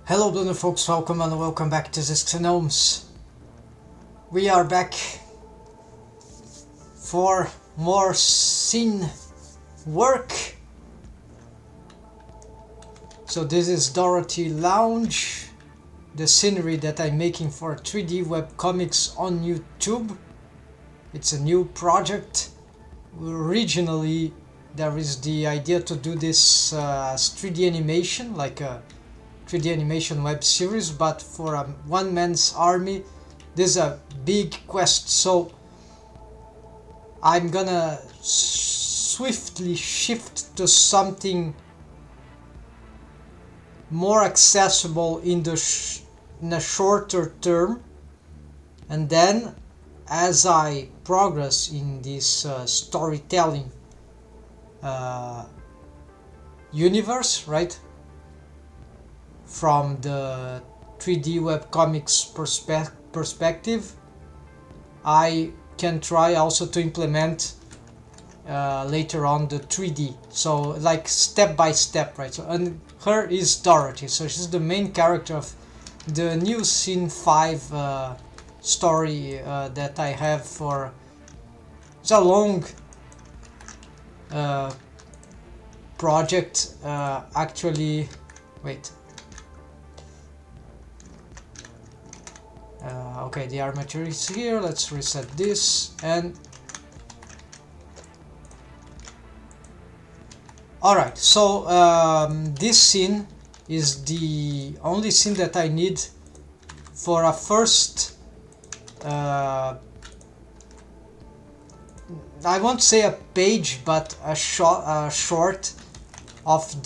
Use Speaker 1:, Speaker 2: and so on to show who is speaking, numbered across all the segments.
Speaker 1: Hello Blender folks, welcome back to Pxy-VERSE. We are back for more scene work. So this is Dorothy Lounge, the scenery that I'm making for 3D webcomics on YouTube. It's a new project. Originally there is the idea to do this 3D animation, like a 3D animation web series, but for a one-man's army. This is a big quest, so I'm gonna swiftly shift to something more accessible in a shorter term, and then as I progress in this storytelling universe, right, from the 3D webcomics perspective, I can try also to implement later on the 3D, so like step by step, right? So, and her is Dorothy, so she's the main character of the new Scene 5 story that I have for... It's a long project, actually. Wait. Okay, the armature is here. Let's reset this and... Alright, so this scene is the only scene that I need for a first... I won't say a page, but a short of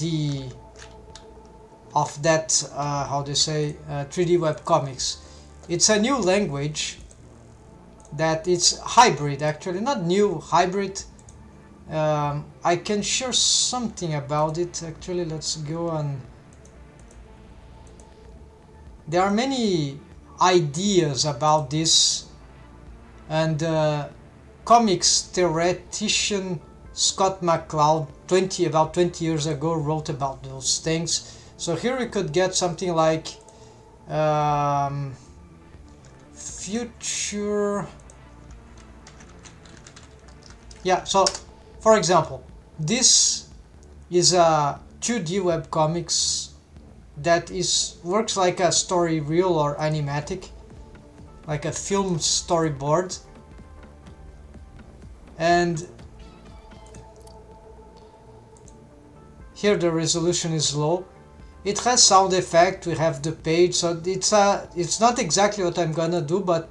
Speaker 1: that, how do you say, 3D webcomics. It's a new language that it's hybrid, actually, not new, hybrid. I can share something about it, actually. Let's go on. There are many ideas about this, and comics theoretician Scott McCloud about 20 years ago wrote about those things. So here we could get something like future... Yeah, so for example, this is a 2D webcomics that works like a story reel or animatic, like a film storyboard. And here the resolution is low. It has sound effect, we have the page, so it's not exactly what I'm gonna do, but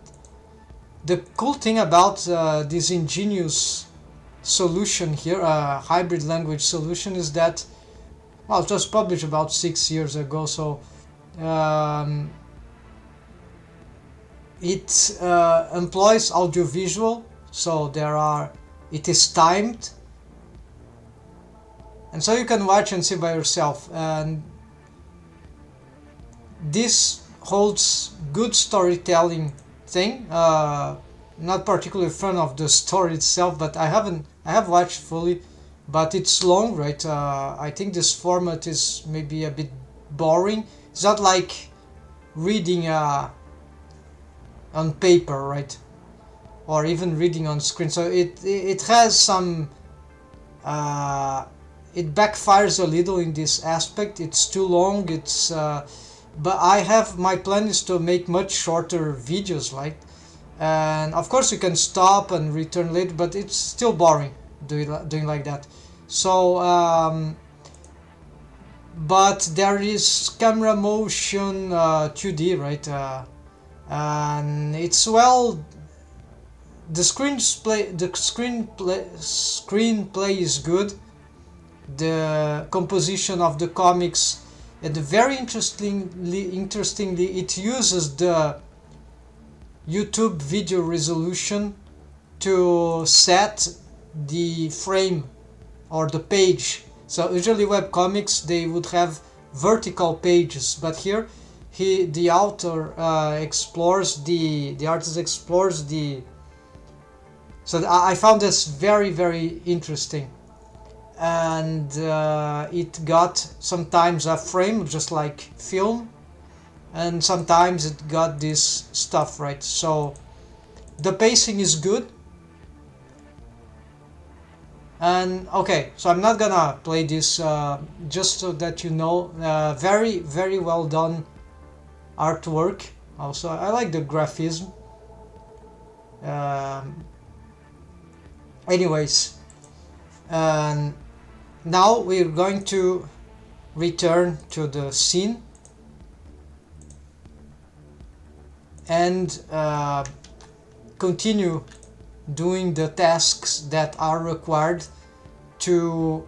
Speaker 1: the cool thing about this ingenious solution here, hybrid language solution, is that, well, it was published about 6 years ago, so it employs audiovisual, so it is timed, and so you can watch and see by yourself. And this holds good storytelling thing, not particularly fan of the story itself, but I have watched fully, but it's long, right? I think this format is maybe a bit boring. It's not like reading on paper, right? Or even reading on screen. So it has some it backfires a little in this aspect. It's too long. It's but my plan is to make much shorter videos, right? And of course you can stop and return later, but it's still boring doing like that. So but there is camera motion 2D, right? And it's, well, the screenplay is good. The composition of the comics, and very interestingly, it uses the YouTube video resolution to set the frame or the page. So usually webcomics, they would have vertical pages, but here the author explores the artist explores the... So I found this very, very interesting. And it got sometimes a frame just like film, and sometimes it got this stuff, right? So the pacing is good. And okay, so I'm not gonna play this, just so that you know. Very, very well done artwork. Also, I like the graphism. Anyways, now we're going to return to the scene and continue doing the tasks that are required to...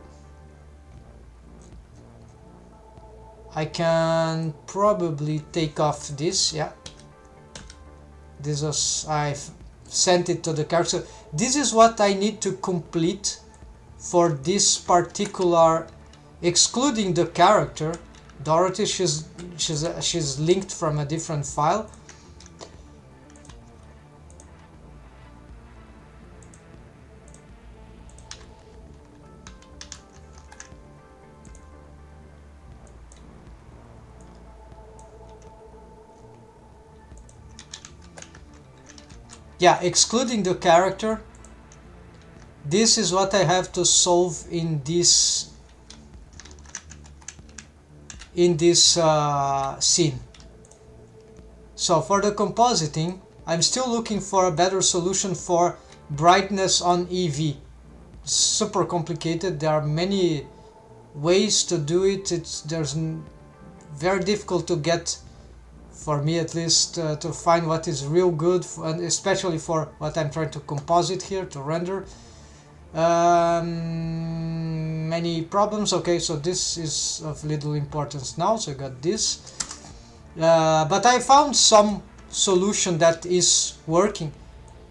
Speaker 1: I can probably take off this, yeah. This is, I've sent it to the character. This is what I need to complete for this particular, excluding the character. Dorothy, she's linked from a different file. Yeah, excluding the character, this is what I have to solve in this scene. So for the compositing, I'm still looking for a better solution for brightness on EV. It's super complicated. There are many ways to do it. There's very difficult to get, for me at least, to find what is real good, and especially for what I'm trying to composite here, to render. Many problems. Okay, so this is of little importance now, so I got this. But I found some solution that is working.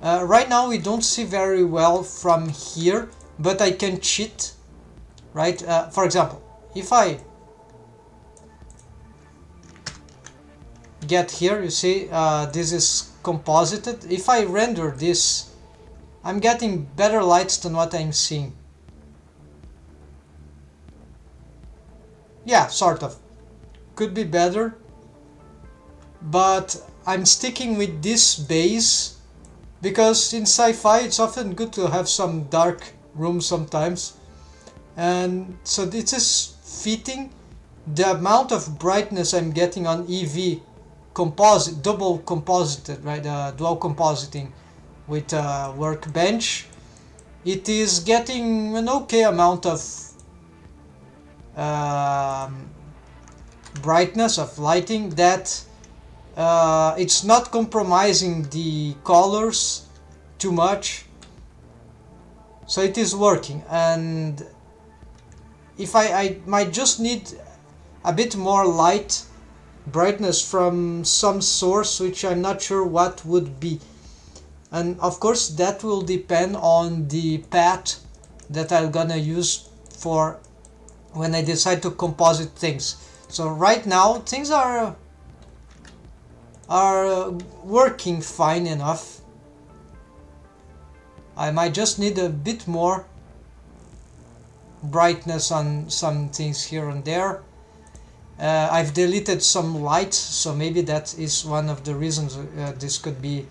Speaker 1: Right now we don't see very well from here, but I can cheat, right? For example, if I get here, you see, this is composited. If I render this, I'm getting better lights than what I'm seeing. Yeah, sort of. Could be better, but I'm sticking with this base because in sci-fi it's often good to have some dark rooms sometimes, and so this is fitting the amount of brightness I'm getting on EV composite, double composited, right? Dual compositing with Workbench. It is getting an okay amount of brightness of lighting that it's not compromising the colors too much, so it is working. And if I might just need a bit more light brightness from some source, which I'm not sure what would be, and of course that will depend on the path that I'm gonna use for when I decide to composite things. So right now things are working fine enough. I might just need a bit more brightness on some things here and there. I've deleted some light, so maybe that is one of the reasons this could be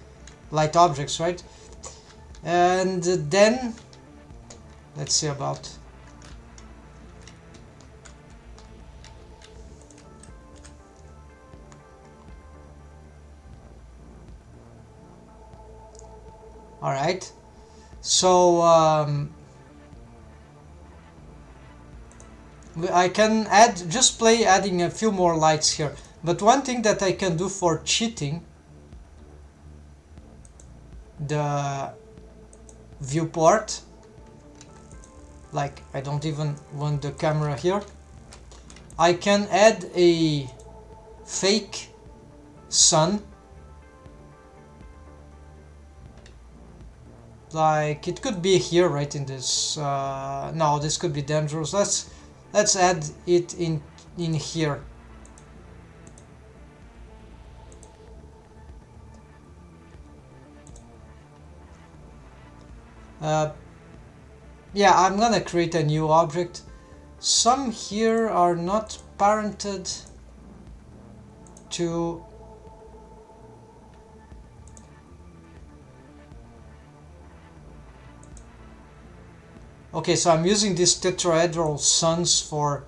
Speaker 1: light objects, right? And then let's see about all right, so I can adding a few more lights here. But one thing that I can do for cheating the viewport, like I don't even want the camera here, I can add a fake sun. Like it could be here, right, in this no, this could be dangerous. Let's add it in here. Yeah, I'm gonna create a new object. Some here are not parented. to okay, so I'm using these tetrahedral suns for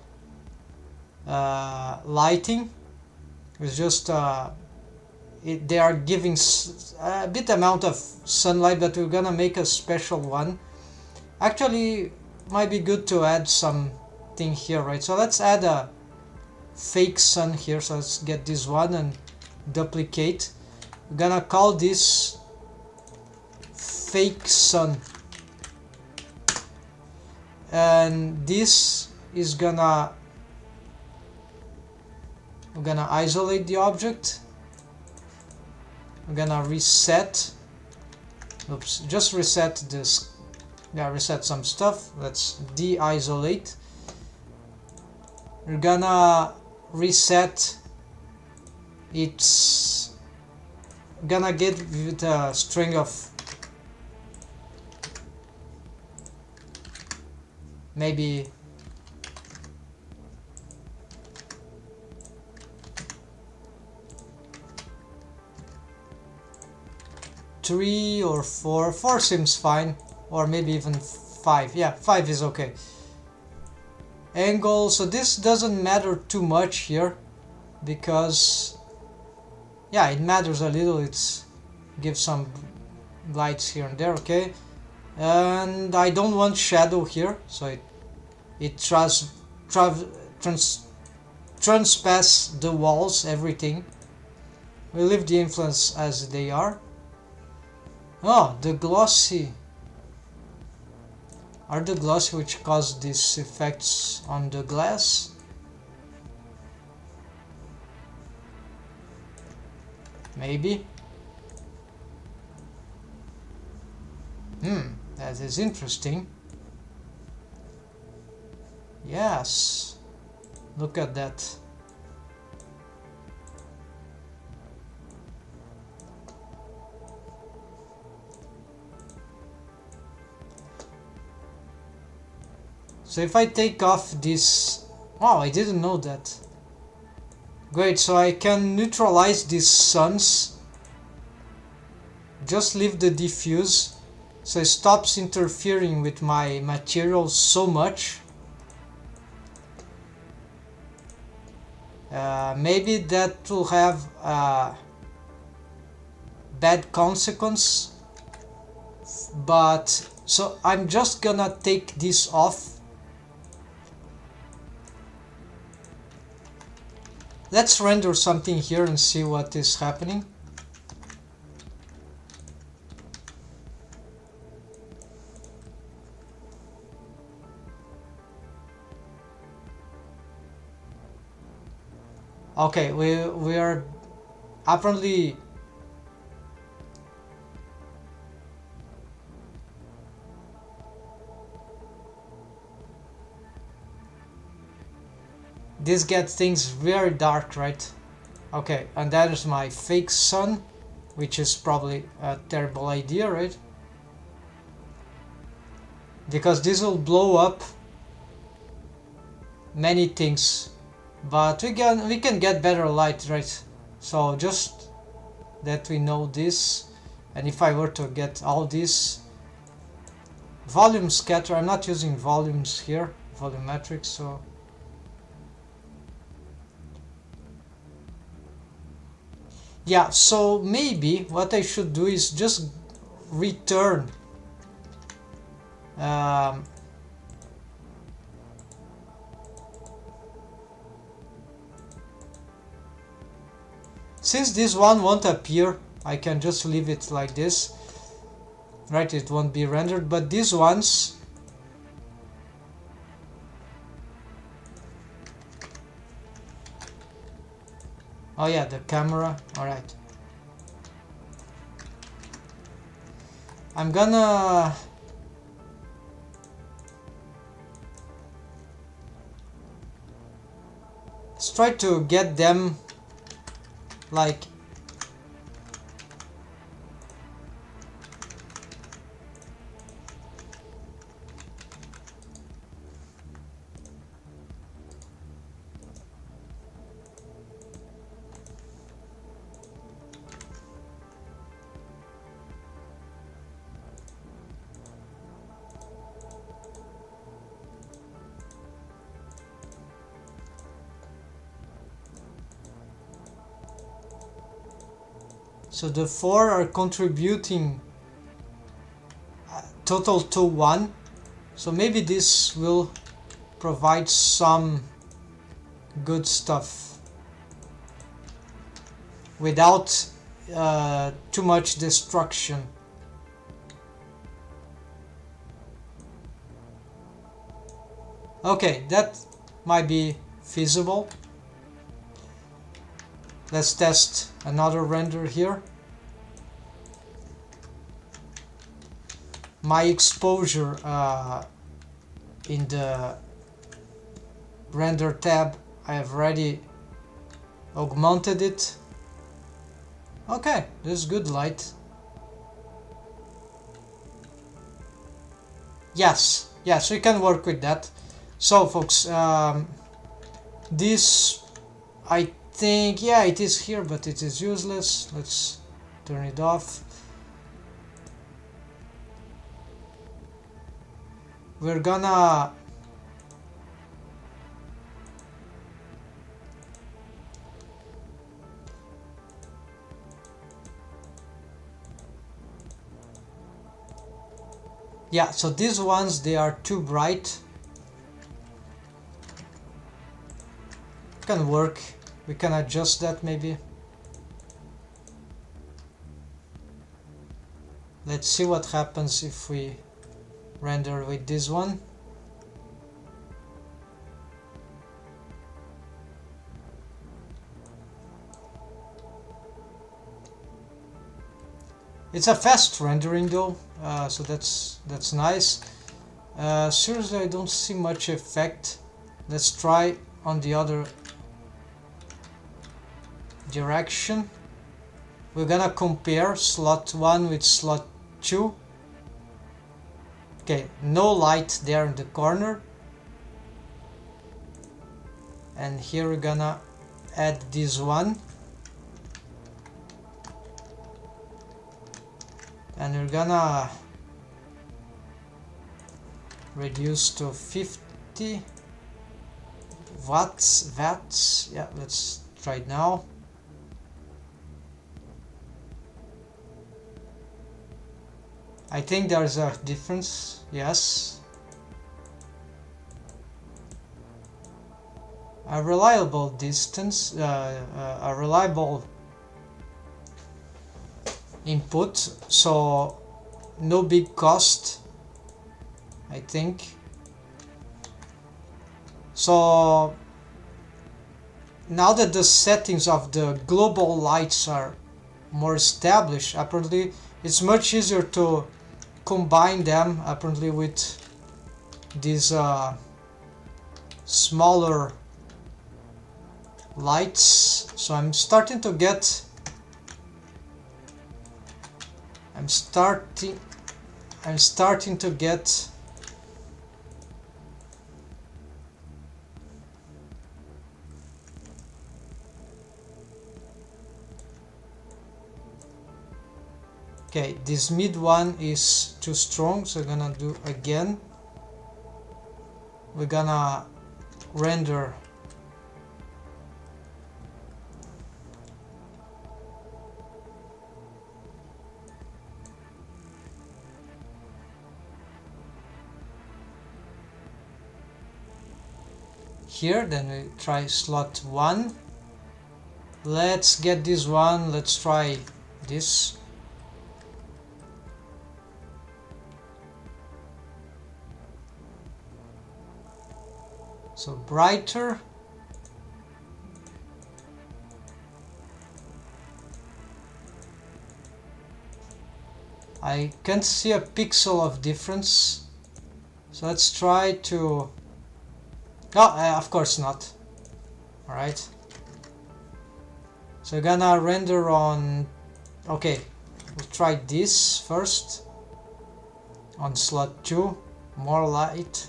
Speaker 1: lighting. It's just they are giving a bit amount of sunlight, but we're gonna make a special one. Actually, might be good to add something here, right? So let's add a fake sun here. So let's get this one and duplicate. We're gonna call this fake sun, and this is we're gonna isolate the object. We're gonna reset. Oops, just reset this. Yeah, reset some stuff. Let's de-isolate. We're gonna reset. It's gonna get with a string of maybe three or four. Four seems fine, or maybe even 5. Yeah, 5 is okay. Angle, so this doesn't matter too much here because yeah, it matters a little. It's gives some lights here and there. Okay, and I don't want shadow here, so it transpass the walls, everything. We leave the influence as they are. Oh, the glossy. Are the glossy which cause these effects on the glass? Maybe. That is interesting. Yes. Look at that. So if I take off this... Oh, I didn't know that. Great, so I can neutralize these suns. Just leave the diffuse. So it stops interfering with my material so much. Maybe that will have a bad consequence. But, so I'm just gonna take this off. Let's render something here and see what is happening. Okay, we are apparently this gets things very dark, right? Okay, and that is my fake sun, which is probably a terrible idea, right? Because this will blow up many things, but we can get better light, right? So just that we know this. And if I were to get all this volume scatter, I'm not using volumes here, volumetric, so yeah, so maybe what I should do is just return since this one won't appear, I can just leave it like this, right? It won't be rendered, but these ones, oh yeah, the camera, alright. I'm gonna let's try to get them like So the 4 are contributing total to 1. So maybe this will provide some good stuff without too much destruction. Okay, that might be feasible. Let's test another render here. My exposure in the render tab, I have already augmented it. Okay, there's good light. Yes, we can work with that. So folks, this, I think, yeah, it is here, but it is useless. Let's turn it off. We're gonna yeah, so these ones, they are too bright. Can work. We can adjust that maybe. Let's see what happens if we render with this one. It's a fast rendering though, so that's nice. Seriously, I don't see much effect. Let's try on the other direction. We're gonna compare slot 1 with slot 2. Okay, no light there in the corner. And here we're gonna add this one. And we're gonna reduce to 50 watts. Yeah, let's try it now. I think there's a difference, yes. A reliable distance, a reliable input, so no big cost, I think. So now that the settings of the global lights are more established, apparently it's much easier to combine them apparently with these smaller lights. So I'm starting to get okay, this mid one is too strong, so we're gonna do again. We're gonna render here, then we try slot 1. Let's get this one, let's try this. So brighter. I can't see a pixel of difference. So let's try to... Oh, of course not. Alright. So we're gonna render on... Okay, we'll try this first. On slot 2, more light.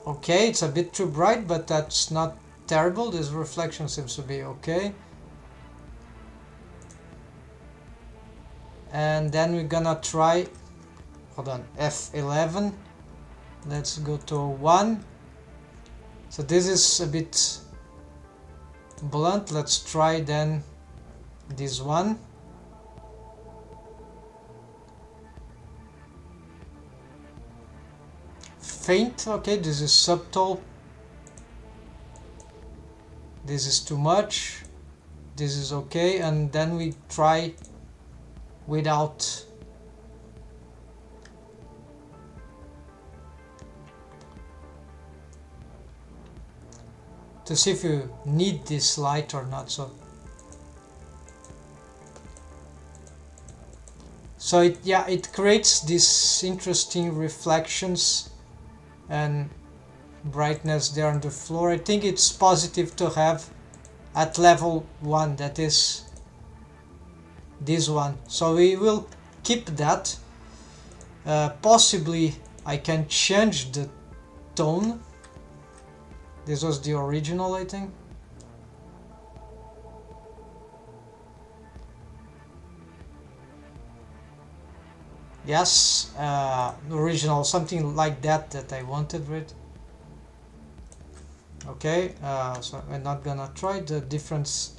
Speaker 1: Okay, it's a bit too bright, but that's not terrible. This reflection seems to be okay. And then we're gonna try, hold on, F11. Let's go to 1. So this is a bit blunt. Let's try then this one. Faint. Okay, this is subtle. This is too much. This is okay, and then we try without. To see if you need this light or not. So it creates these interesting reflections and brightness there on the floor. I think it's positive to have at level 1, that is this one. So we will keep that. Possibly I can change the tone. This was the original, I think. Yes, original, something like that I wanted, right? Okay, so I'm not gonna try the difference.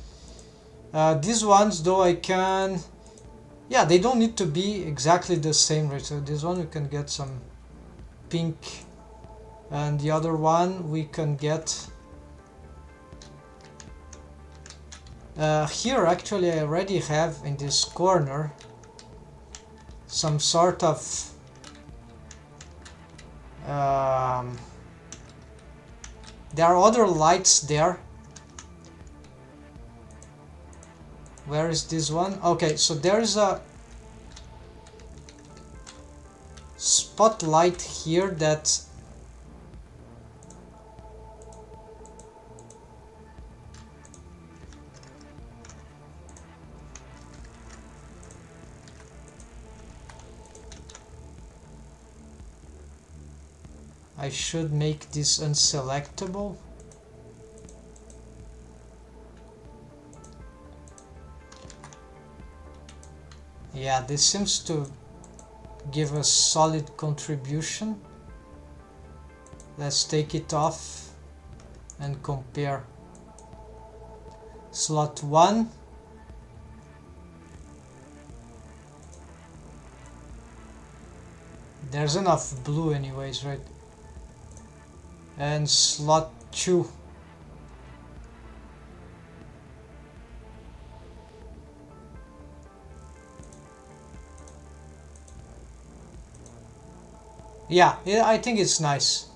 Speaker 1: These ones though I can, yeah, they don't need to be exactly the same, right? So this one we can get some pink, and the other one we can get here. Actually I already have in this corner some sort of there are other lights there. Where is this one? Okay, so there is a spotlight here that I should make this unselectable. Yeah, this seems to give a solid contribution. Let's take it off and compare. Slot 1. There's enough blue anyways, right? And slot 2. Yeah, I think it's nice.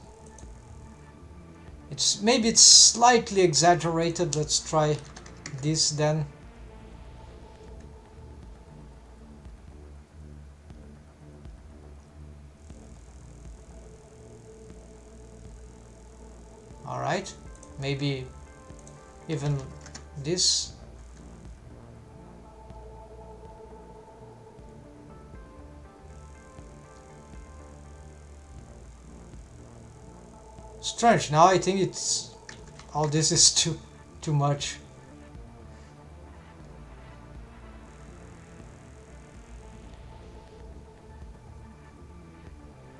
Speaker 1: Maybe it's slightly exaggerated. Let's try this then. Alright, maybe even this. Strange, now I think it's all this is too much.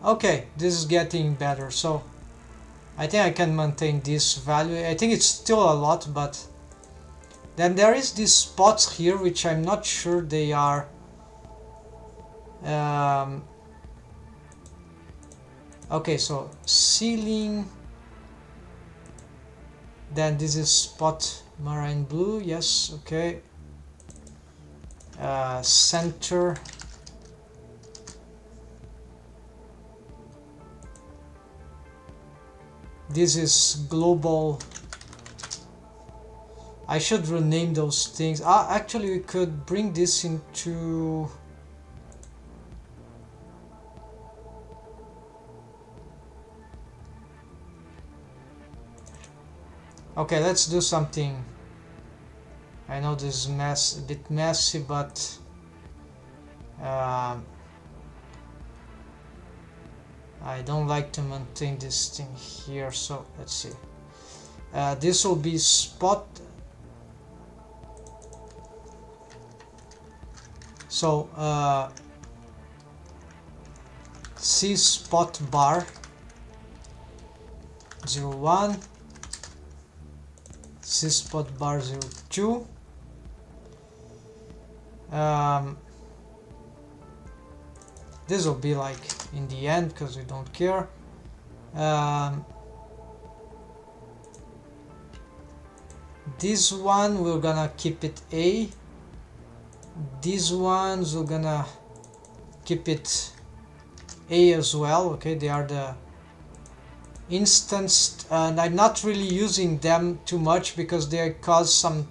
Speaker 1: Okay, this is getting better, so I think I can maintain this value. I think it's still a lot, but then there is these spots here which I'm not sure they are okay, so ceiling, then this is spot marine blue, yes, okay. Center, this is global. I should rename those things. Actually we could bring this into okay, let's do something. I know this is a bit messy, but I don't like to maintain this thing here, so let's see. This will be spot. So C spot bar 01, C syspot bar 02. This will be like in the end because we don't care. This one we're gonna keep it A. These ones we're gonna keep it A as well. Okay, they are the instanced, and I'm not really using them too much because they cause some,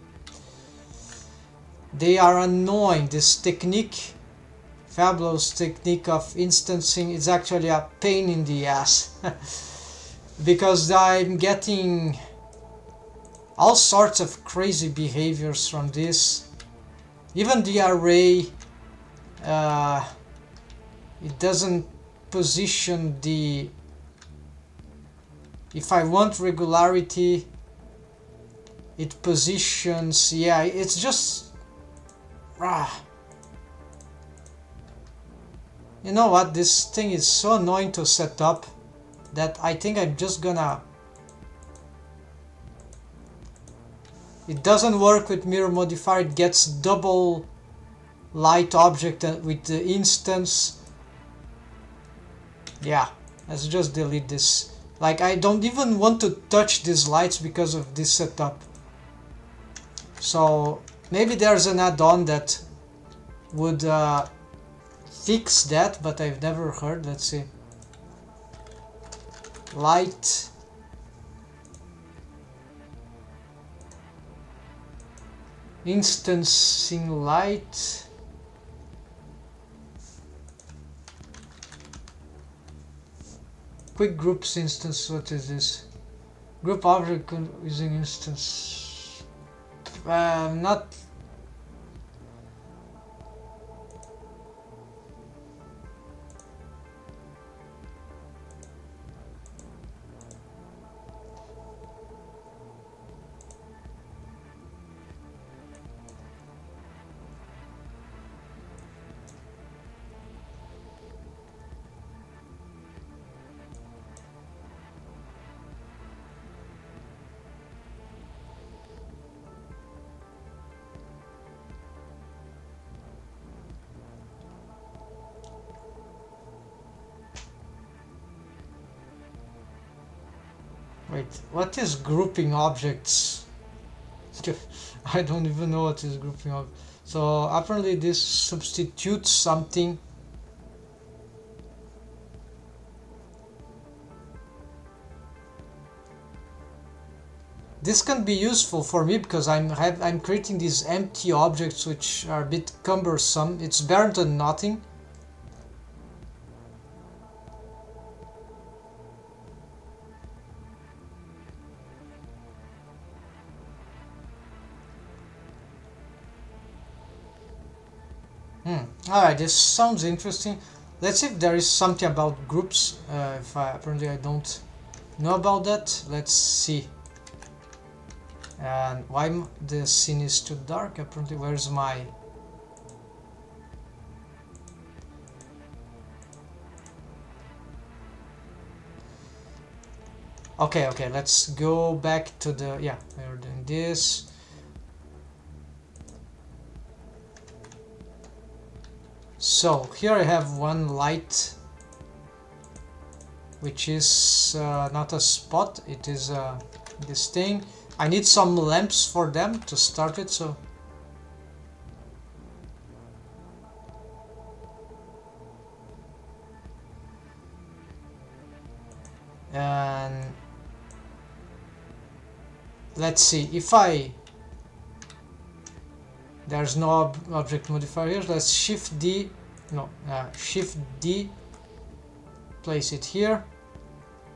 Speaker 1: they are annoying. This technique, fabulous technique of instancing, is actually a pain in the ass because I'm getting all sorts of crazy behaviors from this. Even the array, it doesn't position the, if I want regularity, it positions, yeah, it's just, you know what, this thing is so annoying to set up that I think I'm just gonna, it doesn't work with mirror modifier. It gets double light object with the instance. Yeah, let's just delete this. Like, I don't even want to touch these lights because of this setup. So maybe there's an add-on that would fix that, but I've never heard. Let's see. Light. Instancing light. Quick groups instance. What is this? Group object using instance. Not. Wait, what is grouping objects? I don't even know what is grouping objects. So apparently this substitutes something. This can be useful for me because I'm creating these empty objects which are a bit cumbersome. It's better than nothing. Alright, this sounds interesting. Let's see if there is something about groups. Apparently I don't know about that. Let's see. And why the scene is too dark? Apparently, where's my... Okay, let's go back to the... Yeah, we're doing this. So here I have one light, which is not a spot, it is this thing. I need some lamps for them to start it, so and let's see if there's no object modifier here. Let's shift D, shift D, place it here,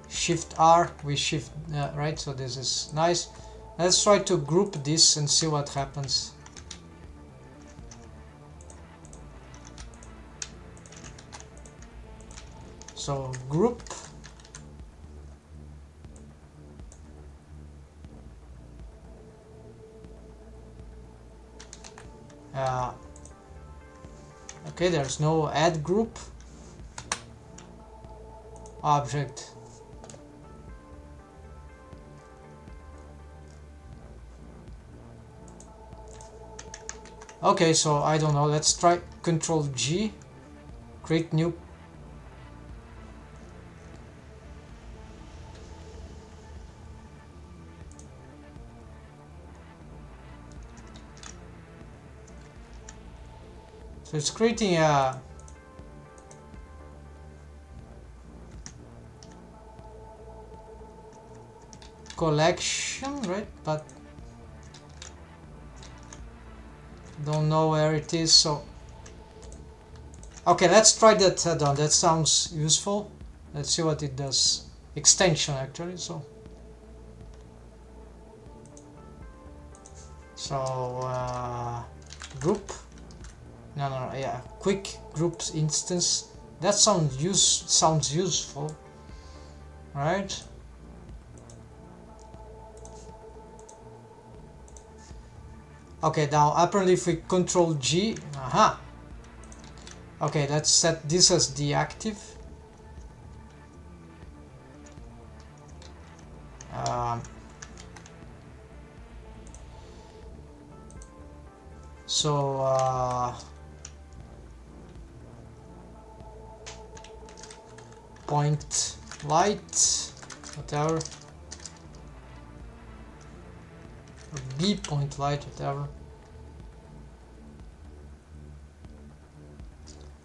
Speaker 1: shift R, we shift right, so this is nice. Let's try to group this and see what happens. So group, okay, there's no add group object. Okay, so I don't know, let's try Control G, create new. So it's creating a collection, right? But don't know where it is, so okay, let's try that add-on. That sounds useful. Let's see what it does. Extension actually, so group, no, yeah, quick groups instance. That sounds useful, right? Okay, now apparently if we Control G, aha. Okay, let's set this as deactive. Point light, whatever. Or B point light, whatever.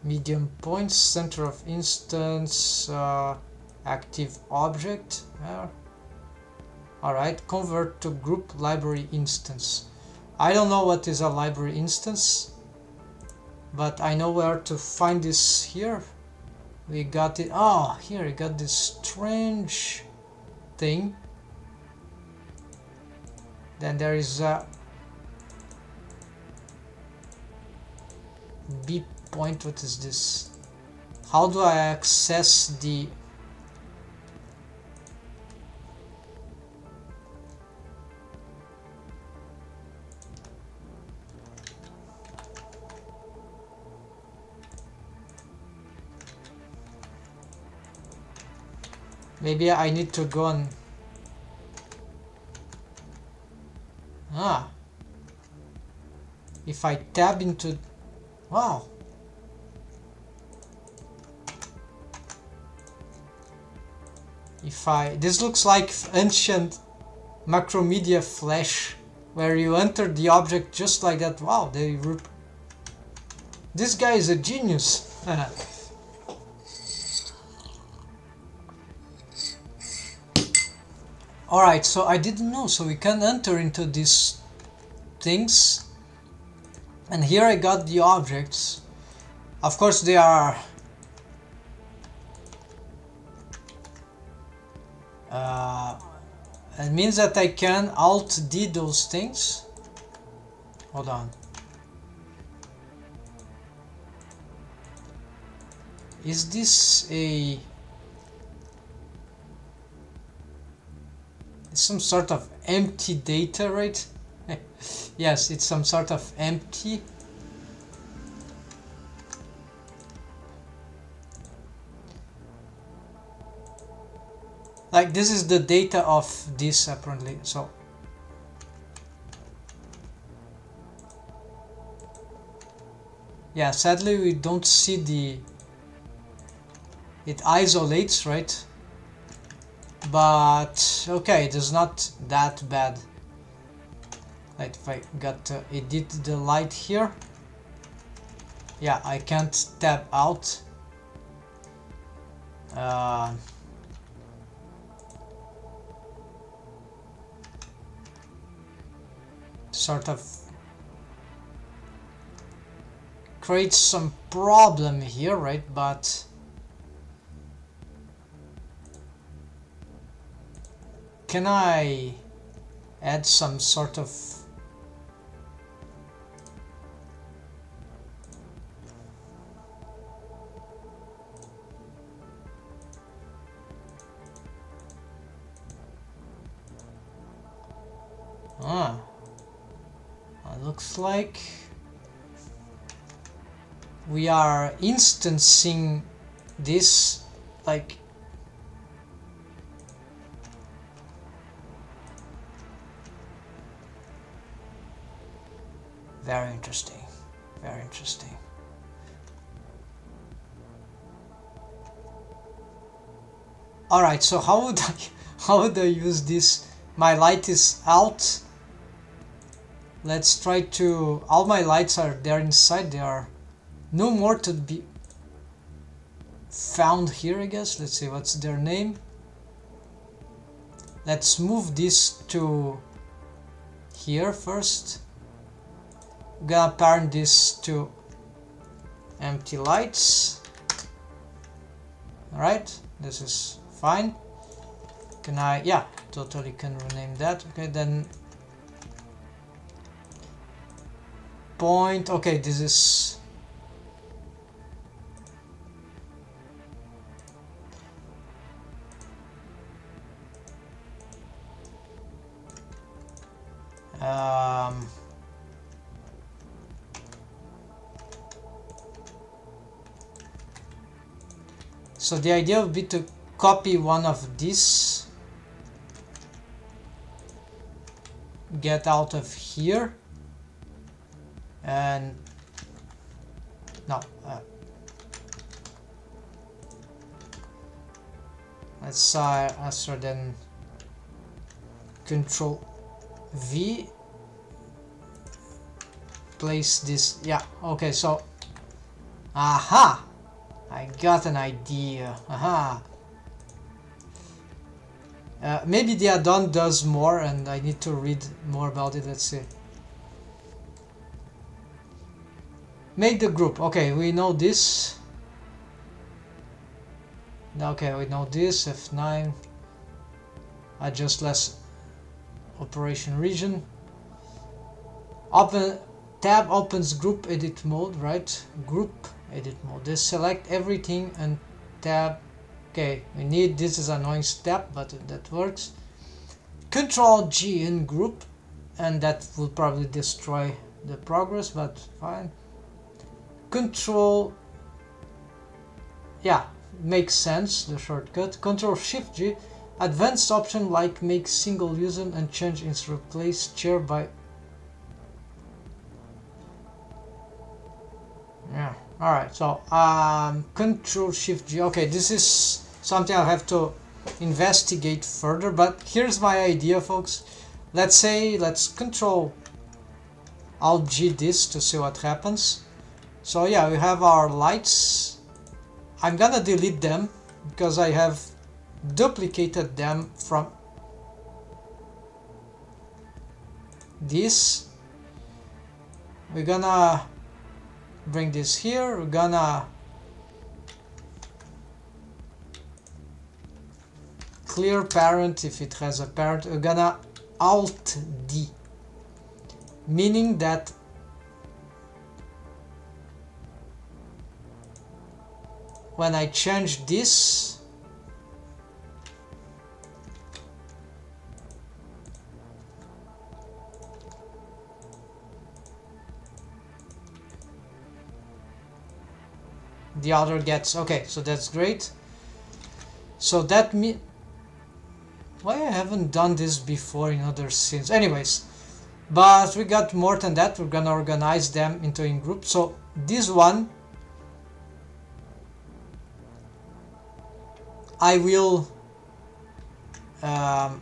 Speaker 1: Medium points, center of instance, active object. Alright, convert to group library instance. I don't know what is a library instance, but I know where to find this here. We got it. Oh, here we got this strange thing. Then there is a B point. What is this? How do I access the maybe I need to go on. If I tab into, wow, if I, this looks like ancient Macromedia Flash, where you enter the object just like that. Wow, this guy is a genius. Alright, so I didn't know, so we can enter into these things, and here I got the objects. Of course they are it means that I can Alt D those things. Hold on. Is this some sort of empty data, right? Yes, it's some sort of empty. Like this is the data of this apparently, so yeah, sadly we don't see the, it isolates, right? But okay, it is not that bad. Like if I got to edit the light here, yeah, I can't tab out. Sort of creates some problem here, right? But can I add some sort of looks like we are instancing this like very interesting. Very interesting. All right, so how would I use this? My light is out. Let's try to, all my lights are there inside. There are no more to be found here, I guess. Let's see, what's their name? Let's move this to here first. I'm gonna parent this to empty lights. All right, this is fine. Can I, yeah, totally can rename that. Okay, then point, okay, this is so the idea would be to copy one of these, get out of here, and no, let's answer then Control V, place this, yeah, okay, so aha, I got an idea. Aha. Maybe the add-on does more and I need to read more about it. Let's see. Make the group. Okay, we know this. Okay, we know this. F9. Adjust less operation region. Open tab opens group edit mode, right? Group edit mode. Just select everything and tab. Okay, we need, this is an annoying step, but that works. Control G in group, and that will probably destroy the progress, but fine. Control, yeah, makes sense, the shortcut. Control Shift G, advanced option like make single user and change its replace chair by, yeah. All right, so Control Shift G. Okay, this is something I'll have to investigate further, but here's my idea, folks. Let's say, let's Control Alt G this to see what happens. So yeah, we have our lights. I'm gonna delete them because I have duplicated them from this. We're gonna bring this here. We're gonna clear parent if it has a parent. We're gonna Alt D, meaning that when I change this, the other gets, okay, so that's great. So that means, why I haven't done this before in other scenes, anyways, but we got more than that. We're gonna organize them into in group. So this one I will so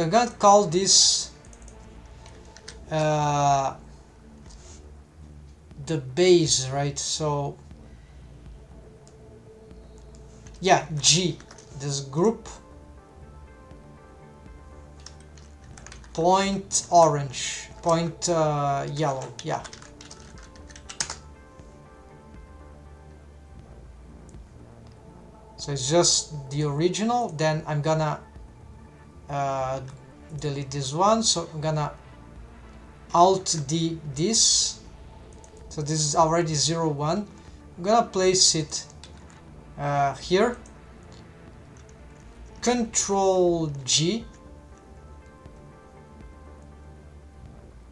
Speaker 1: I'm gonna call this the base, right? So yeah, G, this group point orange, point yellow, yeah. So it's just the original. Then I'm gonna delete this one. So I'm gonna Alt D this. So this is already 0, 1. I'm gonna place it here. Control G.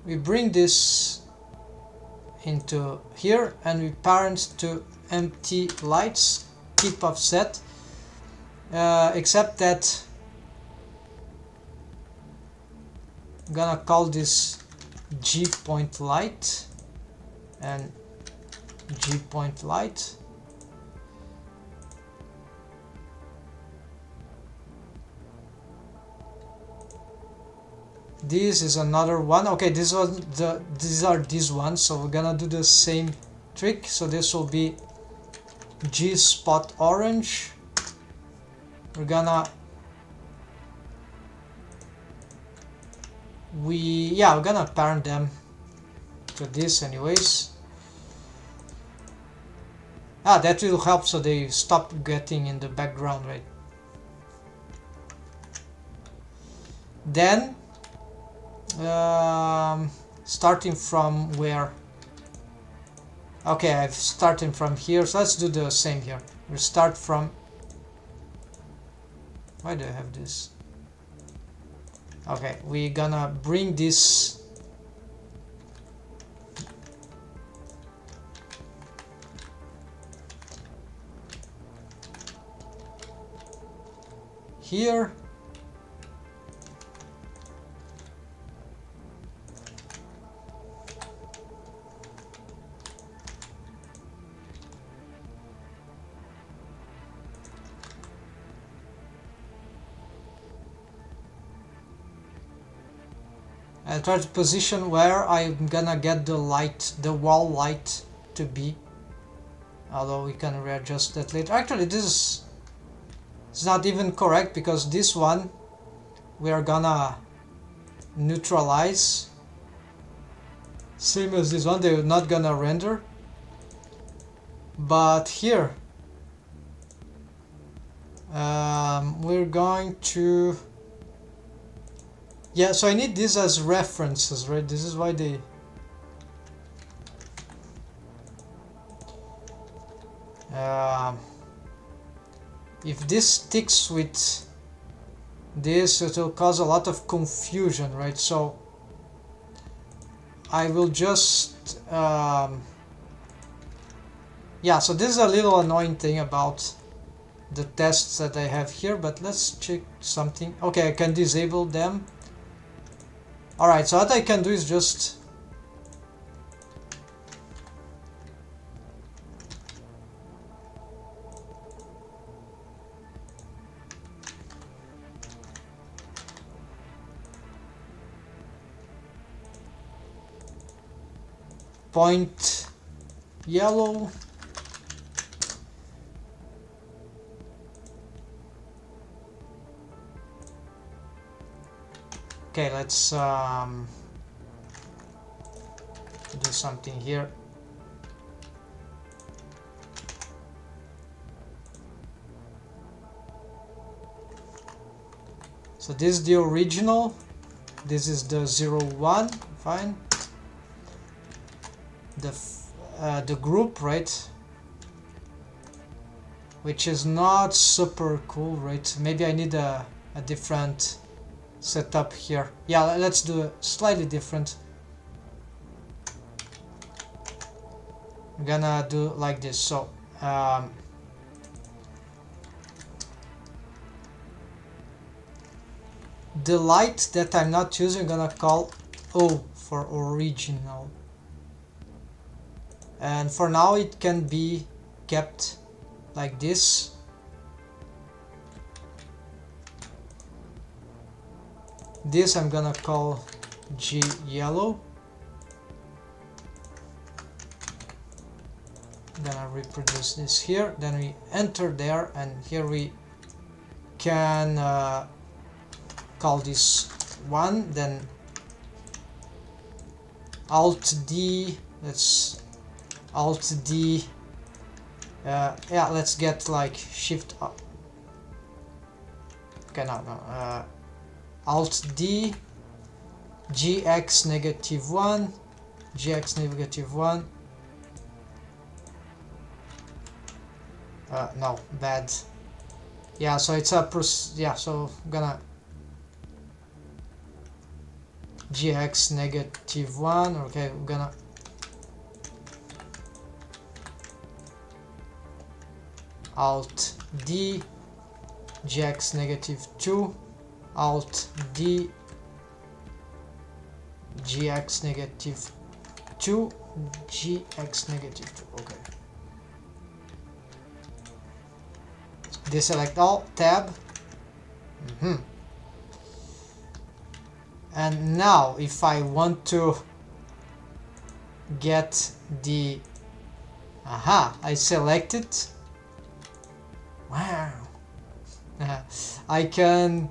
Speaker 1: We bring this into here and we parent to empty lights. Keep offset, except that I'm gonna call this G point light and G point light. This is another one. Okay, these are these ones, so we're gonna do the same trick. So this will be G spot orange. We're gonna we're gonna parent them to this anyways. That will help so they stop getting in the background, right? Then starting from where? Okay, I've started from here, so let's do the same here. We start from, why do I have this? Okay, we're gonna bring this here. I try to position where I'm gonna get the light, the wall light to be. Although we can readjust that later. Actually, this is not even correct because this one we are gonna neutralize. Same as this one, they're not gonna render. But here, we're going to. Yeah, so I need these as references, right? This is why they... if this sticks with this, it will cause a lot of confusion, right? So I will just... yeah, so this is a little annoying thing about the tests that I have here, but let's check something. Okay, I can disable them. Alright, so what I can do is just point yellow. Okay, let's do something here. So this is the original, this is the 01, fine. The group, right? Which is not super cool, right? Maybe I need a different setup here. Yeah, let's do it slightly different. I'm gonna do like this. So the light that I'm not using, I'm gonna call O for original, and for now it can be kept like this. This I'm gonna call G yellow. I'm gonna reproduce this here, then we enter there, and here we can call this one, then Alt D, let's Alt D, yeah, let's get like Shift up. Okay, no, Alt D, GX -1, GX -1. No, bad. Yeah, so it's a yeah, so I'm gonna GX -1. Okay, we're gonna Alt D, GX -2. Alt D, gx negative 2, gx negative 2. Okay. Deselect all, tab. And now if I want to get the I select it. Wow. I can,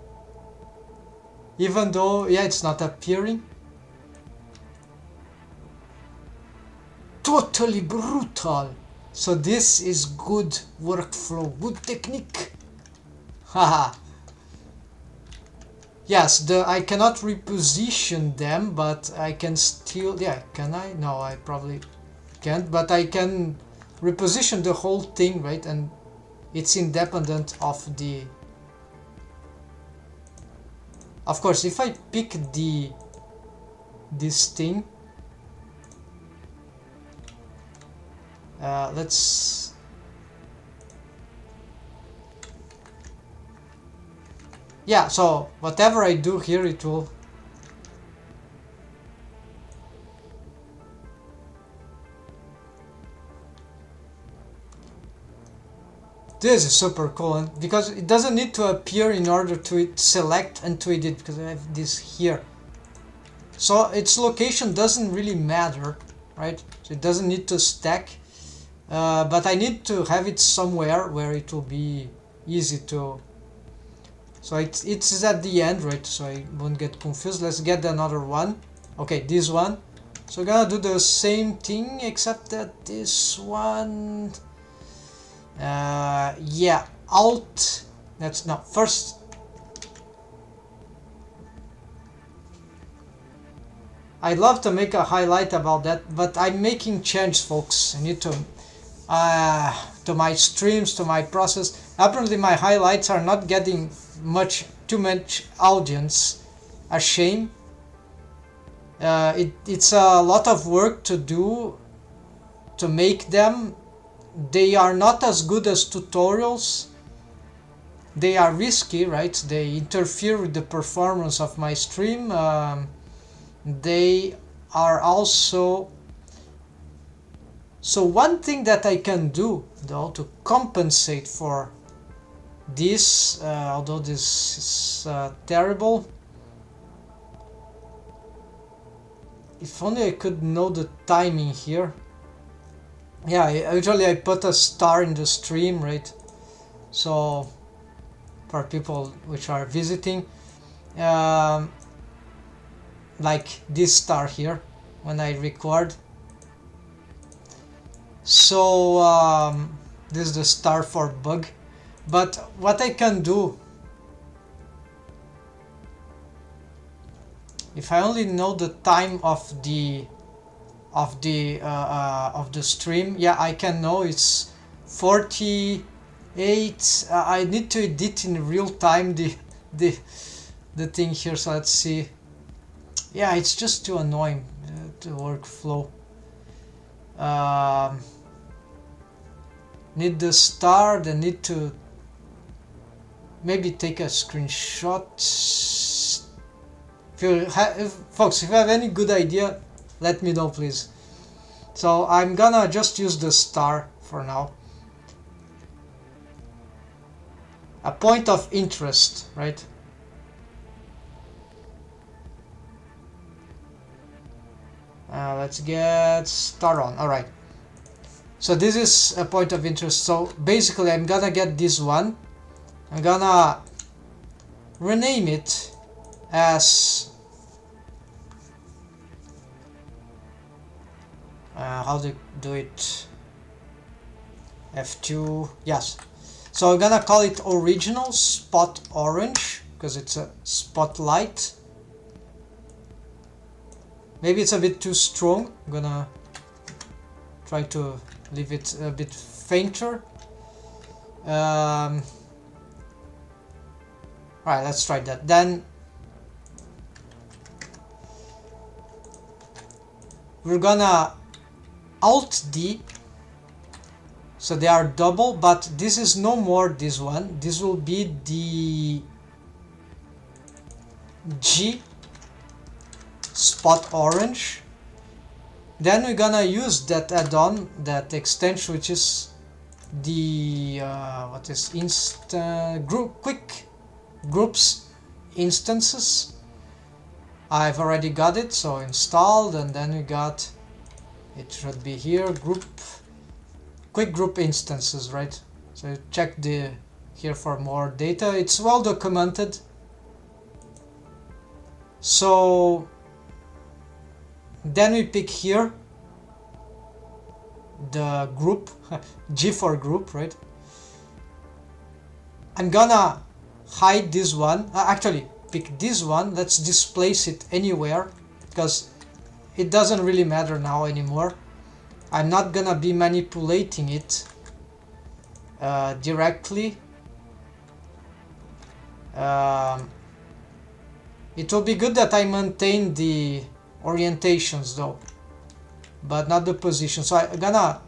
Speaker 1: even though it's not appearing, totally brutal. So this is good workflow, good technique. Haha. Yes, I cannot reposition them, but I can still, can I? No, I probably can't, but I can reposition the whole thing, right? And it's independent of the, of course, if I pick this thing, let's, so whatever I do here, it will, this is super cool, because it doesn't need to appear in order to select and to edit, because I have this here. So its location doesn't really matter, right? So it doesn't need to stack, but I need to have it somewhere where it will be easy to. So it's at the end, right? So I won't get confused. Let's get another one. Okay, this one. So we're gonna do the same thing, except that this one, alt. That's not first. I'd love to make a highlight about that, but I'm making change, folks. I need to my streams, to my process. Apparently my highlights are not getting too much audience. A shame. It's a lot of work to do to make them. They are not as good as tutorials. They are risky, right? They interfere with the performance of my stream. They are also, so one thing that I can do though to compensate for this, although this is terrible, if only I could know the timing here. Usually I put a star in the stream, right? So for people which are visiting, like this star here when I record. So this is the star for bug. But what I can do, if I only know the time of the stream, I can know it's 48. I need to edit in real time the thing here. So let's see. It's just too annoying, the workflow. Need the star, then need to maybe take a screenshot. Folks, if you have any good idea, let me know, please. So I'm gonna just use the star for now. A point of interest, right? Let's get star on. All right. So this is a point of interest. So basically I'm gonna get this one. I'm gonna rename it as how to do it, F2, yes. So I'm gonna call it original spot orange because it's a spotlight. Maybe it's a bit too strong. I'm gonna try to leave it a bit fainter. Alright, let's try that. Then we're gonna Alt D, so they are double, but this is no more this one. This will be the G spot orange. Then we're gonna use that add-on, that extension, which is the what is quick groups instances. I've already got it, so installed, and then we got, it should be here, quick group instances, right? So check the here for more data. It's well documented. So then we pick here the group, G for group, right? I'm gonna hide this one, actually pick this one. Let's displace it anywhere because it doesn't really matter now anymore. I'm not gonna be manipulating it directly. It will be good that I maintain the orientations though, but not the position. So I'm gonna,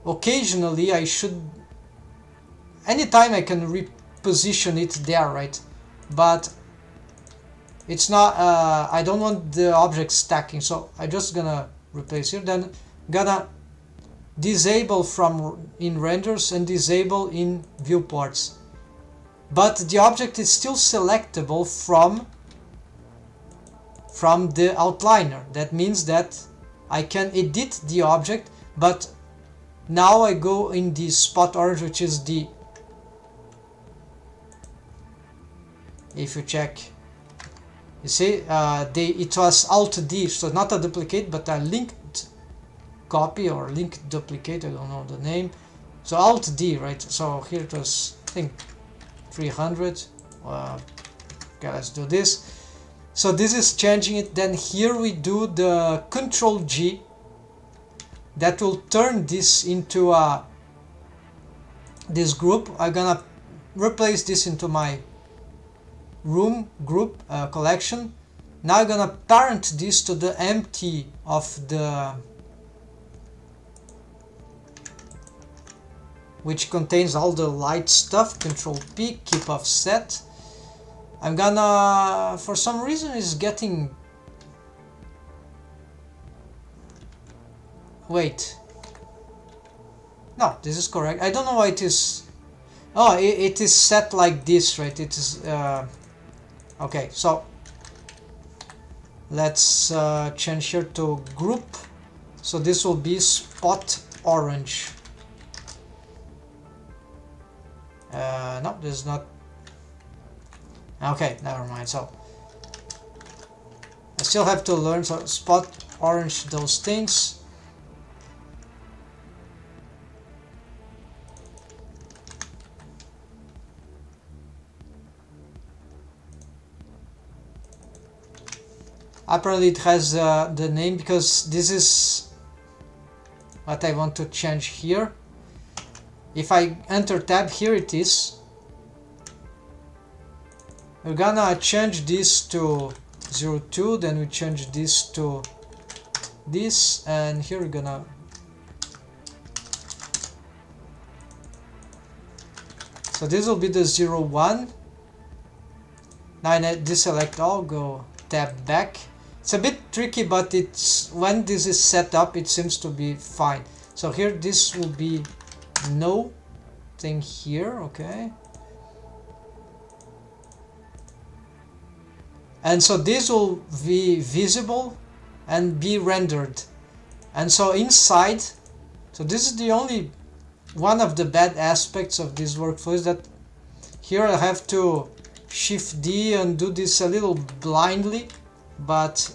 Speaker 1: occasionally I should, anytime I can reposition it there, right? But it's not, I don't want the object stacking, so I'm just gonna replace here. Then gonna disable from in renders and disable in viewports, but the object is still selectable from the outliner. That means that I can edit the object, but now I go in the spot orange, which is the, if you check, you see, it was Alt D, so not a duplicate but a linked copy or linked duplicate, I don't know the name. So Alt D, right? So here it was, I think 300. Okay, let's do this. So this is changing it. Then here we do the Control G. That will turn this into this group. I'm gonna replace this into my room group collection. Now I'm gonna parent this to the empty of the, which contains all the light stuff. Control P, keep offset. I'm gonna, for some reason it's getting, wait, no, this is correct. I don't know why it is, oh, it is set like this, right? It is, okay, so let's change here to group. So this will be spot orange. No, this is not. Okay, never mind. So I still have to learn. So spot orange those things. Apparently it has the name because this is what I want to change here. If I enter tab, here it is. We're gonna change this to 02, then we change this to this, and here we're gonna, so this will be the 01. Now I deselect all, go tab back. It's a bit tricky, but it's, when this is set up it seems to be fine. So here this will be no thing here, okay. And so this will be visible and be rendered. And so inside, so this is the only one of the bad aspects of this workflow, is that here I have to Shift D and do this a little blindly, but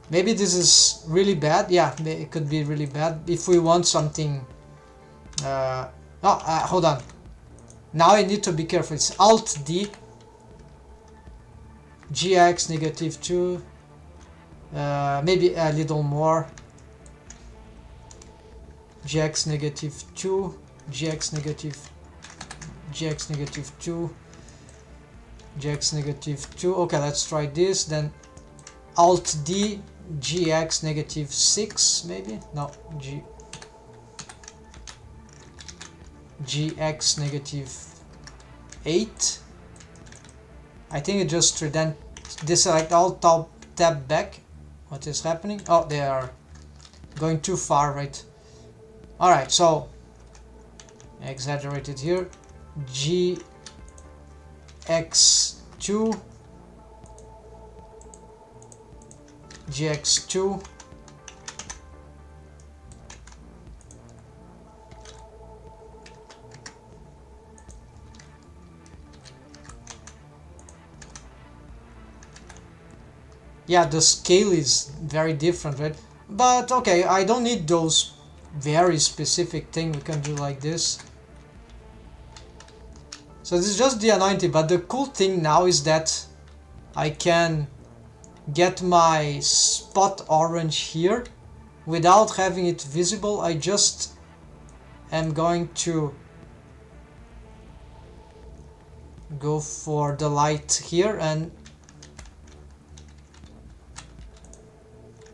Speaker 1: maybe this is really bad. Yeah, it could be really bad if we want something. Hold on. Now I need to be careful. It's Alt D, GX -2, maybe a little more. GX -2, GX -2, GX -2. Okay, let's try this. Then Alt D, GX -6, maybe. No, GX -8, I think it just deselect all tab back. What is happening? Oh, they are going too far, right? Alright, so exaggerated here. GX2 GX2 yeah, the scale is very different, right? But okay, I don't need those very specific thing. We can do like this. So this is just the anointing, but the cool thing now is that I can get my spot orange here without having it visible. I just am going to go for the light here, and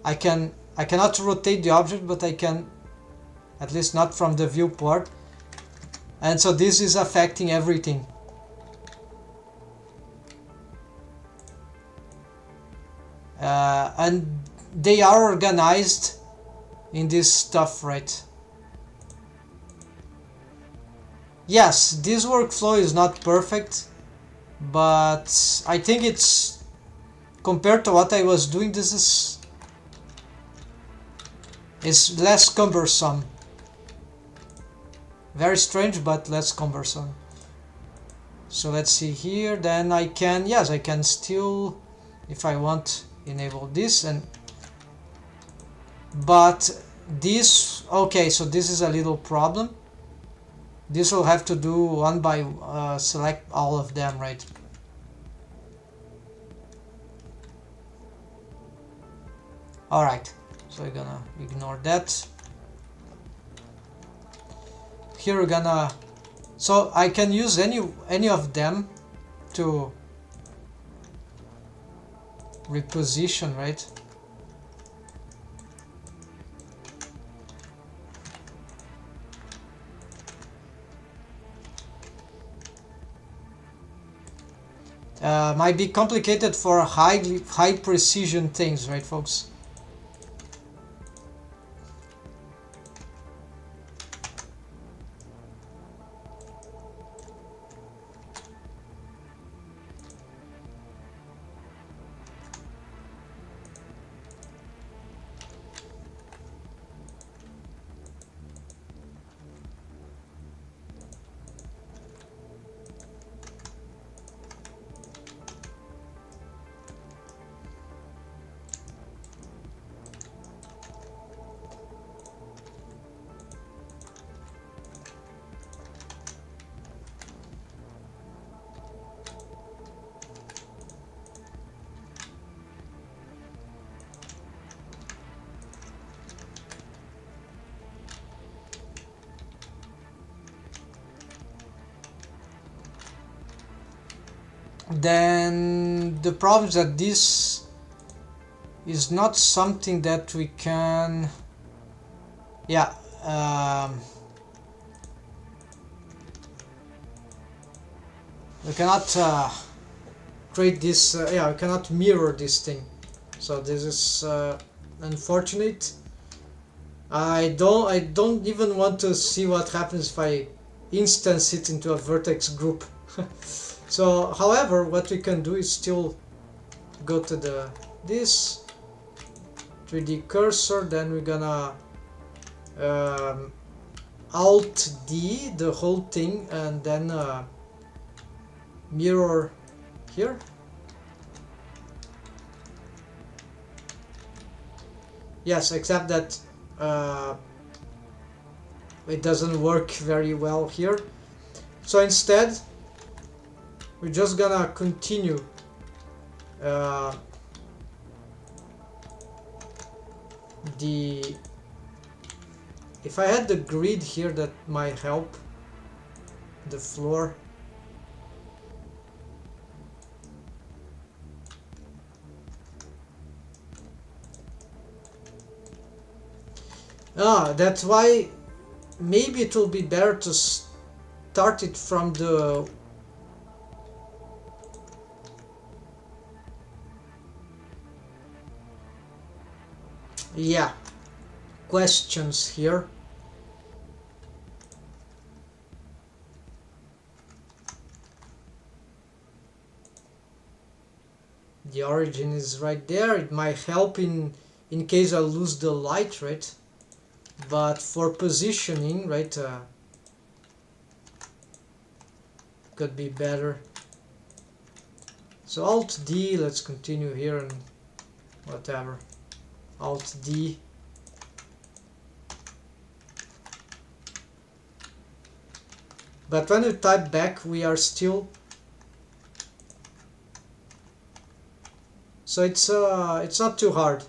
Speaker 1: I cannot rotate the object, but I can, at least not from the viewport. And so this is affecting everything. And they are organized in this stuff, right? Yes, this workflow is not perfect, but I think it's, compared to what I was doing, this is less cumbersome. Very strange, but less cumbersome. So let's see here. Then I can, yes, I can still, if I want, enable this. And but this, okay, so this is a little problem. This will have to do one by select all of them, right? All right, so we're gonna ignore that. Here we're gonna, so I can use any of them to reposition, right? Might be complicated for high precision things, right, folks? Then the problem is that this is not something that we can, yeah, we cannot create this, yeah, we cannot mirror this thing. So this is unfortunate. I don't even want to see what happens if I instance it into a vertex group. So, however, what we can do is still go to this 3D cursor, then we're gonna Alt D the whole thing, and then mirror here. Yes, except that it doesn't work very well here. So instead, we're just gonna continue if I had the grid here, that might help. The floor. That's why maybe it will be better to start it from the Yeah, questions here. The origin is right there. It might help in case I lose the light, right? But for positioning, right, could be better. So Alt D, let's continue here and whatever. Alt D. But when we type back, we are still. So it's not too hard.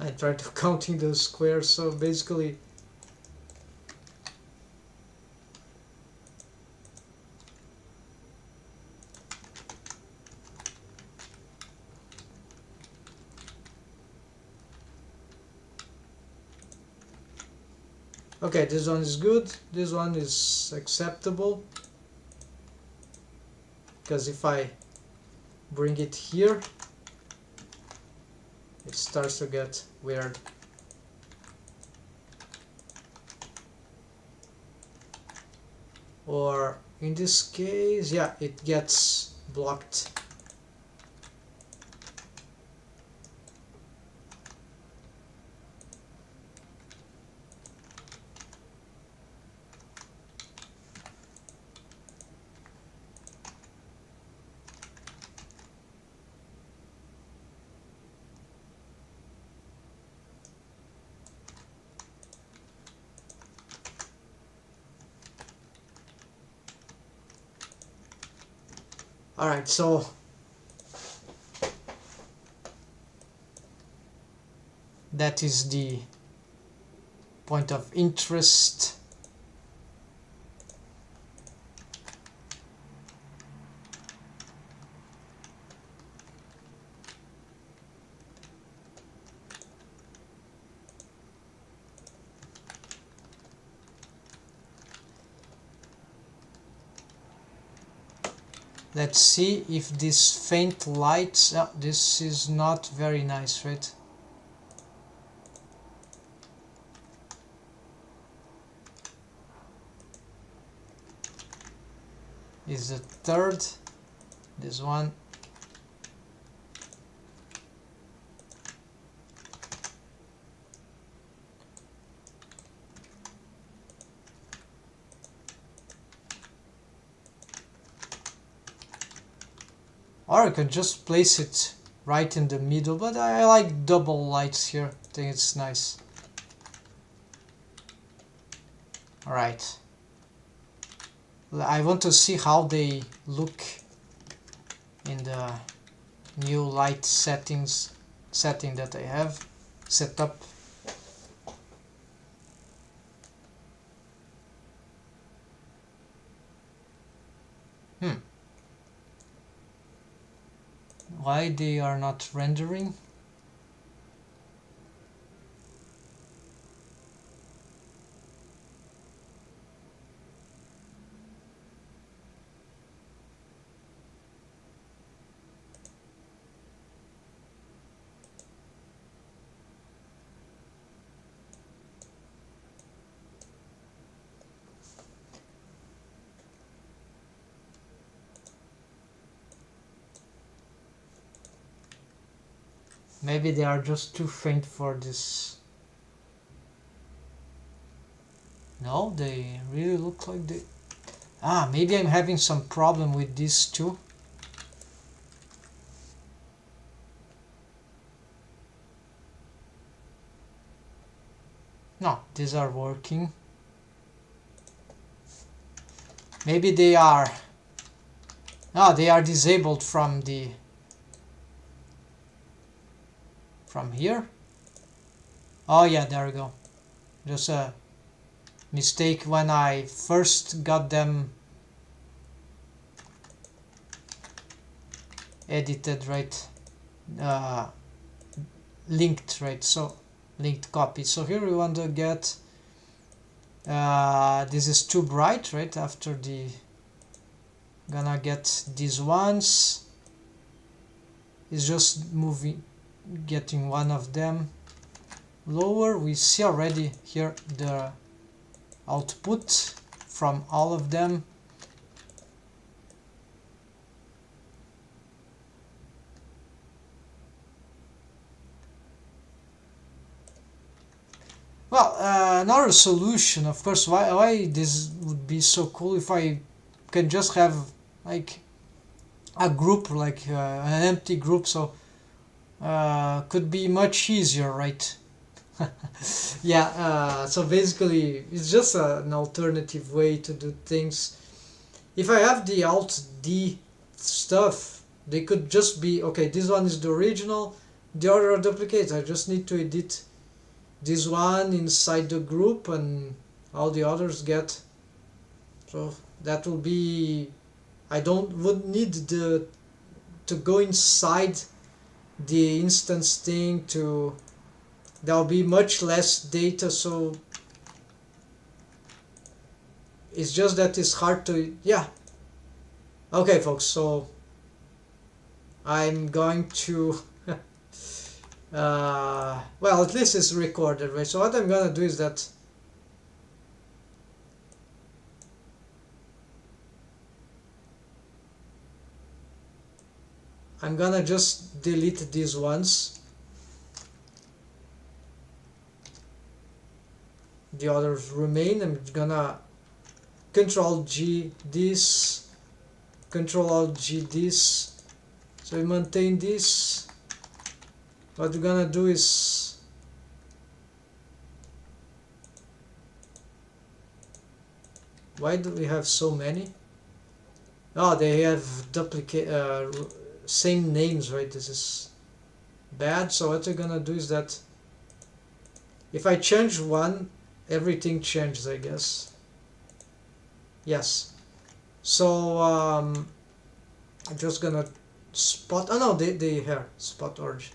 Speaker 1: I tried to counting those squares, so basically okay, this one is good, this one is acceptable, because if I bring it here, it starts to get weird. Or in this case, yeah, it gets blocked. Alright, so that is the point of interest. Let's see if this faint light, this is not very nice, right? Is the third, this one. Or I could just place it right in the middle, but I like double lights here. I think it's nice. Alright. I want to see how they look in the new light setting that I have set up. Why they are not rendering? Maybe they are just too faint for this. No, they really look like they... maybe I'm having some problem with these two. No, these are working. Maybe they are, they are disabled from here. Oh yeah, there we go. Just a mistake when I first got them edited, right? Linked, right? So linked copy. So here we want to get this is too bright, right? After the gonna get these ones is just moving, getting one of them lower. We see already here the output from all of them. Well, another solution, of course, why this would be so cool if I can just have like a group, like an empty group, so could be much easier, right? Yeah, so basically it's just an alternative way to do things. If I have the alt D stuff, they could just be, okay, this one is the original, the other are duplicates. I just need to edit this one inside the group and all the others get, so that will be, I would need to go inside the instance thing to, there'll be much less data, so it's just that it's hard to, yeah. Okay folks, so I'm going to well, at least it's recorded, right? So what I'm gonna do is that I'm gonna just delete these ones, the others remain. I'm gonna Control G this, Control Alt G this, so we maintain this. What we're gonna do is why do we have so many? Oh, they have duplicate same names, right? This is bad. So what we're gonna do is that if I change one, everything changes, I guess. Yes. So I'm just gonna spot, oh no, they here spot orange.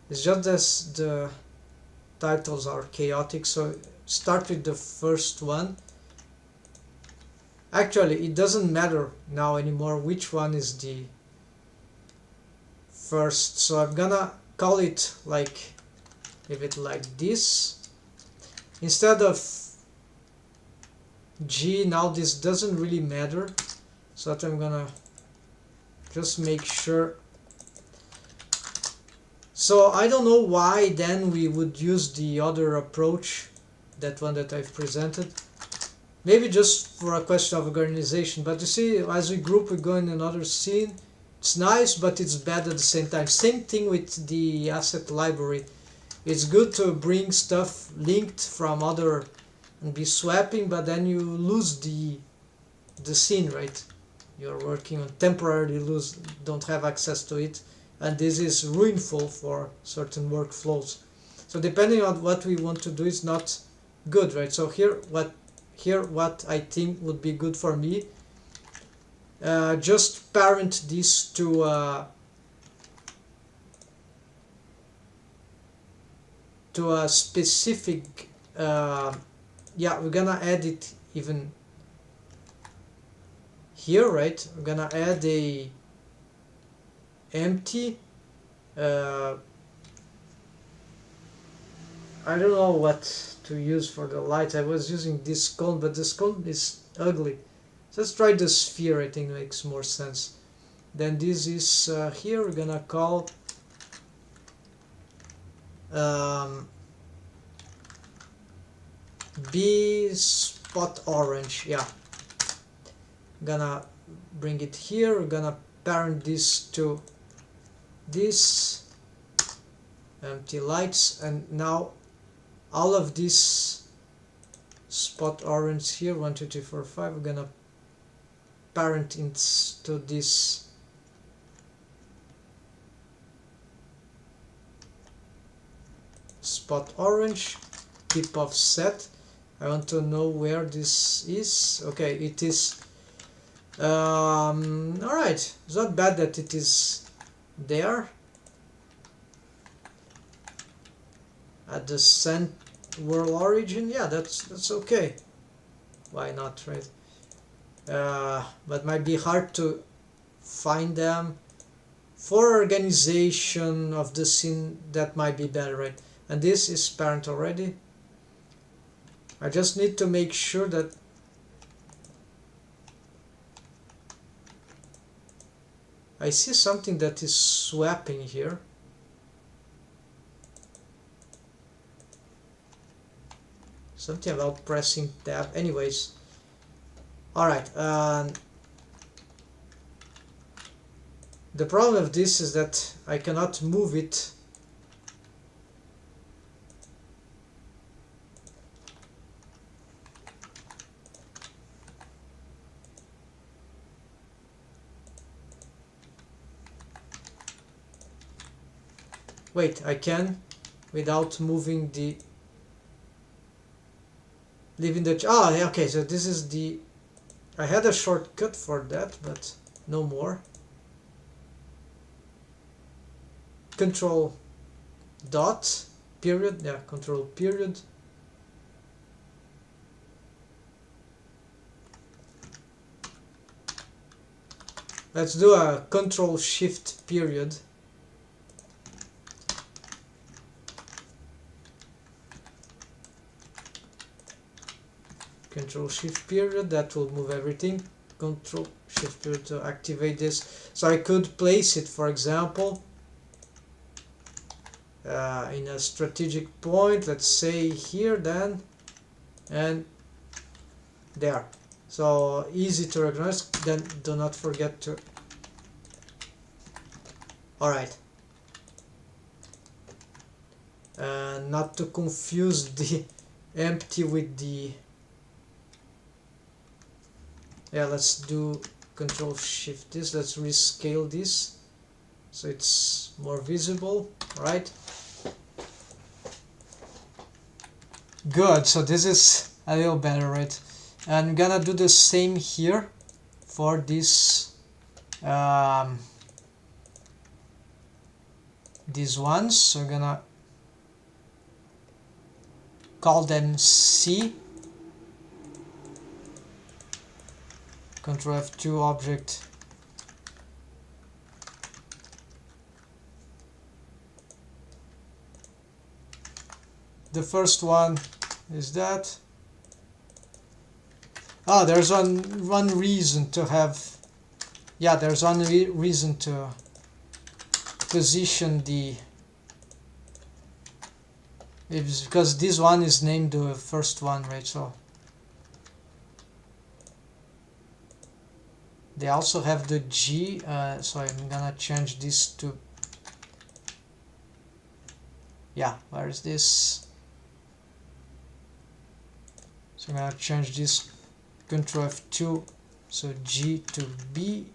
Speaker 1: It's just as the titles are chaotic, so start with the first one. Actually, it doesn't matter now anymore which one is the first, so I'm gonna call it like, leave it like this. Instead of G, now this doesn't really matter, so that I'm gonna just make sure. So I don't know why then we would use the other approach, that one that I've presented. Maybe just for a question of organization, but you see, as we group, we go in another scene. It's nice, but it's bad at the same time. Same thing with the asset library. It's good to bring stuff linked from other and be swapping, but then you lose the scene, right? You're working on temporarily don't have access to it, and this is ruinful for certain workflows. So depending on what we want to do is not good, right? So here what I think would be good for me, just parent this to a specific, yeah, we're gonna add it even here, right? We're gonna add a empty, I don't know what to use for the light. I was using this cone, but this cone is ugly. So let's try the sphere, I think makes more sense. Then this is here, we're gonna call B spot orange, yeah. Gonna bring it here, we're gonna parent this to this, empty lights, and now all of this spot orange here, 1 2 3 4 5, we're gonna parent into this spot orange, tip of set. I want to know where this is. Okay, it is alright, it's not bad that it is there at the center world origin. Yeah, that's okay. Why not, right? But might be hard to find them. For organization of the scene, that might be better, right? And this is parent already. I just need to make sure that I see something that is swapping here. Something about pressing tab. Anyways, alright. The problem of this is that I cannot move it. Wait, I can without moving the leaving the okay, so this is the I had a shortcut for that, but no more. Control dot period, yeah, control period. Let's do a control shift period. Control shift period, that will move everything. Control shift period to activate this. So I could place it, for example, in a strategic point, let's say here then, and there. So easy to recognize. Then do not forget to. Alright. Not to confuse the empty with the. Yeah, let's do control shift this. Let's rescale this so it's more visible, right? Good, so this is a little better, right? And I'm gonna do the same here for this these ones. So I'm gonna call them C. Control F2 object. The first one is that. Oh, there's one reason to have. Yeah, there's one reason to position the. It's because this one is named the first one, right? So they also have the G, so I'm gonna change this to, yeah, where is this? So I'm gonna change this Control F2, so G to B,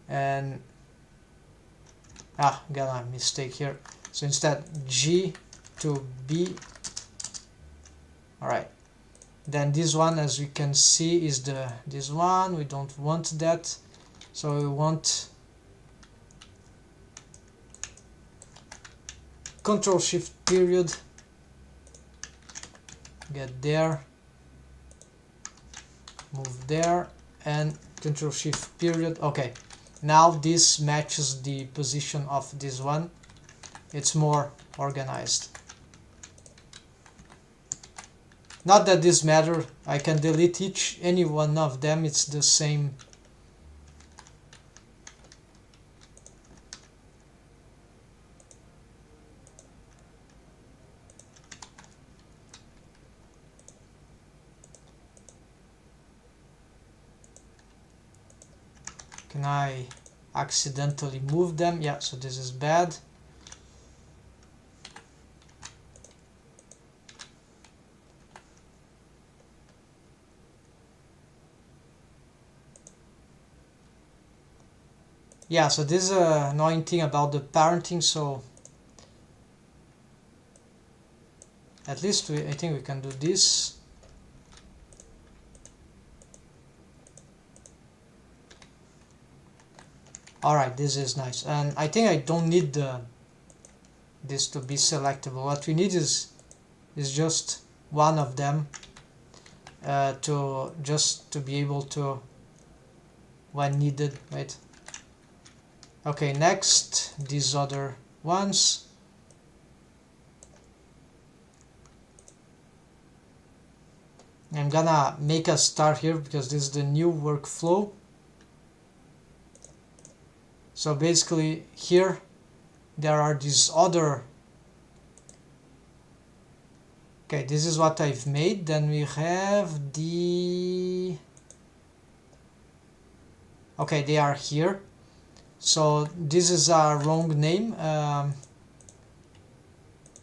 Speaker 1: and got a mistake here. So instead G to B. Alright. Then this one, as we can see, is this one. We don't want that, so we want Control Shift period. Get there, move there, and Control Shift period. Okay, now this matches the position of this one. It's more organized. Not that this matter, I can delete any one of them, it's the same. Can I accidentally move them? Yeah, so this is bad. Yeah, so this is an annoying thing about the parenting, so at least I think we can do this. Alright, this is nice, and I think I don't need this to be selectable. What we need is just one of them to be able to, when needed, right? Okay, next, these other ones. I'm gonna make a start here because this is the new workflow. So basically here there are these other, okay, this is what I've made. Then we have the, okay, they are here. So this is a wrong name.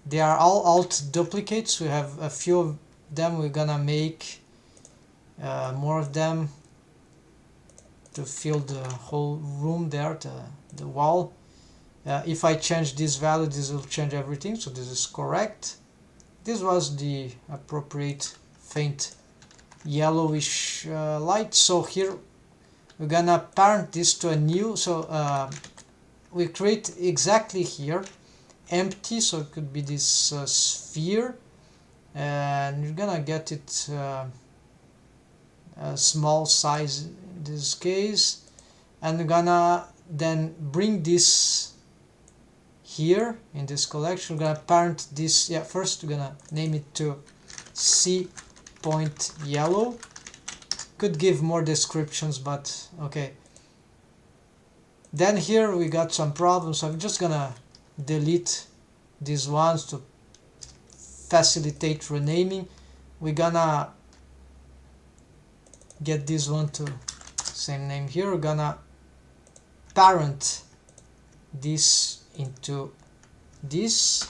Speaker 1: They are all alt duplicates. We have a few of them. We're gonna make more of them to fill the whole room there, the wall. If I change this value, this will change everything, so this is correct. This was the appropriate faint yellowish light. So here we're gonna parent this to a new, so we create exactly here empty, so it could be this sphere, and you're gonna get it a small size in this case, and we're gonna then bring this here in this collection. We're gonna parent this, yeah, first we're gonna name it to C point yellow. Could give more descriptions, but okay. Then here we got some problems, so I'm just gonna delete these ones to facilitate renaming. We're gonna get this one to same name here. We're gonna parent this into this.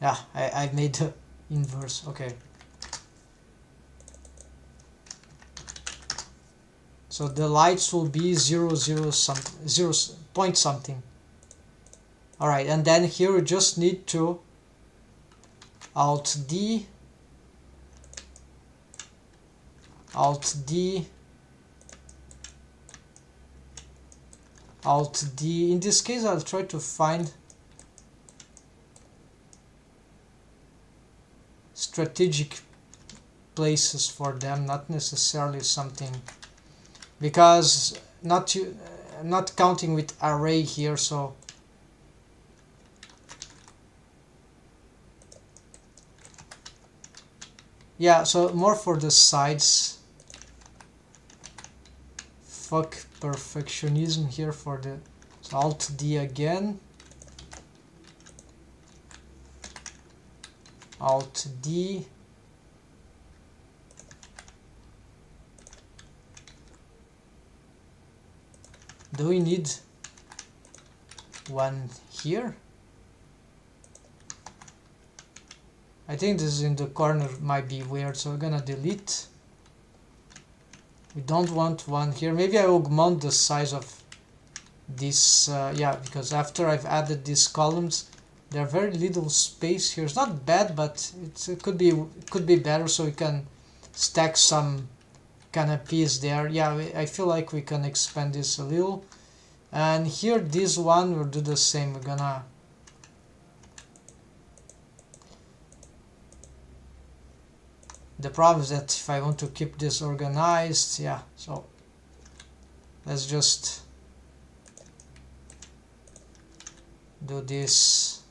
Speaker 1: Yeah, I made the inverse. Okay. So the lights will be 0, 0, something, 0 point something. Alright, and then here we just need to Alt D, Alt D, Alt D. In this case, I'll try to find strategic places for them, not necessarily something, because not counting with array here, so yeah, so more for the sides. Fuck perfectionism here for the, so Alt D again, Alt D, do we need one here? I think this is in the corner, might be weird, so we're gonna delete. We don't want one here. Maybe I augment the size of this, yeah, because after I've added these columns, there are very little space here. It's not bad, but it could be better, so we can stack some canopies there. Yeah, I feel like we can expand this a little. And here, this one, we'll do the same. We're gonna the problem is that if I want to keep this organized, yeah, so let's just do this.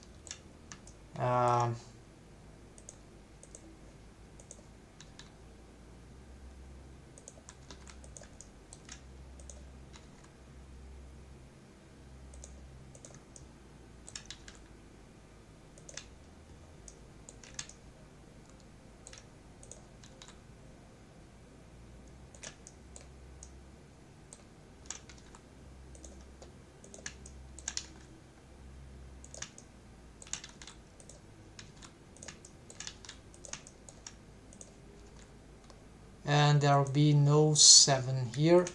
Speaker 1: there will be no 7 here.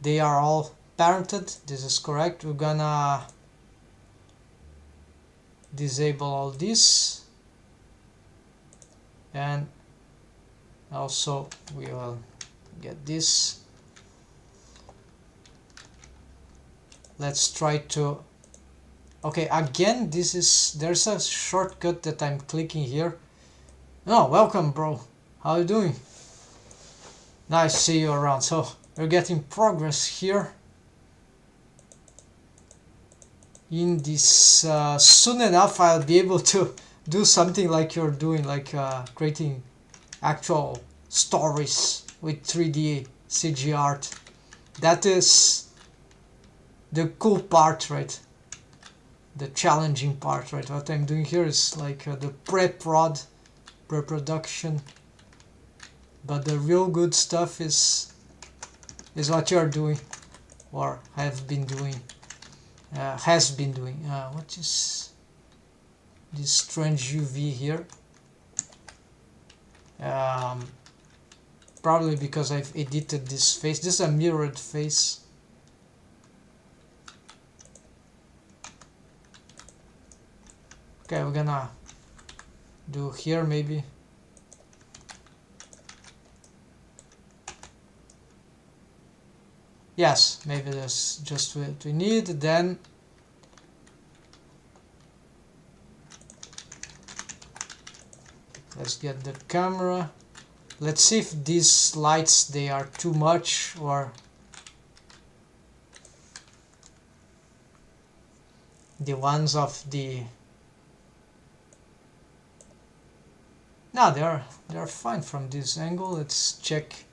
Speaker 1: They are all parented, this is correct. We're gonna disable all this, and also we will get this. Let's try to, okay, again, there's a shortcut that I'm clicking here. Oh, welcome, bro. How you doing? Nice to see you around. So we're getting progress here in this. Soon enough I'll be able to do something like you're doing, like creating actual stories with 3D CG art. That is the cool part, right? The challenging part, right? What I'm doing here is like the pre-production, but the real good stuff is what you're doing, or have been doing, has been doing. What is this strange UV here? Probably because I've edited this face. This is a mirrored face. Okay, we're gonna do here maybe. Yes, maybe that's just what we need. Then let's get the camera. Let's see if these lights, they are too much, or the ones of the, no, they're fine from this angle. Let's check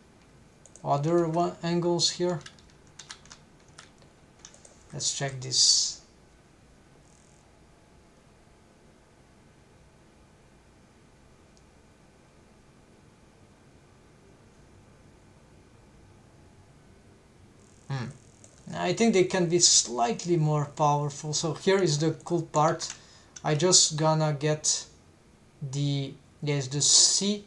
Speaker 1: other angles here. Let's check this. I think they can be slightly more powerful. So here is the cool part. I just gonna get the, yes, the C.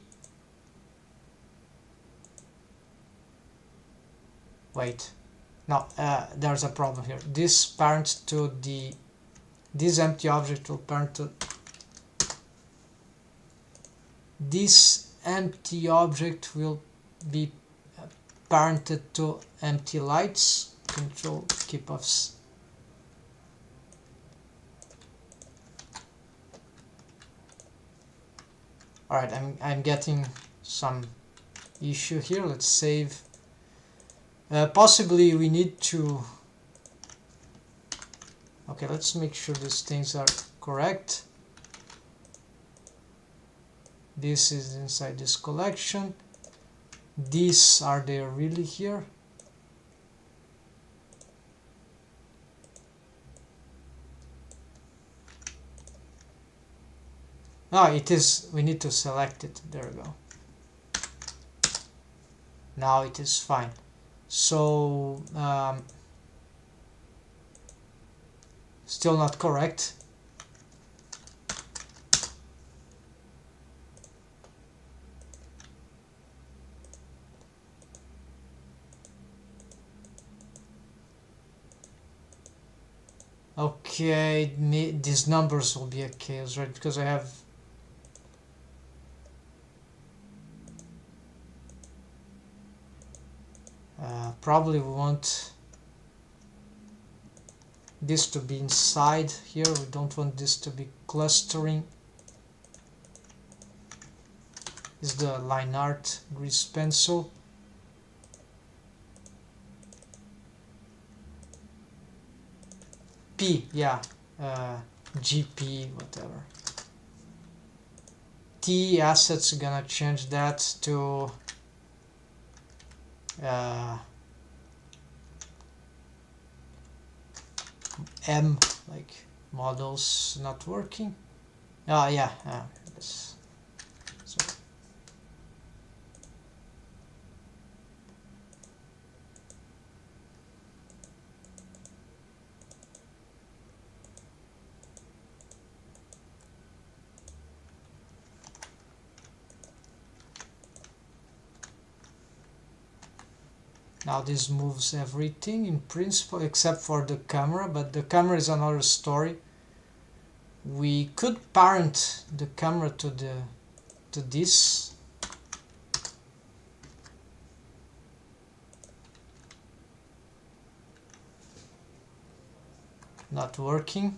Speaker 1: Wait, no, there's a problem here. This parent to the, this empty object will parent to this empty object, will be parented to empty lights. Control keep offs. All right, I'm getting some issue here. Let's save. Possibly we need to. Okay, let's make sure these things are correct. This is inside this collection. These are they really here? Ah, it is. We need to select it. There we go. Now it is fine. So still not correct. Okay, these numbers will be a chaos, right? Because I have probably we want this to be inside here. We don't want this to be clustering. This is the line art grease pencil. P, yeah, GP, whatever. T assets, gonna change that to M, like models not working. Oh yeah, this. So Now this moves everything in principle except for the camera, but the camera is another story. We could parent the camera to this. Not working.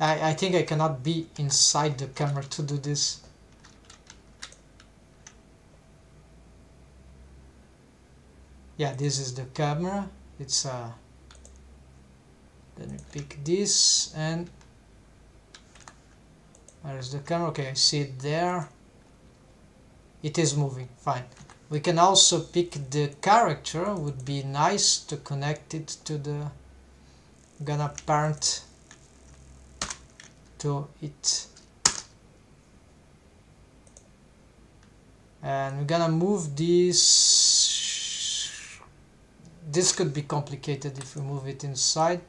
Speaker 1: I think I cannot be inside the camera to do this. Yeah, this is the camera. It's then we pick this, and where's the camera? Okay, I see it there. It is moving, fine. We can also pick the character. Would be nice to connect it to the gonna parent to it, and we're gonna move this. This could be complicated if we move it inside.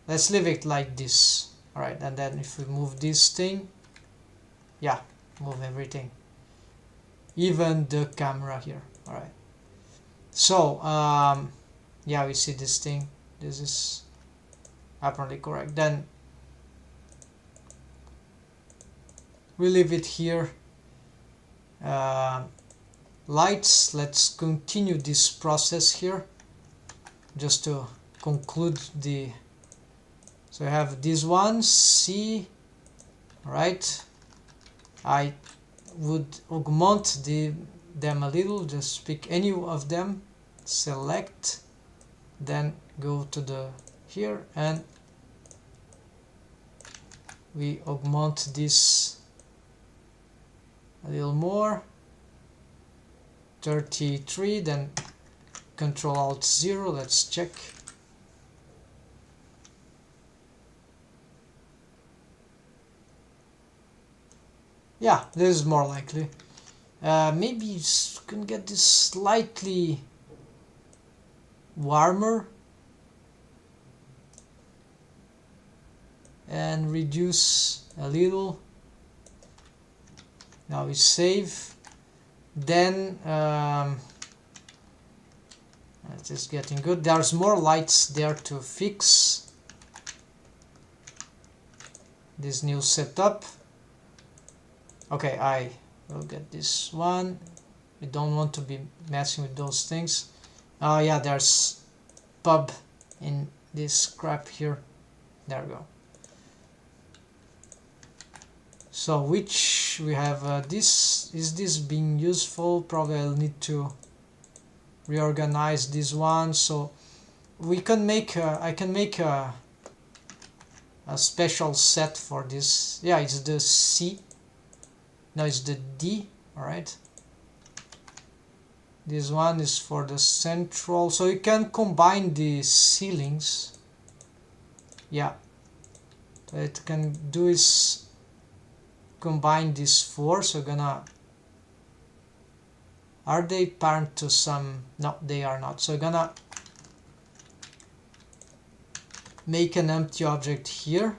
Speaker 1: Let's leave it like this. All right, and then if we move this thing, yeah, move everything, even the camera here. All right, so yeah, we see this thing. This is apparently correct. Then we leave it here. Lights, let's continue this process here just to conclude the, so I have this one, C, right? I would augment them a little, just pick any of them, select, then go to the here, and we augment this a little more, 33, then Control Alt 0, let's check. Yeah, this is more likely. Maybe you can get this slightly warmer and reduce a little. Now we save. Then it is getting good. There's more lights there to fix this new setup. Okay, I will get this one. We don't want to be messing with those things. Oh yeah, there's pub in this crap here. There we go. So which we have this, is this being useful? Probably I'll need to reorganize this one. So we can make I can make a special set for this. Yeah, it's the C. No, it's the D. All right. This one is for the central. So you can combine the ceilings. Yeah. So it can do is combine these four. So gonna, are they parent to some? No, they are not. So gonna make an empty object here,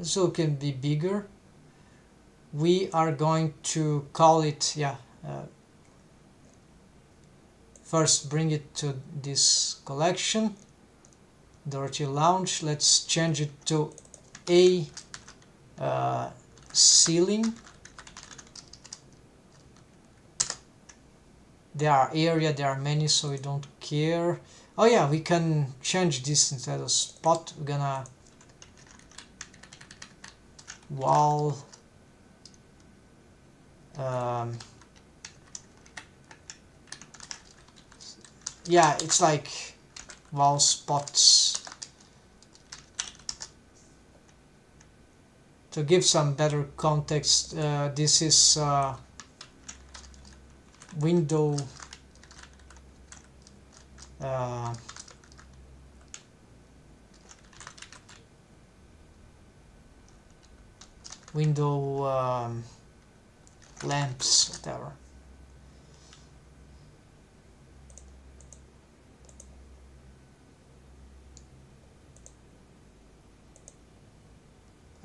Speaker 1: so it can be bigger. We are going to call it, yeah, first bring it to this collection, Dirty Lounge. Let's change it to a ceiling. There are area, there are many, so we don't care. Oh yeah, we can change this instead of spot. We're gonna wall yeah, it's like wall spots. To give some better context, this is window window lamps, whatever.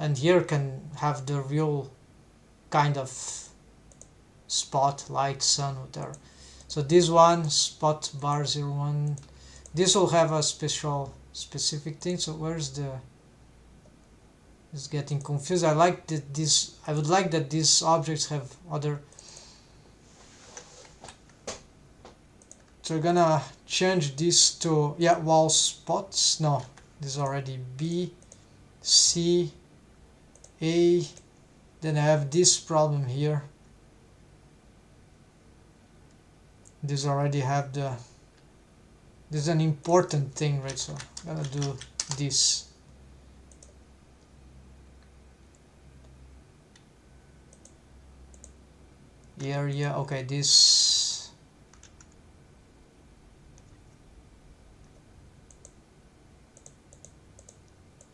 Speaker 1: and here can have the real kind of spot, light, sun, whatever. So this one, spot bar 01, this will have a specific thing. So where's the, it's getting confused. I like that this, I would like that these objects have other. So we're gonna change this to, yeah, wall spots. No, this is already B, C, A. Then I have this problem here. This already have the, this is an important thing, right? So I'm gonna do this. Area, okay, this.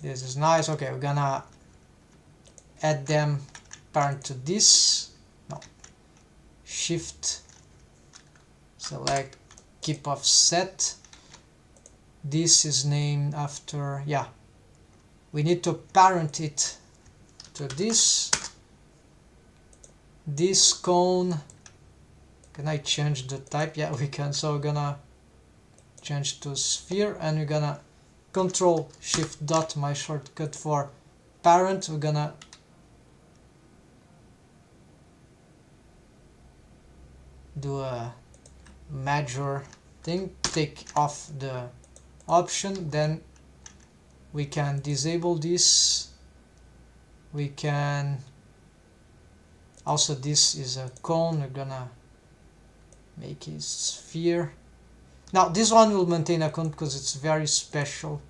Speaker 1: This is nice. Okay, we're gonna add them parent to this. No. Shift, select, keep offset. This is named after, yeah, we need to parent it to this. This cone, can I change the type? Yeah, we can. So we're gonna change to sphere, and we're gonna Control Shift dot, my shortcut for parent. We're gonna do a major thing, take off the option, then we can disable this. We can also, this is a cone, we're gonna make it sphere. Now this one will maintain a cone because it's very special,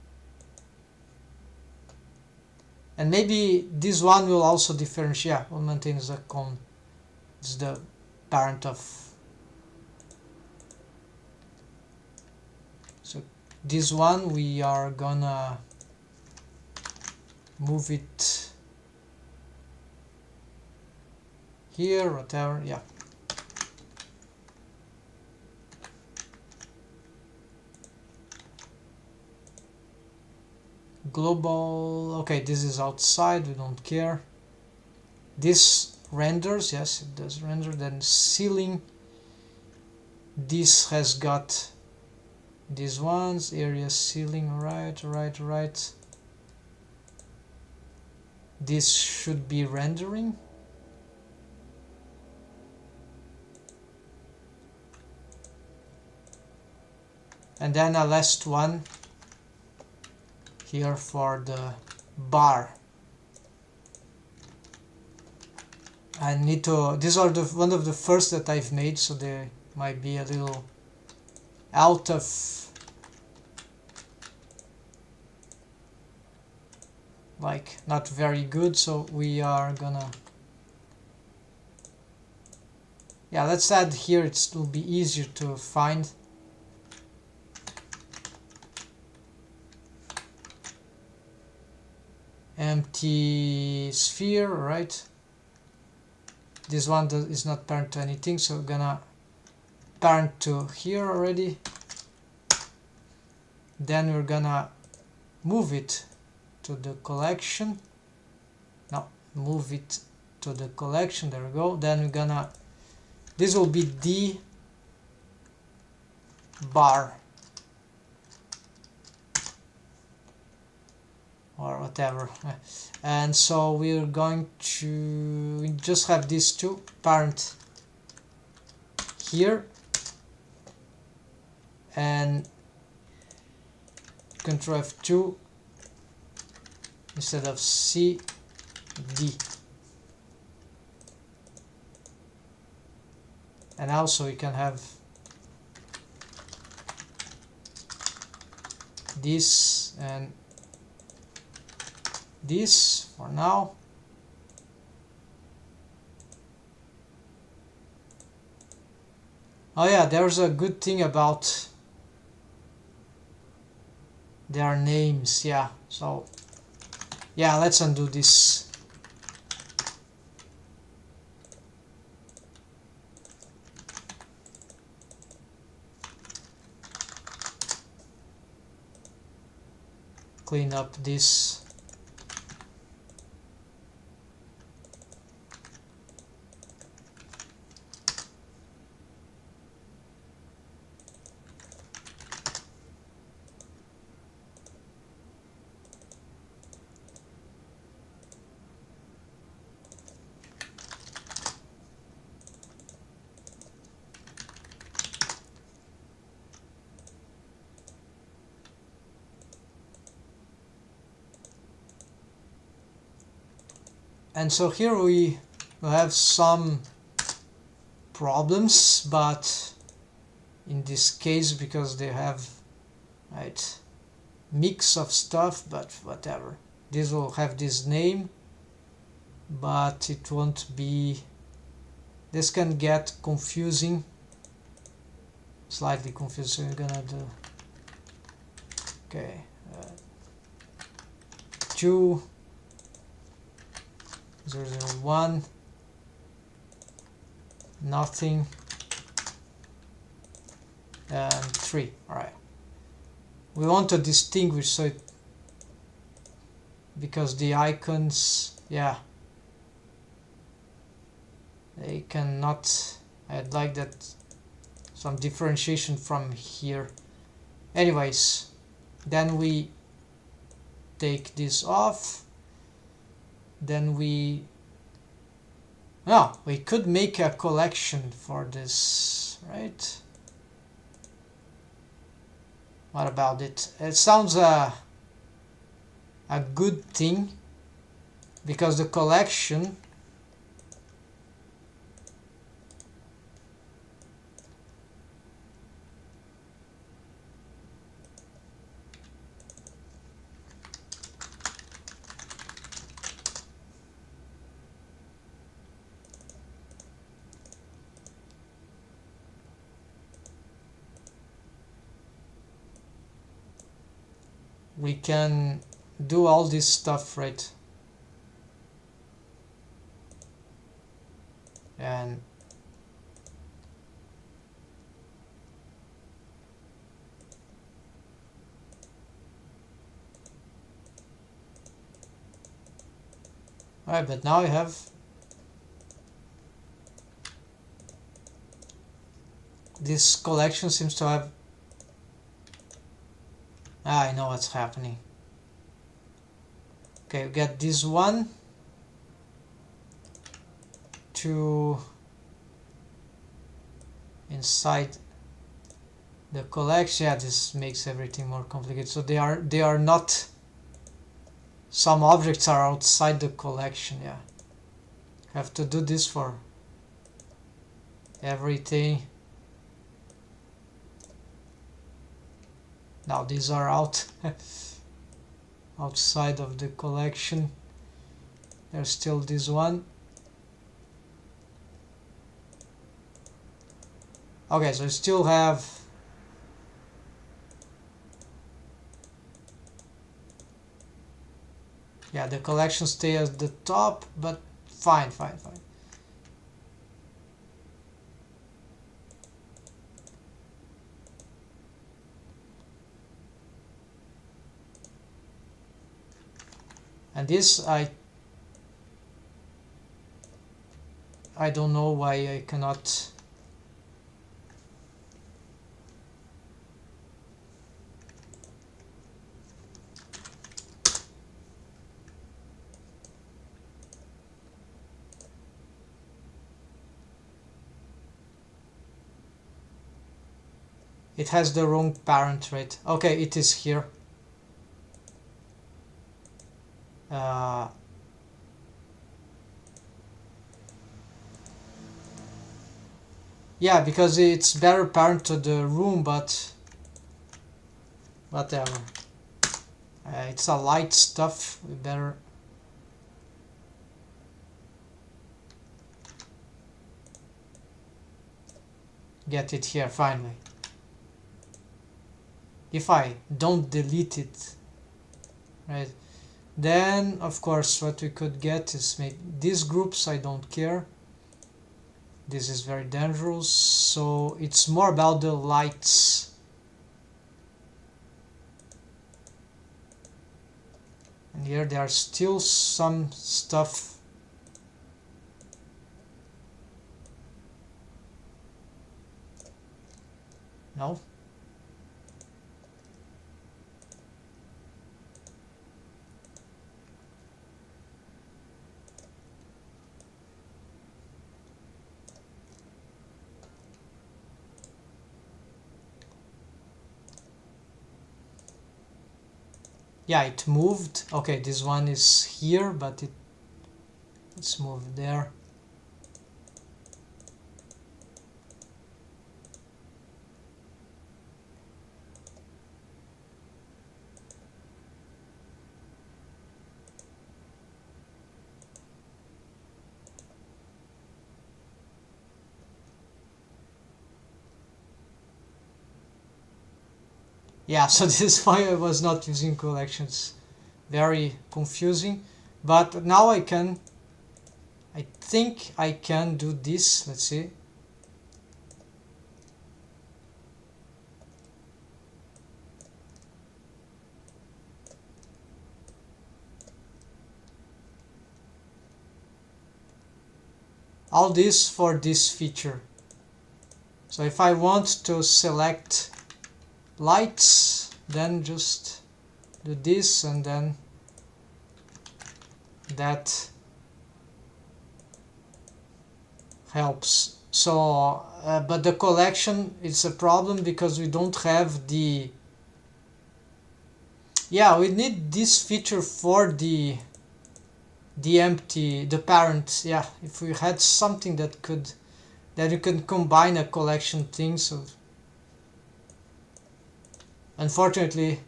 Speaker 1: and maybe this one will also differentiate. Yeah, will maintain as a cone. It's the parent of. So this one we are gonna move it here, whatever. Yeah. Global, okay, this is outside, we don't care. This renders, yes, it does render. Then ceiling, this has got these ones, area ceiling, right. This should be rendering. And then a last one here for the bar. I need to, these are the one of the first that I've made, so they might be a little out of like not very good, so we are gonna, yeah, let's add here, it will be easier to find. Empty sphere, right? This one is not parent to anything, so we're gonna parent to here already. Then we're gonna move it to the collection. No, move it to the collection, there we go. Then we're gonna, this will be D bar or whatever, and so we're going to, we just have these two parent here, and Control F2 instead of C, D, and also we can have this and this for now. Oh yeah, there's a good thing about their names, yeah, so yeah, let's undo this. Clean up this. And so here we have some problems, but in this case, because they have right mix of stuff, but whatever. This will have this name, but it won't be. This can get confusing, slightly confusing. So we're gonna do okay. 2 0 0 1 nothing and 3. All right. We want to distinguish, so it, because the icons, yeah, they cannot. I'd like that some differentiation from here. Anyways, then we take this off. Then we could make a collection for this, right? What about it? It sounds a good thing, because the collection we can do all this stuff, right? And alright, but now I have this collection seems to have I know what's happening. Okay, we get this one to inside the collection. Yeah, this makes everything more complicated. So they are not, some objects are outside the collection. Yeah, have to do this for everything. Now these are outside of the collection. There's still this one. Okay, so we still have the collection stay at the top, but fine. And this I don't know why I cannot. It has the wrong parent, right? Okay, it is here. Yeah, because it's better parent to the room, but whatever. It's a light stuff. We better. Get it here finally. If I don't delete it, right? Then of course what we could get is maybe these groups. I don't care. This is very dangerous, so it's more about the lights. And here there are still some stuff. No? Yeah, it moved. Okay, this one is here, but Let's move there. Yeah, so this is why I was not using collections. Very confusing. But now I think I can do this. Let's see. All this for this feature. So if I want to select lights, then just do this, and then that helps. So but the collection is a problem because we don't have the, yeah, we need this feature for the parent. Yeah, if we had something that you can combine a collection thing. So unfortunately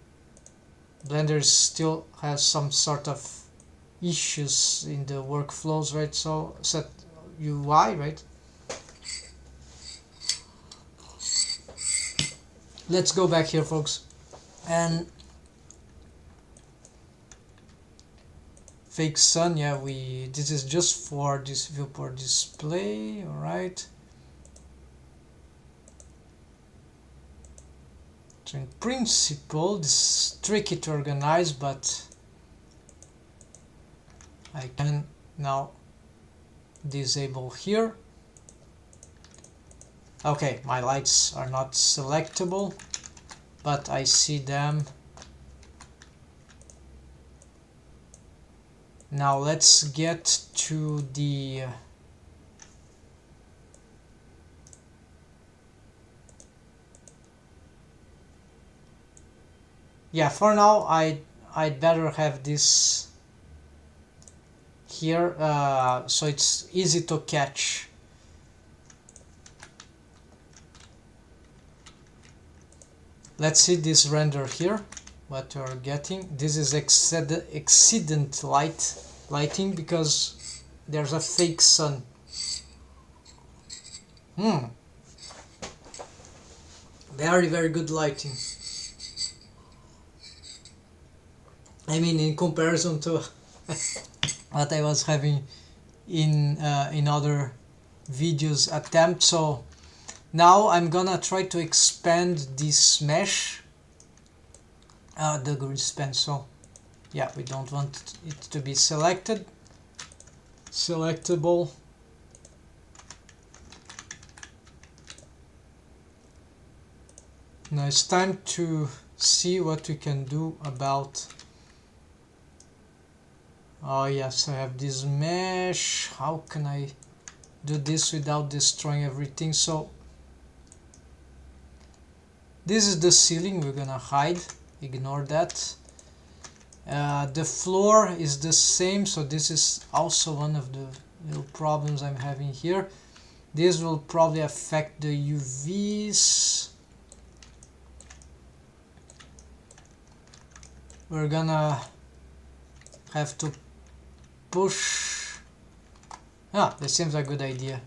Speaker 1: Blender still has some sort of issues in the workflows, right? So set UI, right? Let's go back here, folks, and fake sun. Yeah, this is just for this viewport display. All right. So in principle, this is tricky to organize, but I can now disable here. Okay, my lights are not selectable, but I see them. Now let's get to the yeah, for now I'd better have this here, so it's easy to catch. Let's see this render here, what you're getting. This is exceedent lighting because there's a fake sun. Very, very good lighting. I mean, in comparison to what I was having in other videos attempt. So now I'm gonna try to expand this mesh, the grid span. So yeah, we don't want it to be selectable. Now it's time to see what we can do about. Oh yes, I have this mesh. How can I do this without destroying everything? So this is the ceiling we're gonna hide. Ignore that. The floor is the same, so this is also one of the little problems I'm having here. This will probably affect the UVs. We're gonna have to push. That seems a good idea.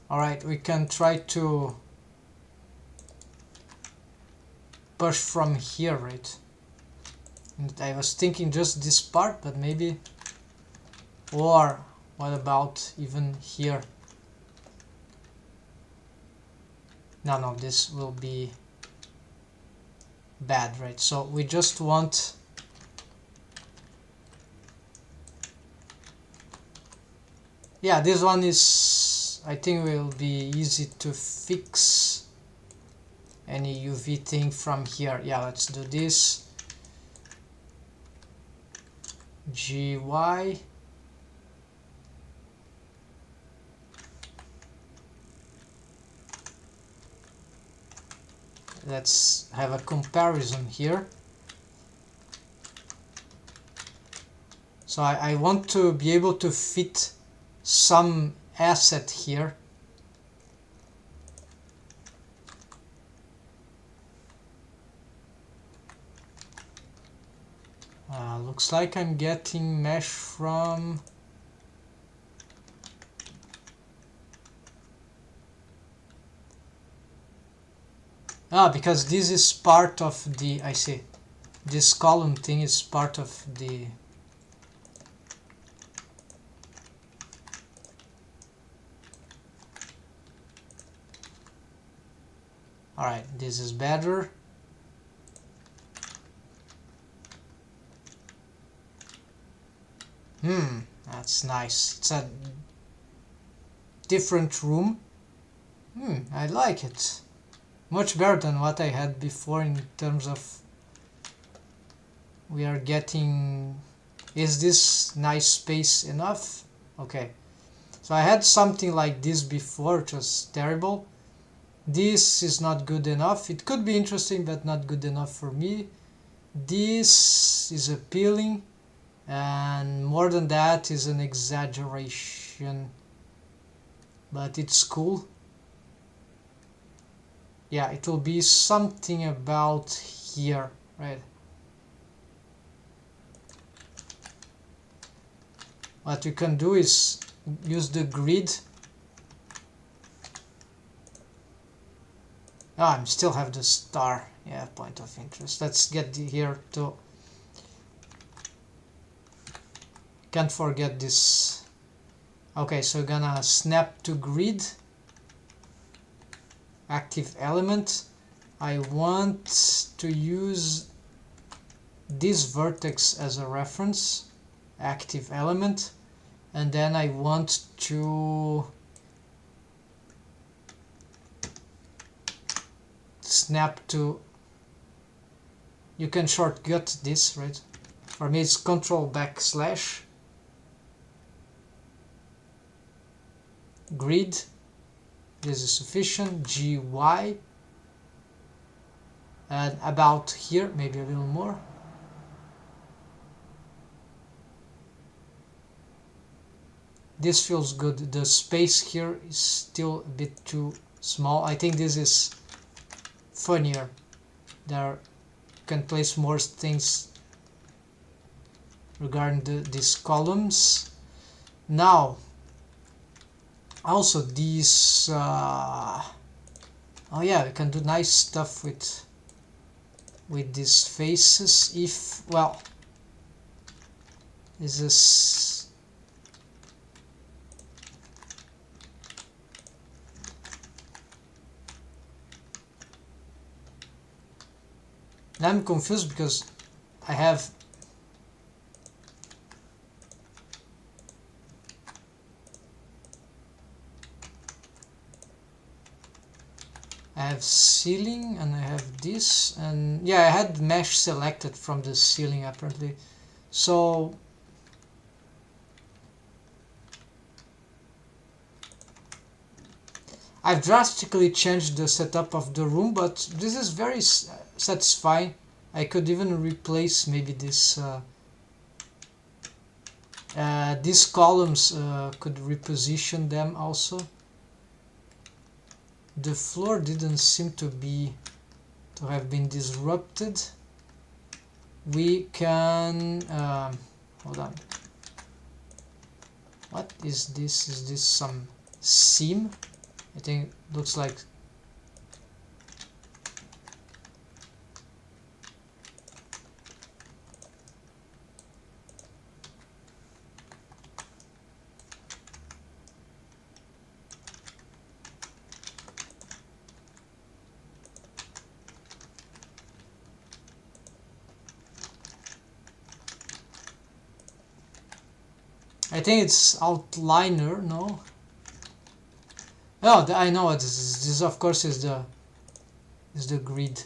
Speaker 1: Alright, we can try to push from here, right? And I was thinking just this part, but maybe, or what about even here? No, this will be bad, right? So we just want this one is, I think, will be easy to fix any UV thing from here. Yeah, let's do this. GY. Let's have a comparison here. So I want to be able to fit some asset here. Looks like I'm getting mesh from... because this is part of the... I see. This column thing is part of the... Alright, this is better. That's nice. It's a different room. I like it. Much better than what I had before in terms of... We are getting... Is this nice space enough? Okay. So I had something like this before, which was terrible. This is not good enough. It could be interesting, but not good enough for me. This is appealing. And more than that is an exaggeration. But it's cool. Yeah, it will be something about here, right? What you can do is use the grid. I still have the star. Yeah, point of interest. Let's get here too. Can't forget this. Okay, so we're gonna snap to grid. Active element. I want to use this vertex as a reference. Active element. And then I want to snap to... You can shortcut this, right? For me it's control backslash grid. This is sufficient. GY, and about here maybe a little more. This feels good. The space here is still a bit too small. I think this is funnier. There can place more things regarding these columns. Now also these oh yeah, we can do nice stuff with these faces. If, well, this is... I'm confused because I have ceiling and I have this, and yeah, I had mesh selected from the ceiling apparently. So I've drastically changed the setup of the room, but this is very satisfying. I could even replace maybe this these columns, could reposition them also. The floor didn't seem to have been disrupted. We can hold on. What is this? Is this some seam? I think it looks like... I think it's outliner, no? Oh, I know what this is. This of course is the grid.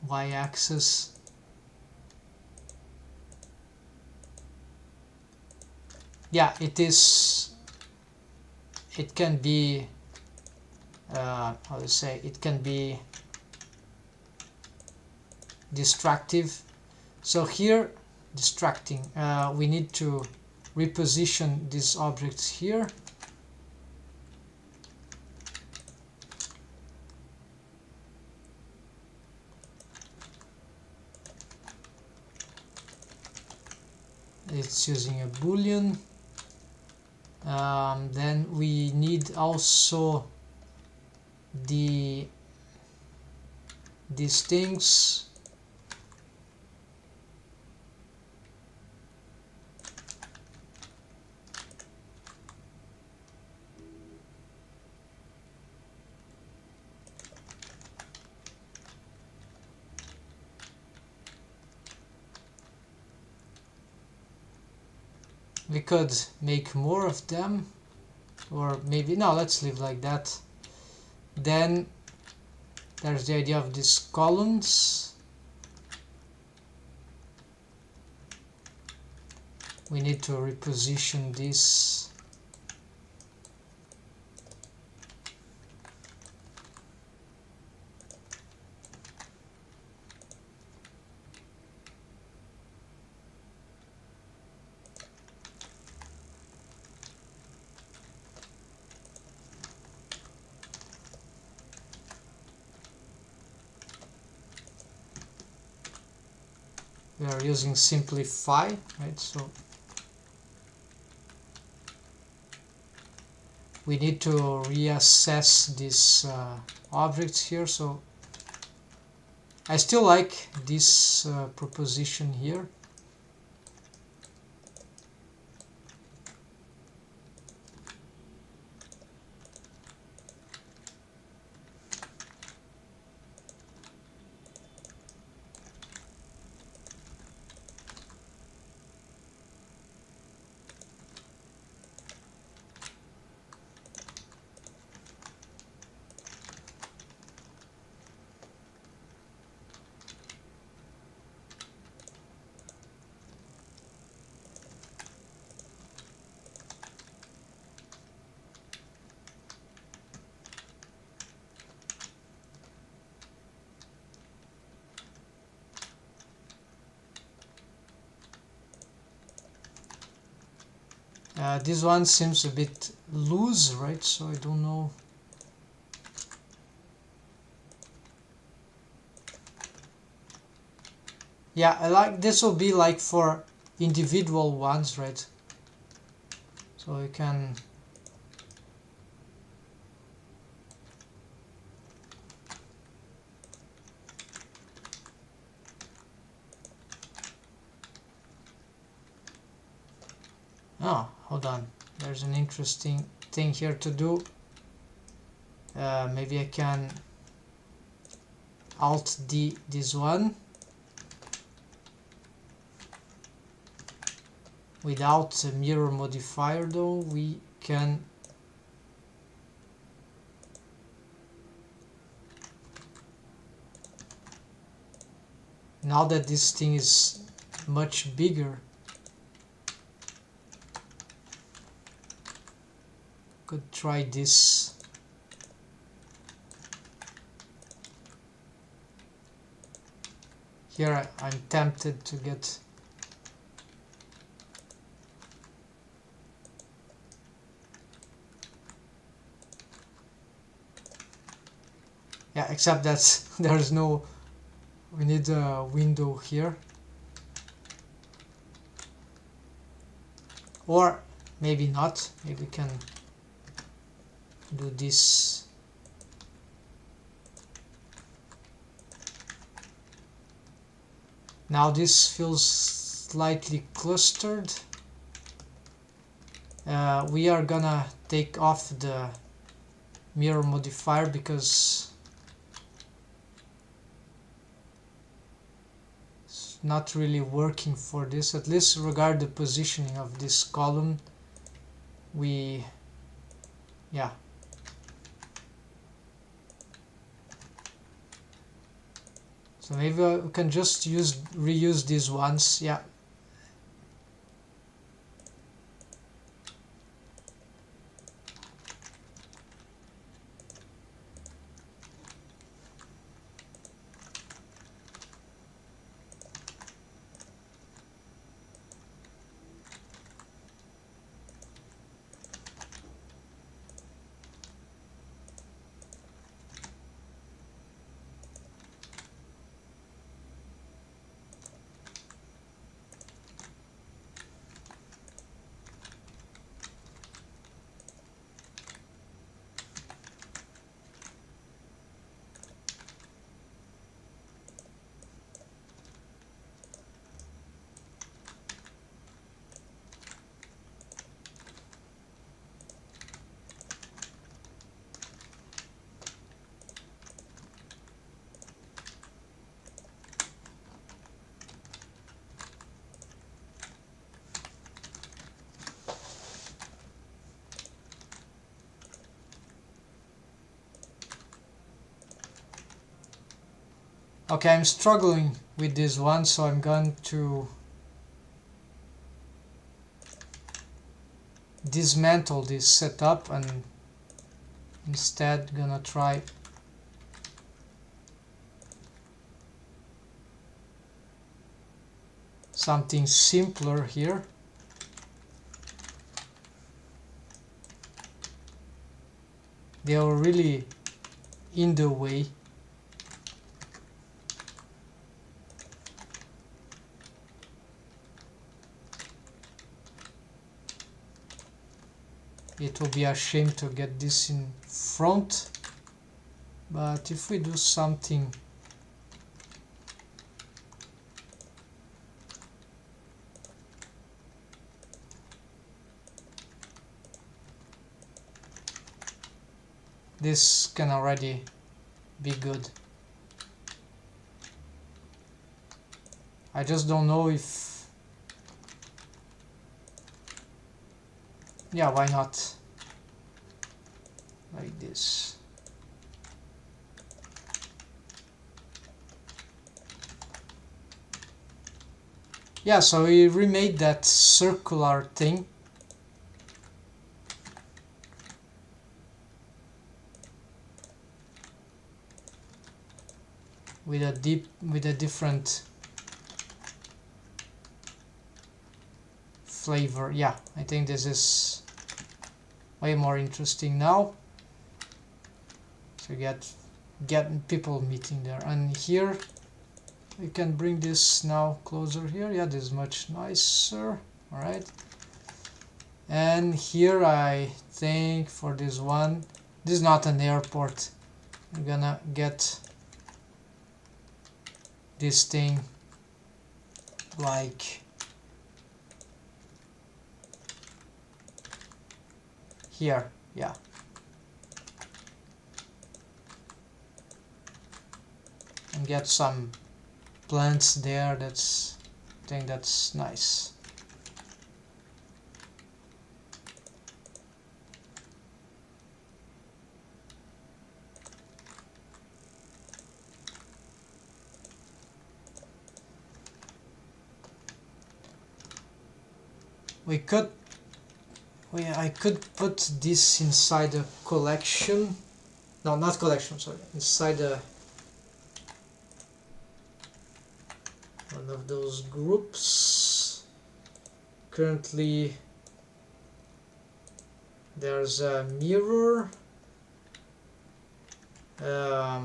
Speaker 1: Y-axis. Yeah, it is. It can be how to say, it can be distractive. So here, distracting, we need to reposition these objects here. It's using a boolean. Then we need also these things. We could make more of them, or maybe no, let's leave like that. Then there's the idea of these columns. We need to reposition this. We are using simplify, right? So we need to reassess these objects here. So I still like this proposition here. This one seems a bit loose, right? So I don't know. Yeah, I like this will be like for individual ones, right? So you can oh, hold on. There's an interesting thing here to do. Maybe I can Alt D this one without a mirror modifier though. We can now that this thing is much bigger, could try this. Here I'm tempted to get yeah, except that there's no, we need a window here, or maybe not, maybe we can do this. Now this feels slightly clustered. We are gonna take off the mirror modifier because it's not really working for this. At least regard the positioning of this column. Yeah. So maybe we can just reuse these ones. Yeah. Okay, I'm struggling with this one, so I'm going to dismantle this setup and instead gonna try something simpler here. They are really in the way. It will be a shame to get this in front, but if we do something this can already be good. I just don't know if, yeah, why not like this. Yeah, so we remade that circular thing. With a different flavor. Yeah, I think this is way more interesting now. So get people meeting there, and here we can bring this now closer here. Yeah, this is much nicer. All right, and here I think for this one, this is not an airport. I'm gonna get this thing like here. Yeah, and get some plants there. That's, I think that's nice. I could put this inside a collection. No, not collection, sorry. Inside one of those groups. Currently there's a mirror. I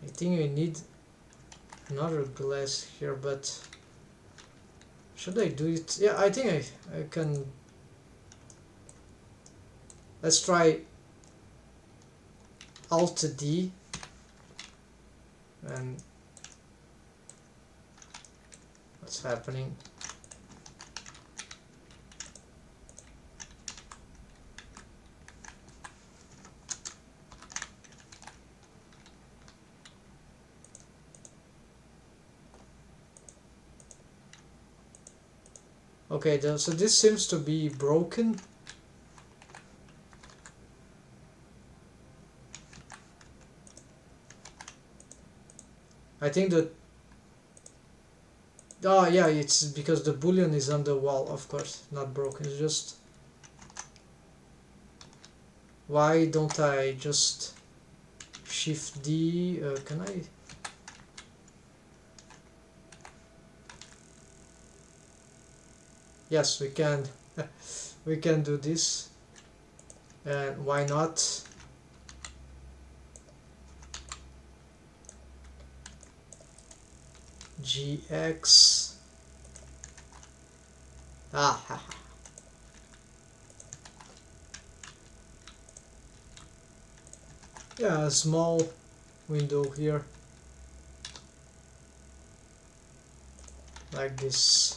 Speaker 1: think we need another glass here, but should I do it? Yeah, I think I can. Let's try Alt D and what's happening? Okay, so this seems to be broken. I think that, oh yeah, it's because the boolean is on the wall, of course, not broken. It's just, why don't I just Shift D? Can I? Yes, we can. We can do this, and why not? GX. Ah, yeah, a small window here, like this.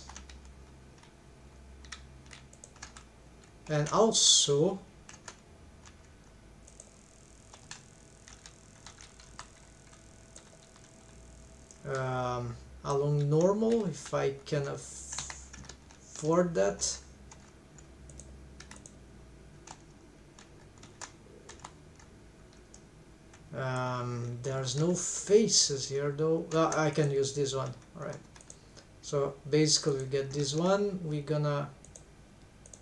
Speaker 1: And also along normal, if I can afford that. There's no faces here though. I can use this one. Alright, so basically we get this one. We're gonna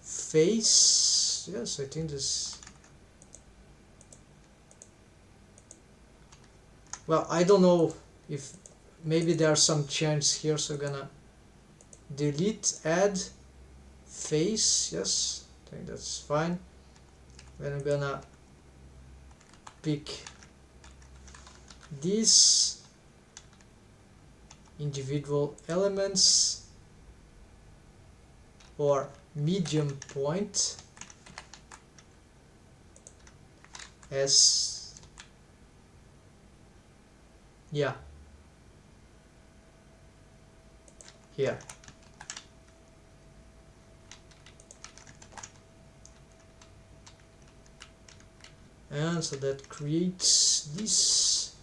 Speaker 1: face, yes, I think this, well, I don't know if maybe there are some changes here, so we're gonna delete, add face, yes, I think that's fine. Then I'm gonna pick these individual elements or medium point as, yeah, here. And so that creates this.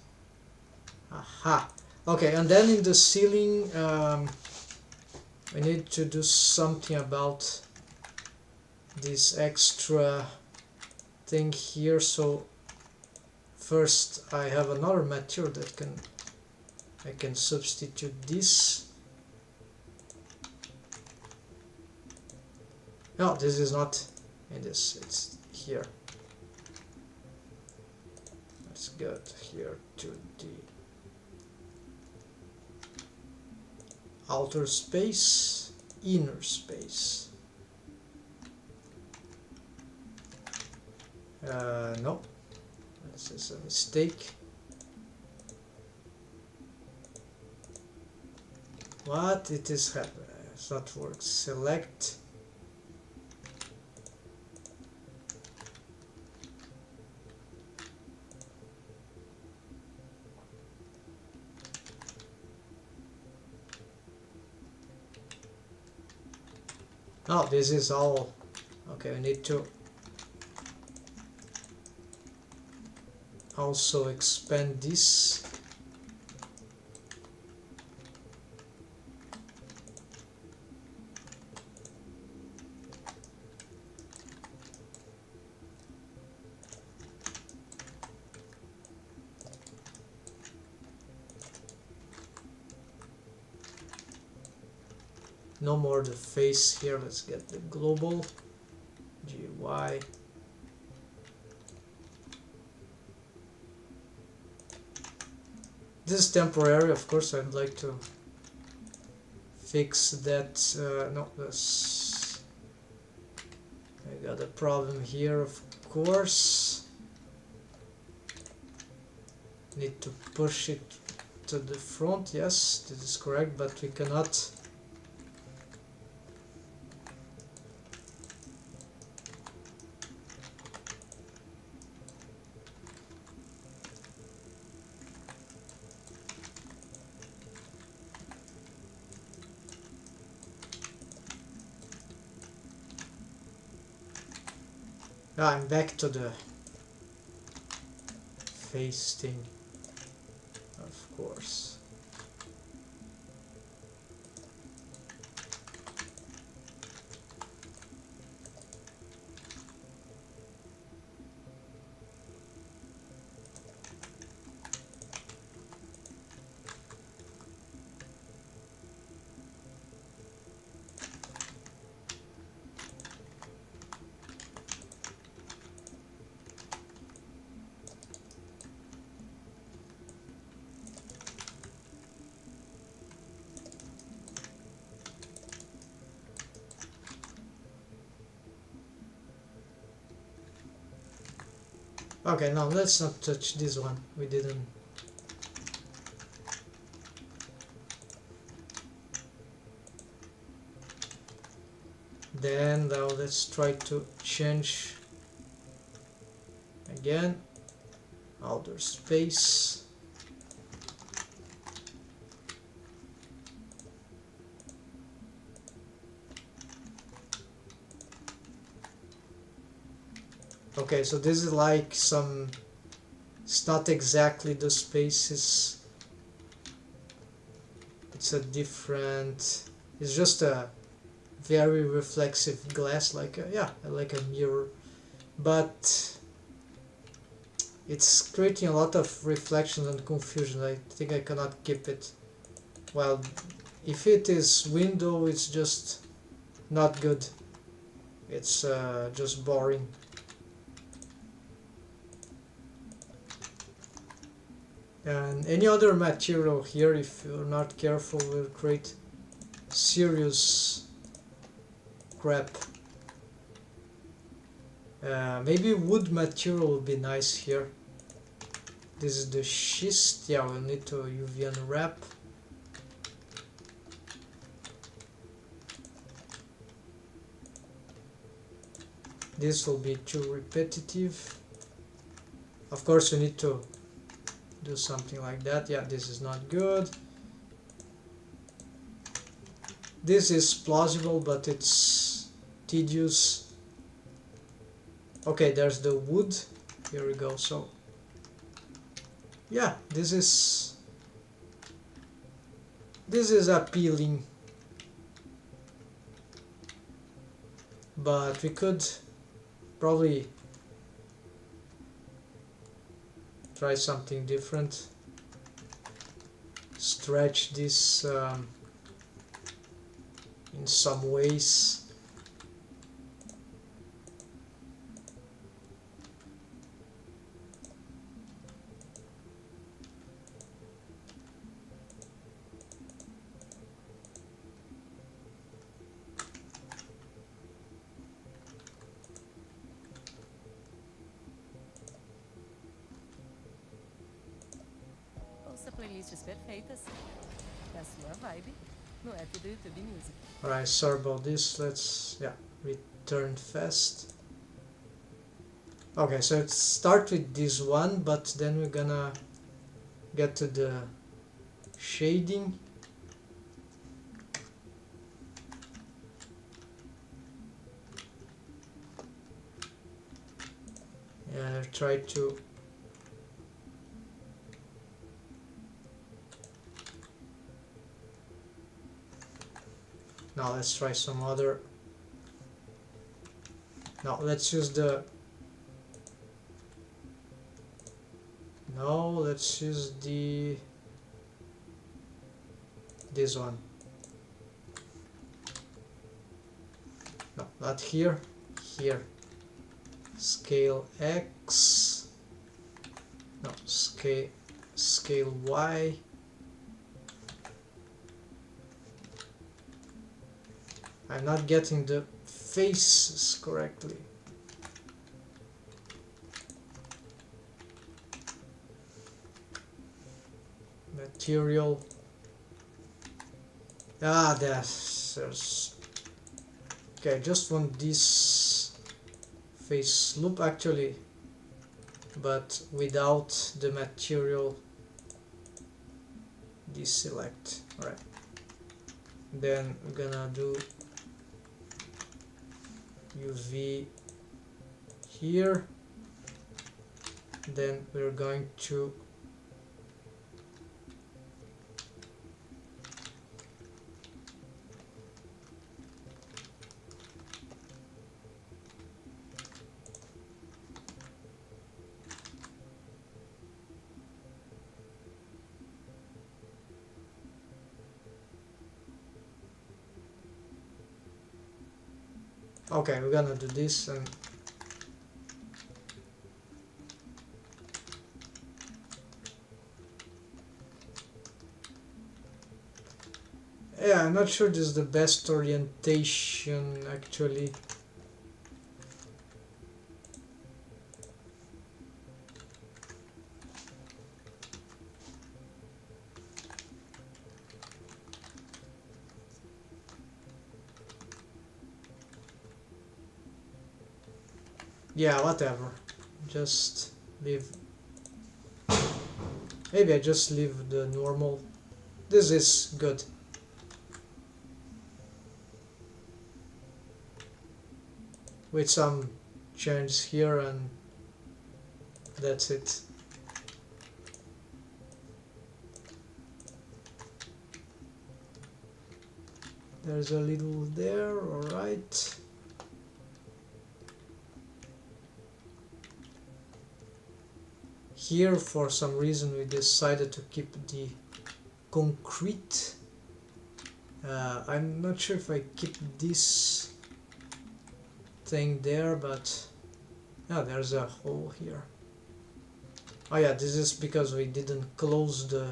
Speaker 1: Aha. Okay, and then in the ceiling we need to do something about this extra thing here. So first I have another material that I can substitute this. No, this is not in this, it's here. Let's get here to the outer space, inner space. No, this is a mistake. What? It is happening. It's not work. Select. Oh, this is all. Okay, I need to also expand this. No more the face here, let's get the global GUI. This is temporary, of course. I'd like to fix that. No, this, I got a problem here, of course. Need to push it to the front. Yes, this is correct, but we cannot. I'm back to the face thing, of course. Okay, now let's not touch this one. We didn't. Then now let's try to change again outer space. Okay, so this is like some, it's not exactly the spaces, it's a different, it's just a very reflexive glass, like a, yeah, like a mirror, but It's creating a lot of reflections and confusion. I think I cannot keep it. Well, if it is window, it's just not good. It's just boring. And any other material here, if you're not careful, will create serious crap. Maybe wood material would be nice here. This is the schist. Yeah, we'll need to UV unwrap. This will be too repetitive. Of course, you need to do something like that. Yeah, this is not good. This is plausible, but it's tedious. Okay, there's the wood. Here we go. So yeah, this is appealing, but we could probably try something different. Stretch this in some ways.
Speaker 2: Ouça playlists perfeitas pra sua vibe no app do YouTube Music.
Speaker 1: Alright, sorry about this. Let's return fast. Okay, so let's start with this one, but then we're gonna get to the shading. And try to now let's try some other. Now let's use the let's use this one. No, not here. Here. Scale X. No, scale Y. I'm not getting the faces correctly. Material. There's okay, I just want this face loop actually, but without the material deselect. Alright, then we're gonna do UV here, then we're going to okay, we're gonna do this and yeah, I'm not sure this is the best orientation actually. Yeah, whatever. Just leave. Maybe I just leave the normal. This is good. With some change here, and that's it. There's a little there, alright. here for some reason we decided to keep the concrete. I'm not sure if I keep this thing there, but yeah, there's a hole here. Oh yeah, this is because we didn't close the...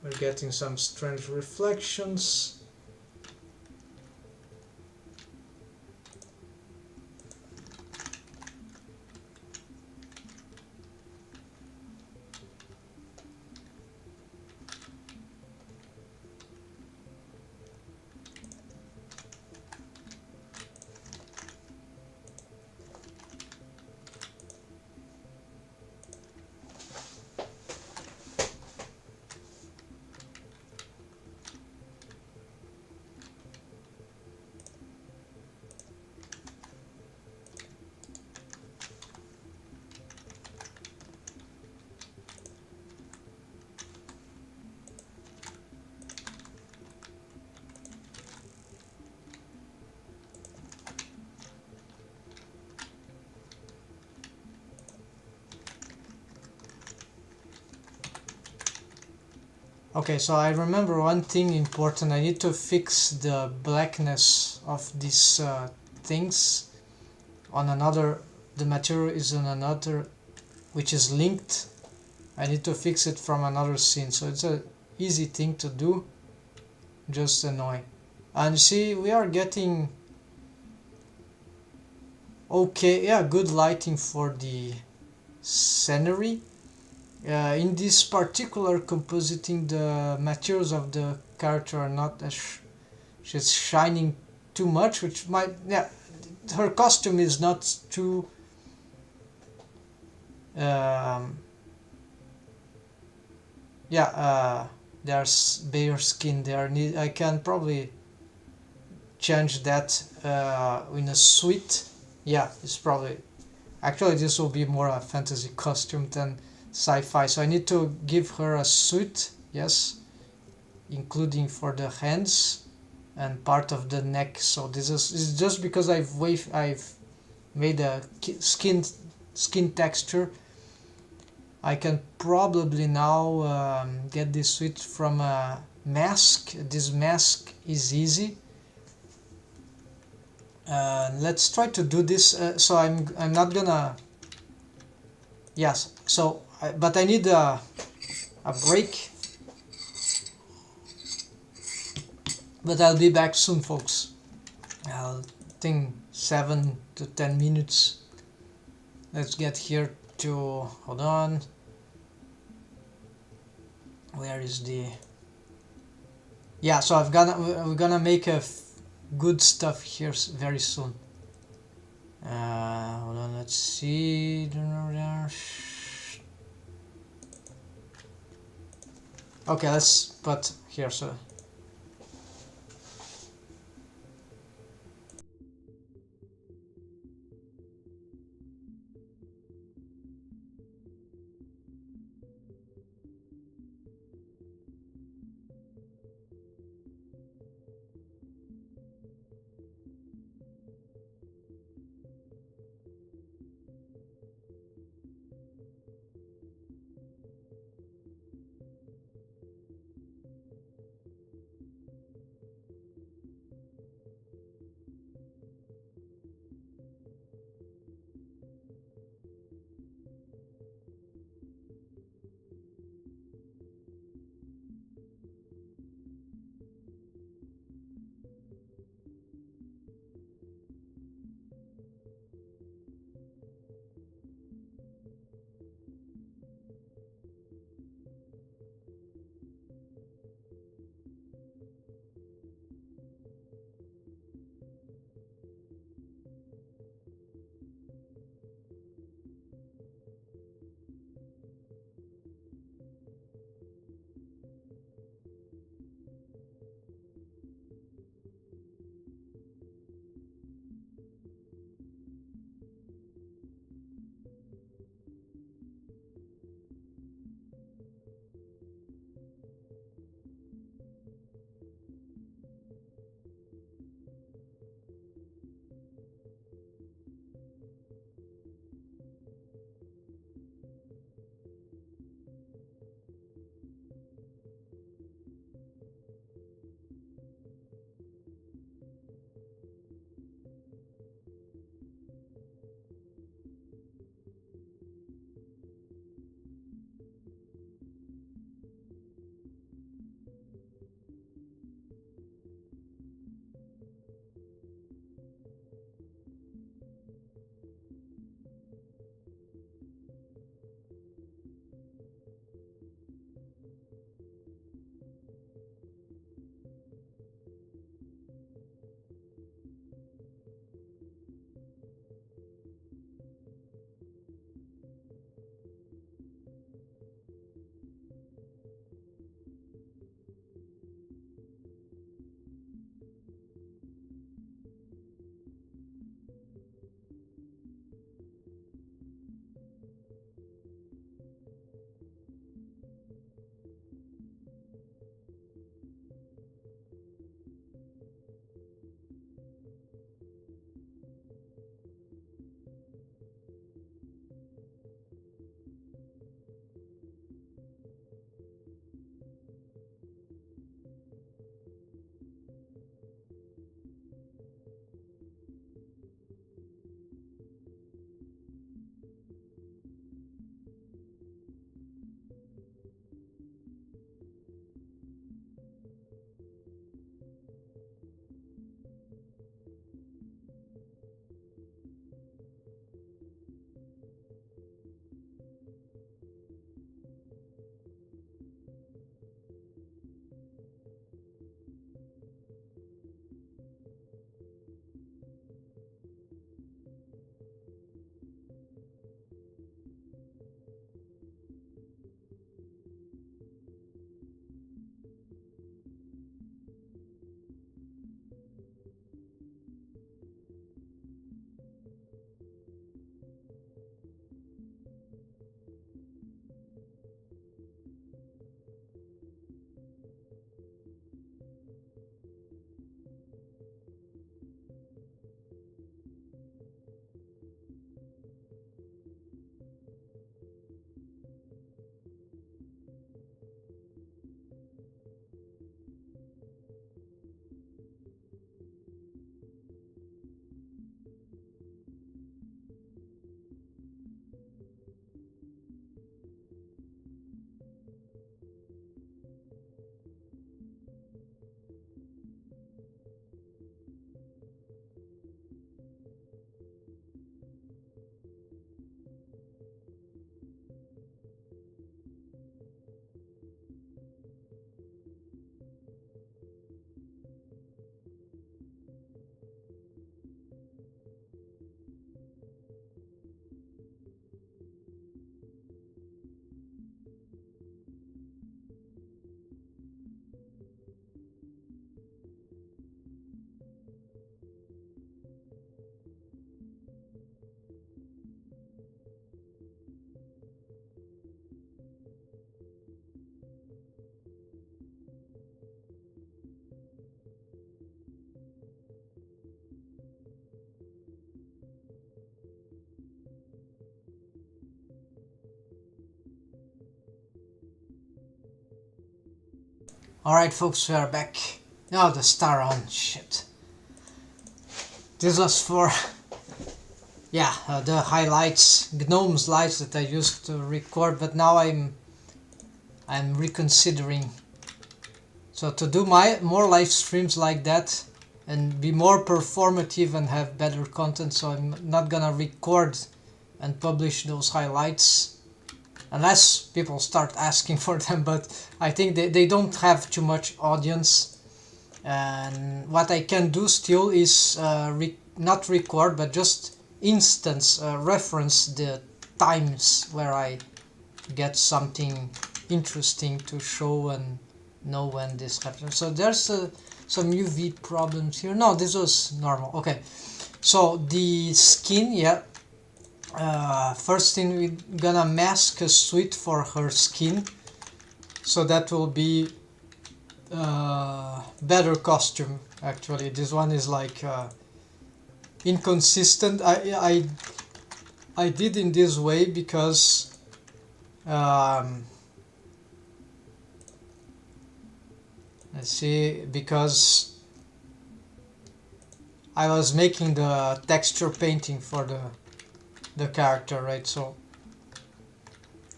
Speaker 1: We're getting some strange reflections. Okay, so I remember one thing important. I need to fix the blackness of these things on another. The material is on another, which is linked. I need to fix it from another scene, so it's a easy thing to do. Just annoying. And you see, we are getting okay, yeah, good lighting for the scenery. In this particular compositing, the materials of the character are not as she's shining too much, which might, yeah, her costume is not too there's bare skin there. I can probably change that in a suite. Yeah, it's probably, actually this will be more a fantasy costume than sci-fi, so I need to give her a suit, yes, including for the hands and part of the neck. So this is just because I've made a skin texture. I can probably now get this suit from a mask. This mask is easy. Let's try to do this. So I'm not gonna. Yes. So but I need a break. But I'll be back soon, folks. I'll think 7 to 10 minutes. Let's get here to, hold on, where is the, yeah, so we're gonna make a good stuff here very soon. Hold on, let's see. Okay, let's put here, so Alright folks, we are back. Oh, the star on, shit. This was for, yeah, the highlights, gnomes lights that I used to record, but now I'm reconsidering. So to do more live streams like that and be more performative and have better content, so I'm not gonna record and publish those highlights unless people start asking for them, but I think they don't have too much audience. And what I can do still is not record, but just reference the times where I get something interesting to show and know when this happens. So there's some UV problems here. No, this was normal. Okay, so the skin, yeah. First thing, we're gonna mask a suit for her skin, so that will be better costume. Actually, this one is like inconsistent. I did in this way because let's see, because I was making the texture painting for the character, right? So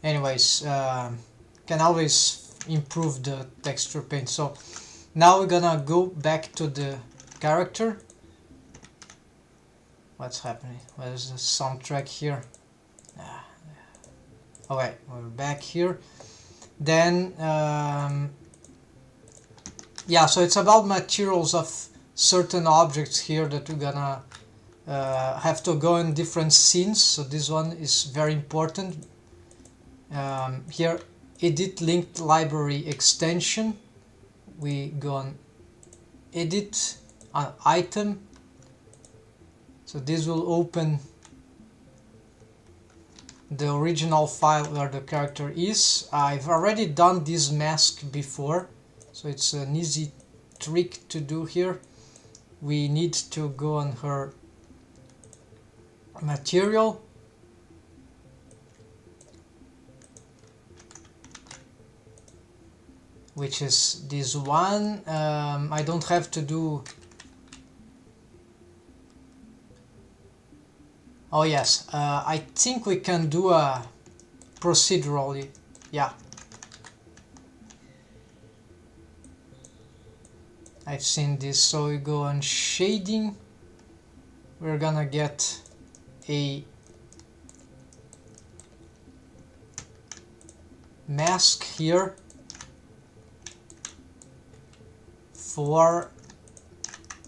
Speaker 1: anyways, can always improve the texture paint. So now we're gonna go back to the character. What's happening? Where's the soundtrack here? Okay, we're back here. Then yeah, so it's about materials of certain objects here that we're gonna have to go in different scenes. So this one is very important. Here, edit linked library extension. We go on edit item. So this will open the original file where the character is. I've already done this mask before, so it's an easy trick to do here. We need to go on her material, which is this one. I don't have to do. Oh yes, I think we can do a procedurally, yeah. I've seen this. So we go on shading. We're gonna get a mask here for,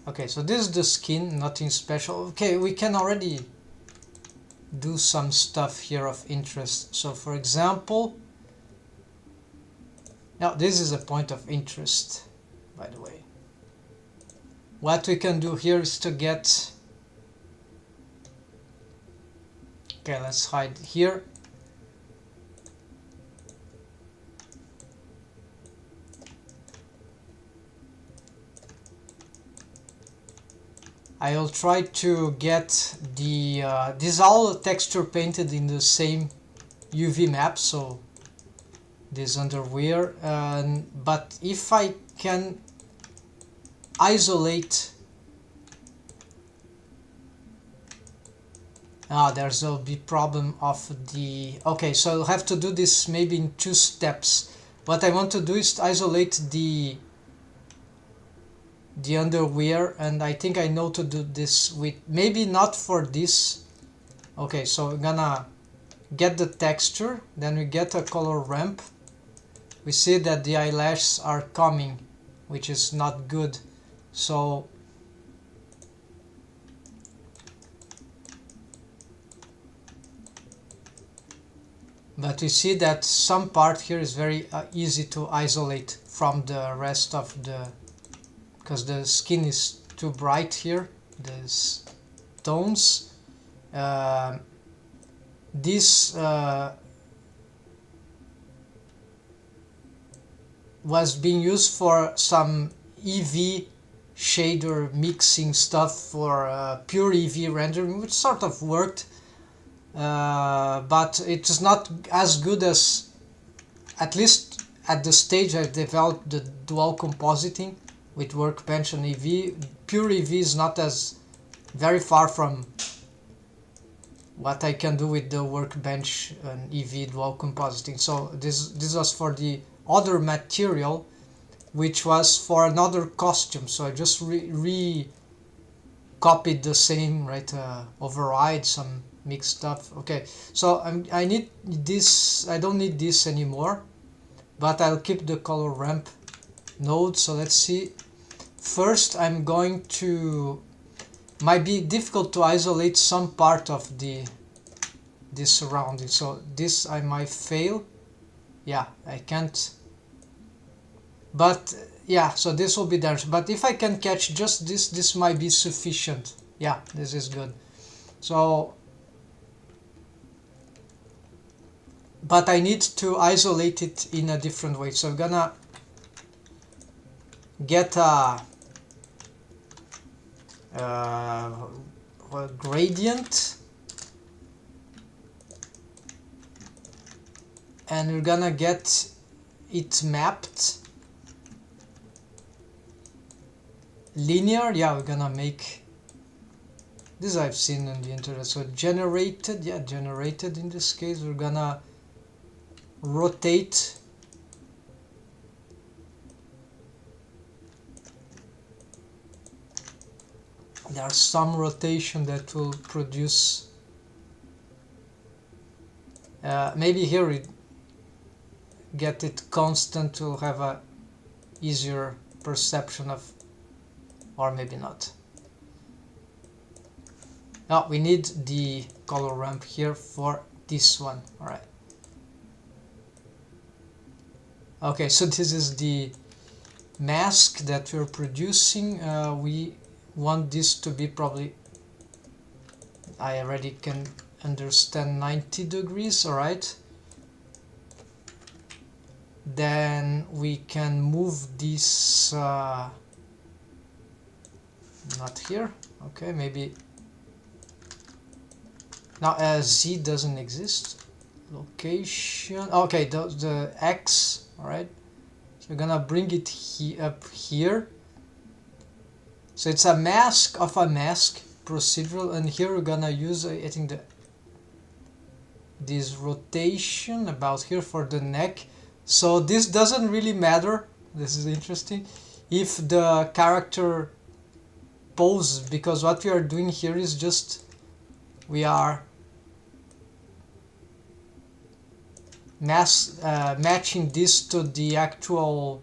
Speaker 1: okay, so this is the skin, nothing special. Okay, we can already do some stuff here of interest. So for example, now this is a point of interest, by the way. What we can do here is to get, okay, let's hide here. I will try to get the this all texture painted in the same UV map, so this underwear, but if I can isolate, there's a big problem of the, okay, so I'll have to do this maybe in 2 steps. What I want to do is to isolate the underwear, and I think I know to do this with, maybe not for this. Okay, so we're gonna get the texture, then we get a color ramp. We see that the eyelashes are coming, which is not good. So but we see that some part here is very easy to isolate from the rest of the, because the skin is too bright here, these tones. This was being used for some EV shader mixing stuff for pure EV rendering, which sort of worked, but it's not as good as, at least at the stage I developed the dual compositing with Workbench and EV. Pure EV is not as very far from what I can do with the Workbench and EV dual compositing. So this was for the other material, which was for another costume. So I just copied the same, right? Override some mixed stuff. Okay, so I need this. I don't need this anymore, but I'll keep the color ramp node. So let's see. First, I'm going to. Might be difficult to isolate some part of this surrounding. So this I might fail. Yeah, I can't. But yeah, so this will be there. But if I can catch just this might be sufficient. Yeah, this is good. So, but I need to isolate it in a different way. So I'm gonna get a gradient, and we're gonna get it mapped linear. Yeah, we're gonna make this. I've seen on the internet. So generated, yeah, generated. In this case, we're gonna rotate there's some rotation that will produce maybe here we get it constant to have a easier perception of, or maybe not. Now we need the color ramp here for this one. All right. Okay, so this is the mask that we're producing. We want this to be probably, I already can understand, 90 degrees. All right. Then we can move this not here. Okay, maybe now Z doesn't exist. Location. Okay, the X. All right. So we're gonna bring it up here. So it's a mask of a mask, procedural, and here we're gonna use I think this rotation about here for the neck. So this doesn't really matter. This is interesting. If the character poses, because what we are doing here is just we are matching this to the actual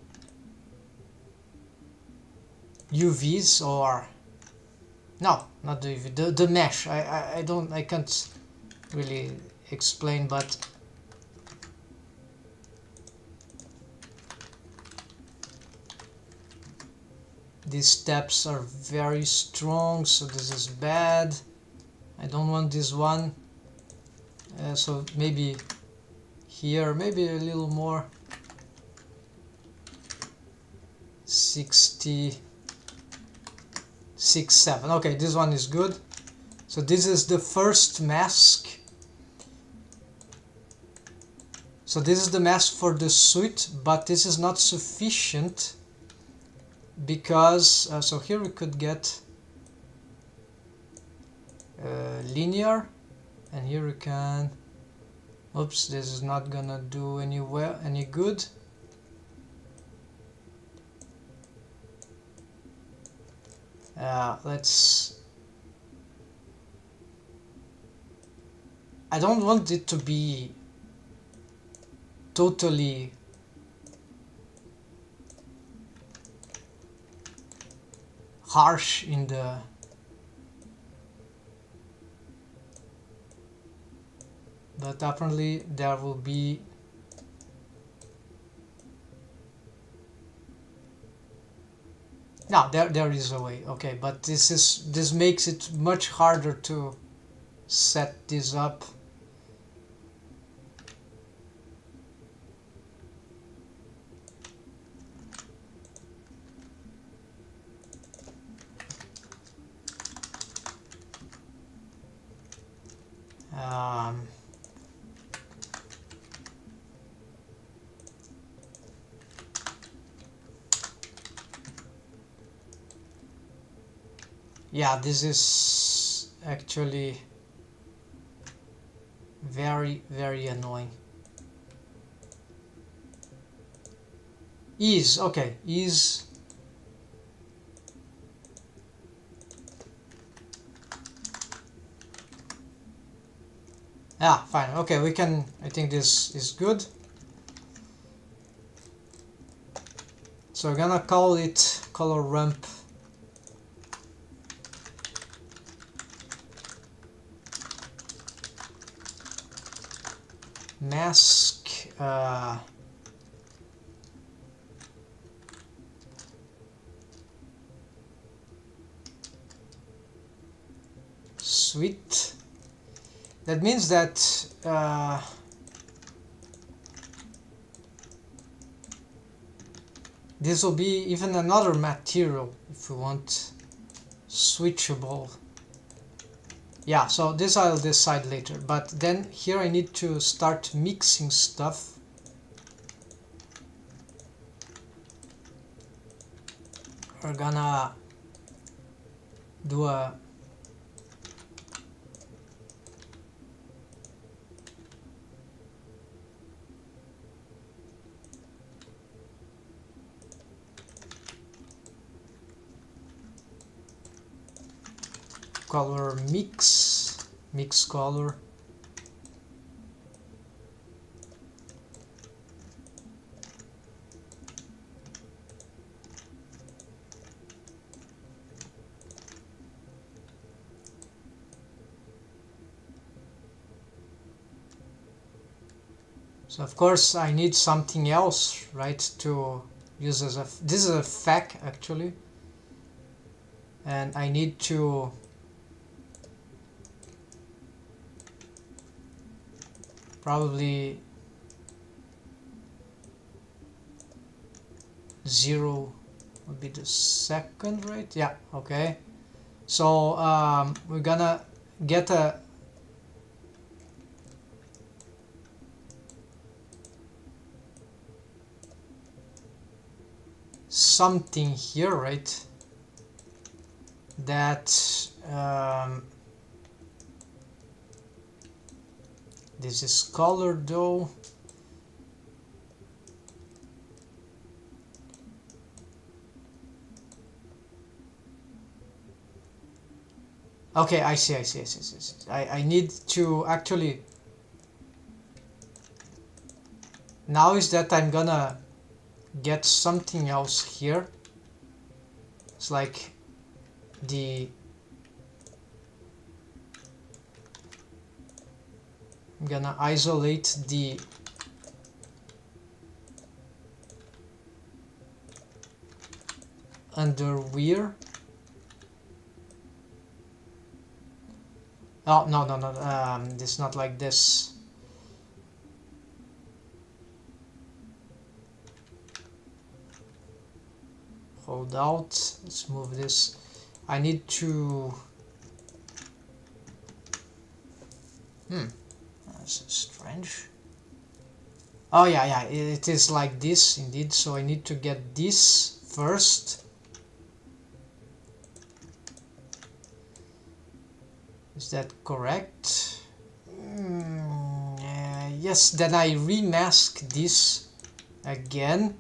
Speaker 1: UVs, or no, not the UV, the mesh. I can't really explain, but these steps are very strong, so this is bad. I don't want this one. So maybe here, maybe a little more. 66, 7. Okay, this one is good. So this is the first mask. So this is the mask for the suit, but this is not sufficient because so here we could get linear, and here we can. Oops, this is not gonna do any good. I don't want it to be totally harsh in the but apparently there will be no, there is a way. Okay, but this makes it much harder to set this up. Yeah, this is actually very, very annoying. Is, okay, is. Ah, fine, okay, we can, I think this is good. So we're gonna call it color ramp mask sweet. That means that this will be even another material if we want switchable. Yeah, so this I'll decide later, but then here I need to start mixing stuff. We're gonna do a color mix color. So of course I need something else, right, to use as a, this is a FAQ actually, and I need to probably 0 would be the second, right? Yeah, okay. So we're gonna get a something here, right? That this is colored though. Okay, I see. I need to actually, now is that I'm gonna get something else here. It's like the, I'm gonna isolate the underwear. Oh, no, it's not like this. Hold out, let's move this. I need to, that's strange. Oh yeah, it is like this indeed, so I need to get this first. Is that correct? Yes, then I remask this again.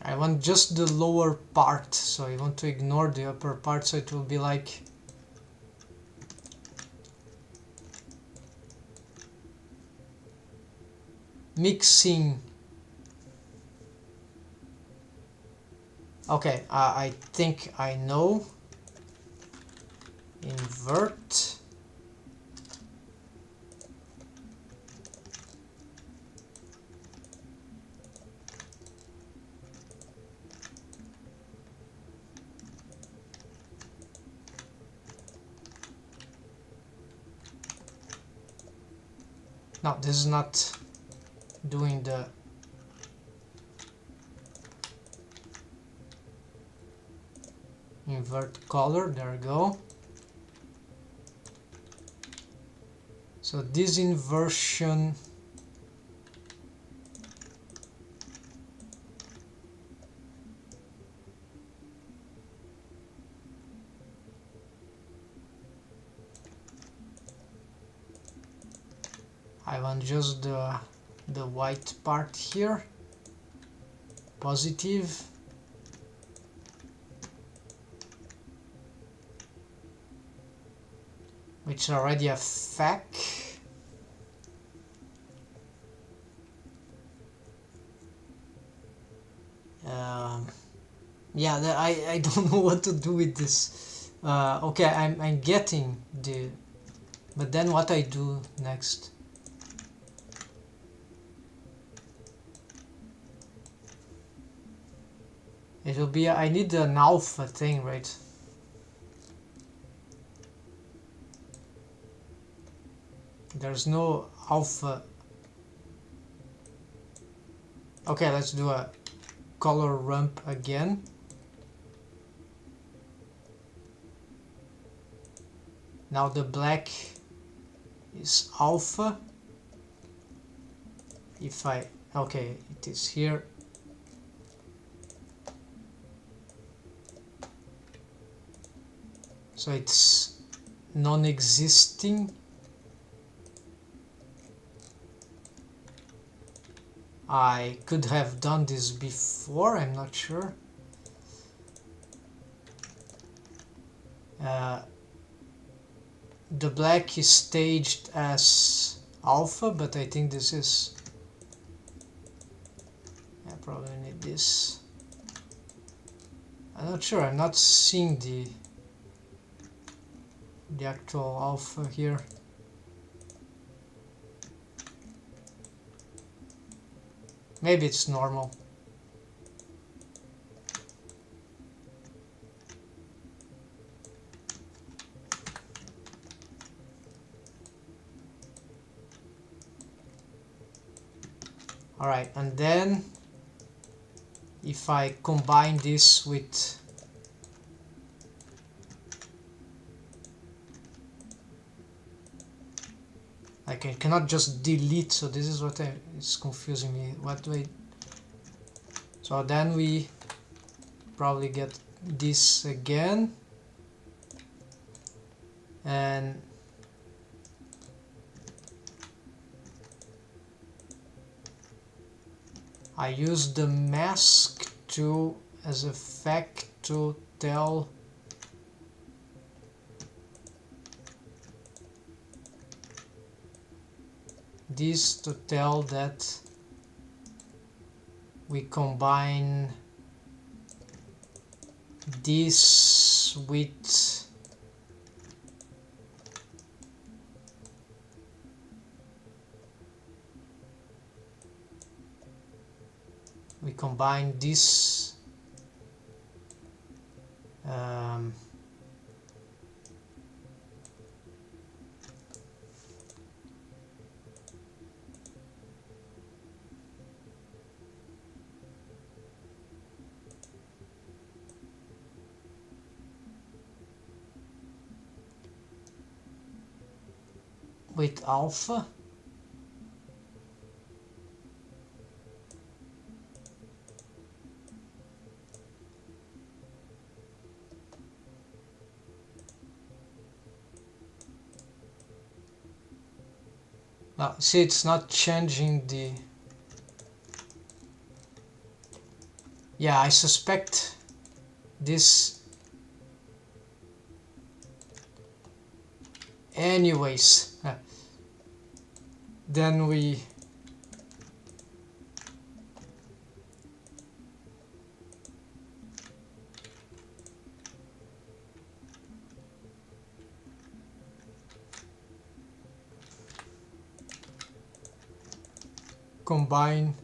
Speaker 1: I want just the lower part, so I want to ignore the upper part, so it will be like mixing. Okay, I think I know. Invert. No, this is not doing the invert color. There we go. So this inversion I want just the white part here, positive. Which already a fact. Yeah, I don't know what to do with this. Okay, I'm getting the, but then what I do next? It will be, I need an alpha thing, right? There's no alpha. Okay, let's do a color ramp again. Now the black is alpha. If I, okay, it is here. So it's non-existing. I could have done this before, I'm not sure. The black is staged as alpha, but I think this is, I probably need this. I'm not sure, I'm not seeing the actual alpha here. Maybe it's normal. Alright, and then if I combine this with like I cannot just delete, so this is what is confusing me. What do I, so then we probably get this again, and I use the mask to as a fact to tell this, to tell that we combine this with this with alpha. Now, see, it's not changing the... Yeah, I suspect this... Anyways, then we... combine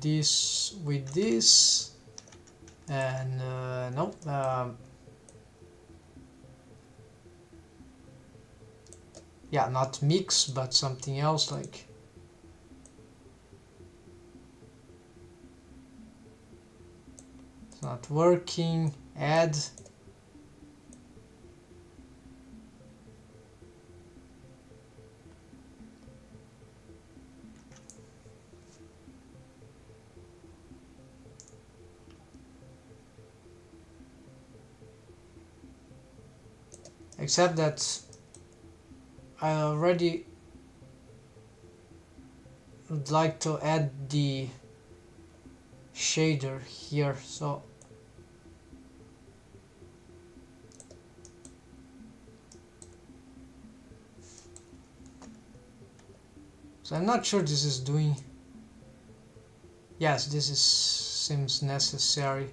Speaker 1: this with this, and no, yeah, not mix, but something else, like it's not working. Add. except that I already would like to add the shader here, so I'm not sure this is doing. Yes, this is seems necessary.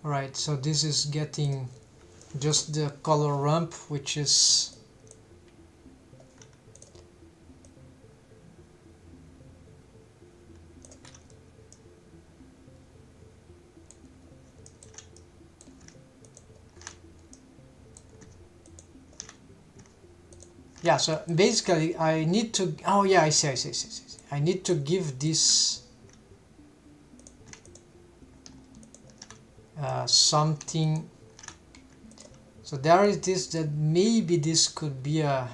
Speaker 1: Right, so this is getting just the color ramp, which is yeah. So basically I need to, oh yeah, I see. I need to give this something. So there it is, that maybe this could be a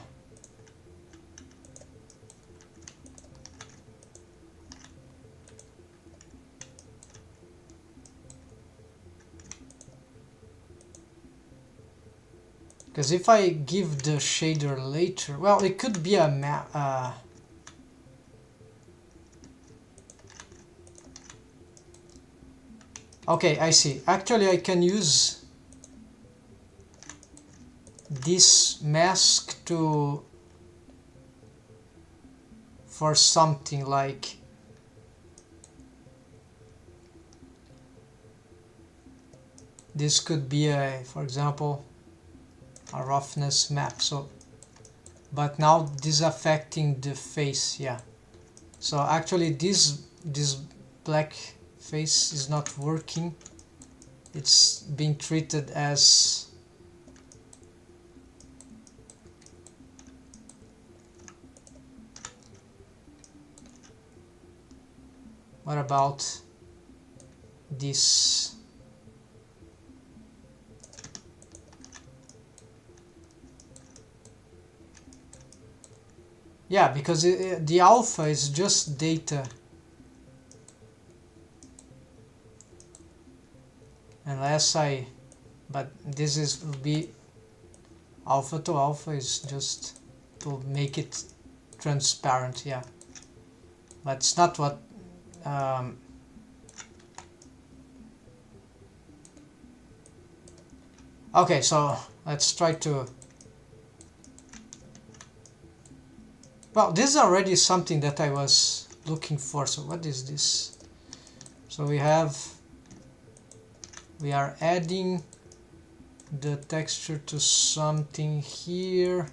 Speaker 1: because if I give the shader later, well, it could be a map. Okay, I see. Actually, I can use this mask for something like this could be a, for example, a roughness map. So, but now this affecting the face, yeah. So actually this black face is not working. It's being treated as what about this? Yeah, because the alpha is just data. Unless but this will be alpha to alpha is just to make it transparent, yeah. But it's not what okay, so let's try to, well, this is already something that I was looking for. So what is this? So we are adding the texture to something here,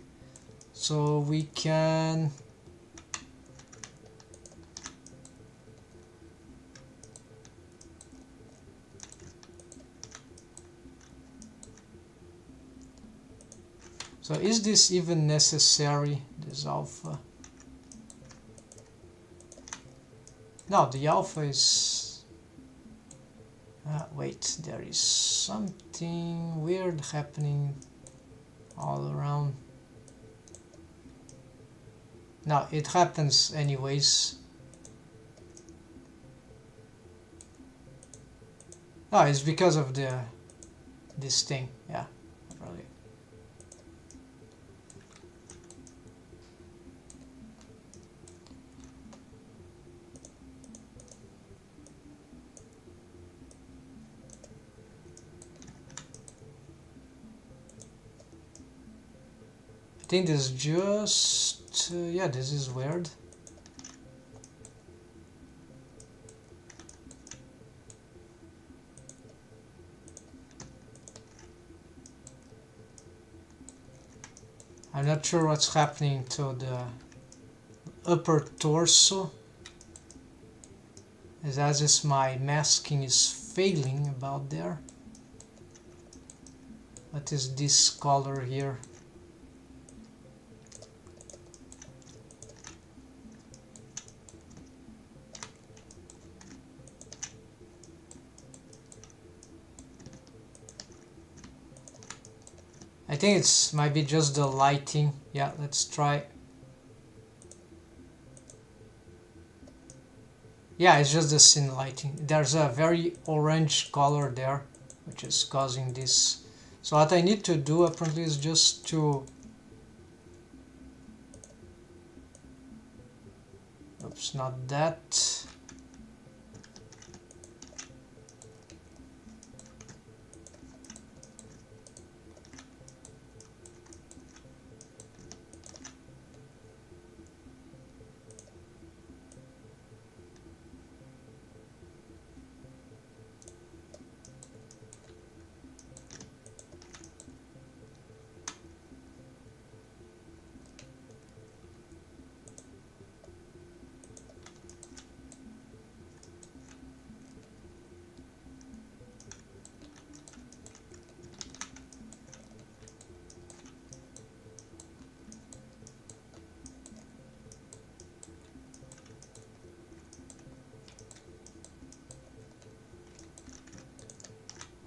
Speaker 1: so we can so is this even necessary, this alpha? No, the alpha is wait, there is something weird happening all around. No, it happens anyways. No, it's because of this thing, yeah, probably. I think this is just yeah, this is weird. I'm not sure what's happening to the upper torso, as if my masking is failing about there. What is this color here? I think it's might be just the lighting. Yeah, let's try. Yeah, it's just the scene lighting. There's a very orange color there, which which is causing this. So what I need to do apparently is just to, oops, not that.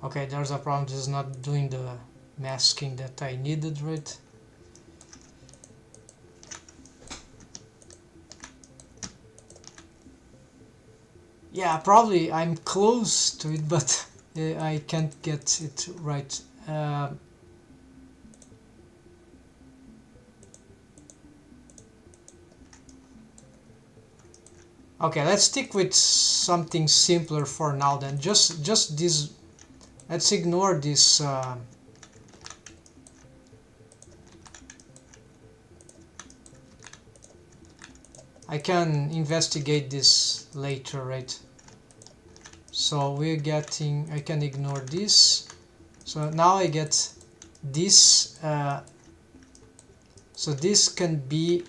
Speaker 1: Okay, there's a problem. This is not doing the masking that I needed, right? Yeah, probably I'm close to it, but I can't get it right. Okay, let's stick with something simpler for now then. Just this. Let's ignore this. I can investigate this later, right? So we're getting, I can ignore this. So now I get this. So this can be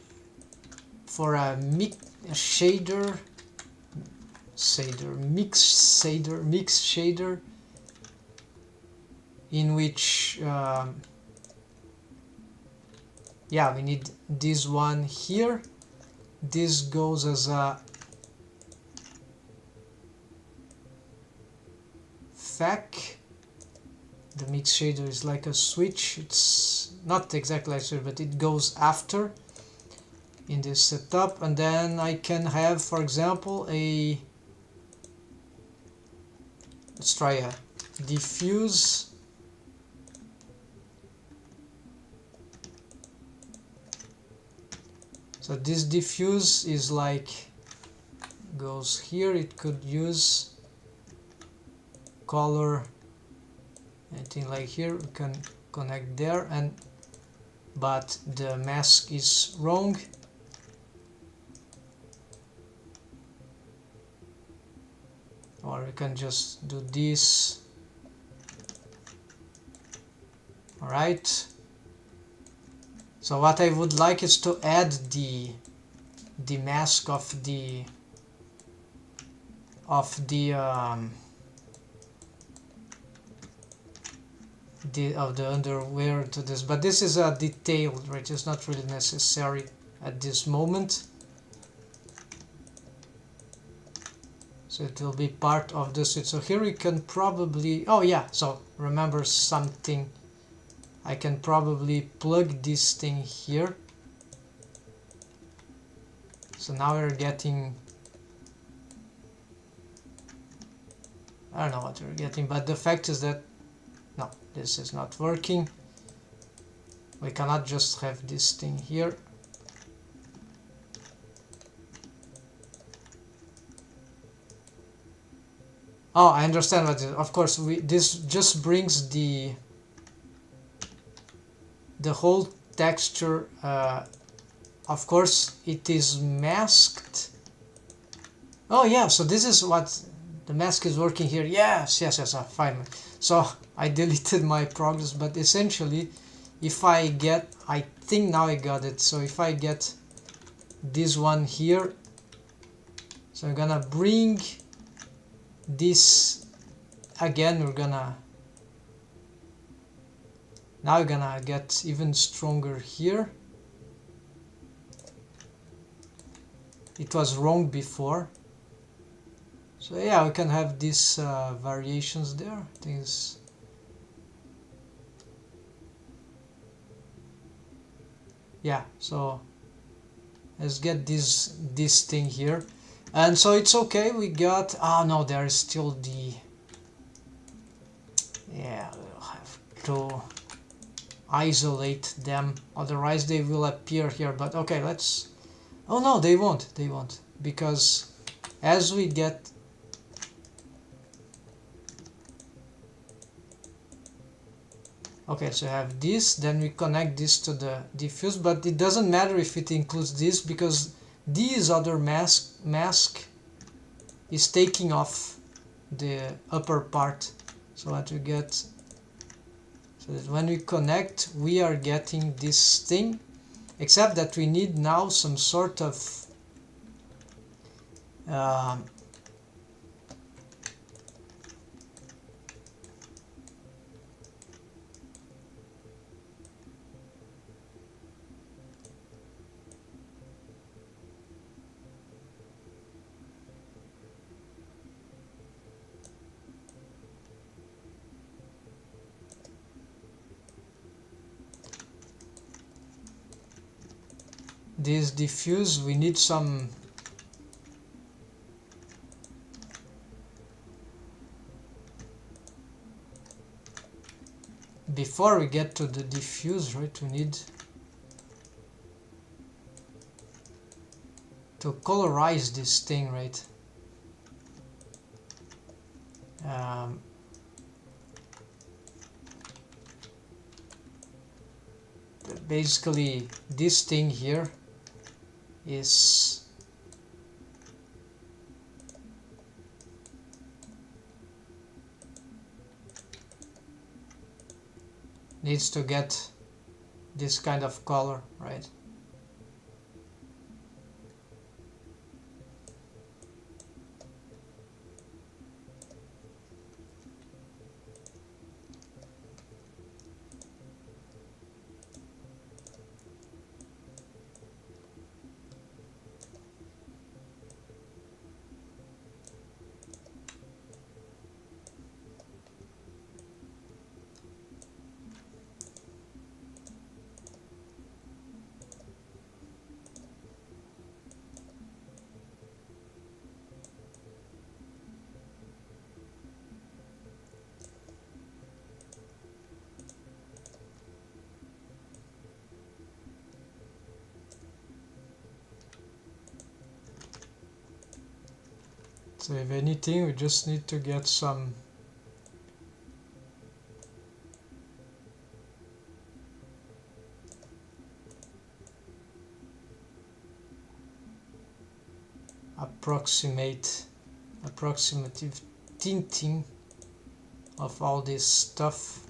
Speaker 1: for a mix shader, mix shader, in which yeah, we need this one here. This goes as a FAC. The mix shader is like a switch. It's not exactly like that, but it goes after in this setup. And then I can have, for example, a, let's try a diffuse. So this diffuse is like, goes here. It could use color, anything like here. We can connect there, and but the mask is wrong. Or we can just do this. All right. So what I would like is to add the mask of the underwear to this, but this is a detail, right? It's not really necessary at this moment. So it will be part of the suite. So here we can probably, oh yeah, so remember something. I can probably plug this thing here. So now we're getting, I don't know what we're getting, but the fact is that no, this is not working. We cannot just have this thing here. Oh, I understand what it is. Of course, this just brings the whole texture. Of course, it is masked. Oh yeah, so this is what the mask is working here. Yes, finally. So I deleted my progress, but essentially, if I get, I think now I got it. So if I get this one here, so I'm gonna bring this again. We're gonna, now we're gonna get even stronger here. It was wrong before. So yeah, we can have these variations there. Things. Yeah, so let's get this thing here. And so it's okay, we got, oh no, there is still the, Yeah, we'll have to isolate them, otherwise they will appear here. But okay, let's... Oh no, they won't, because as we get... Okay, so I have this, then we connect this to the diffuse, but it doesn't matter if it includes this, because this other mask is taking off the upper part. So what we get, so that when we connect, we are getting this thing, except that we need now some sort of this diffuse, we need some before we get to the diffuse, right? We need to colorize this thing, right? Basically this thing here is needs to get this kind of color, right? So if anything, we just need to get some approximative tinting of all this stuff.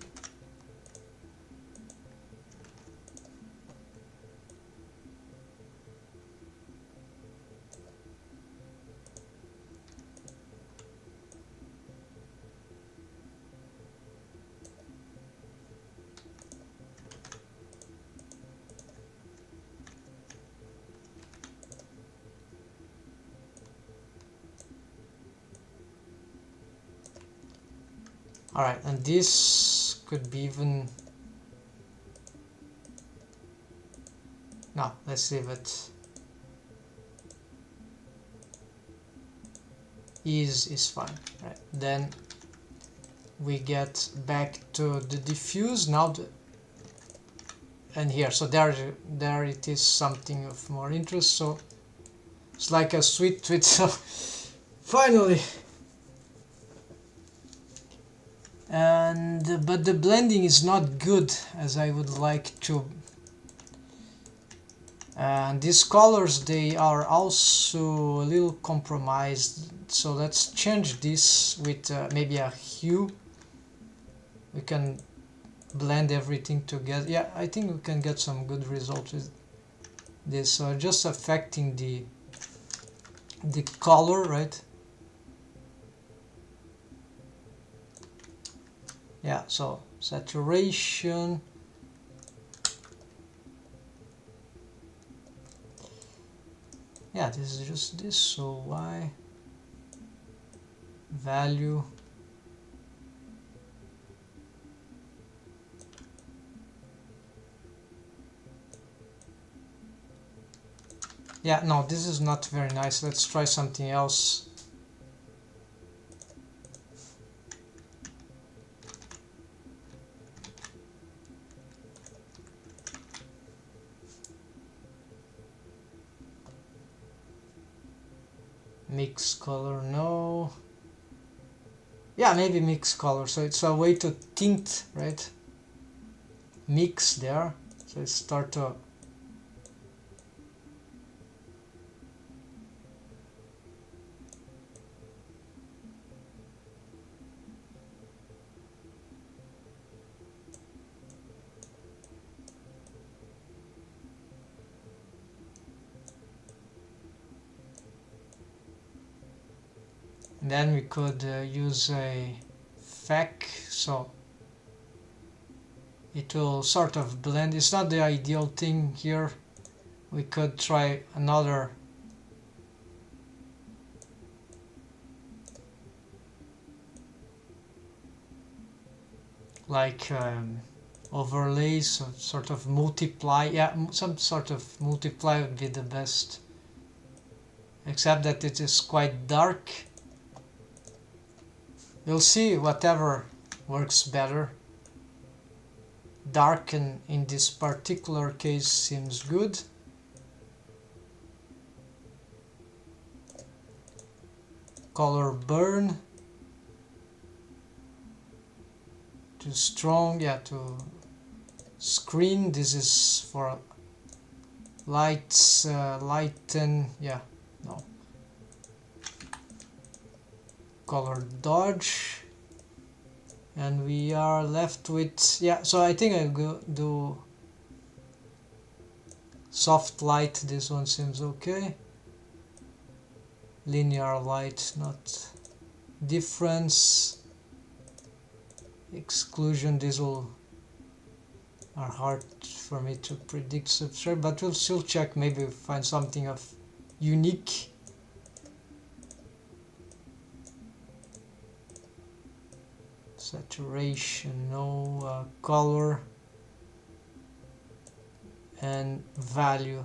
Speaker 1: Alright, and this could be even... No, let's leave it. Is fine, right? Then we get back to the diffuse now, and here, so there it is, something of more interest. So it's like a sweet tweet. So finally. But the blending is not good as I would like to. And these colors, they are also a little compromised. So let's change this with maybe a hue. We can blend everything together. Yeah, I think we can get some good results with this. So just affecting the color, right? Yeah, so saturation. Yeah, this is just this, so Y value. Yeah, no, this is not very nice. Let's try something else. Mix color, no. Yeah, maybe mix color, so it's a way to tint, right? Mix there, so it start to then we could use a FEC, so it will sort of blend. It's not the ideal thing here. We could try another like overlays, so sort of multiply. Yeah, some sort of multiply would be the best, except that it is quite dark. We'll see whatever works better. Darken in this particular case seems good. Color burn. Too strong, yeah, to screen. This is for lights, lighten, yeah, no. Color dodge. And we are left with, yeah, so I think I'll go do soft light. This one seems okay. Linear light, not difference. Exclusion, these will are hard for me to predict substrate, but we'll still check, maybe find something of unique. Saturation, no. Color and value.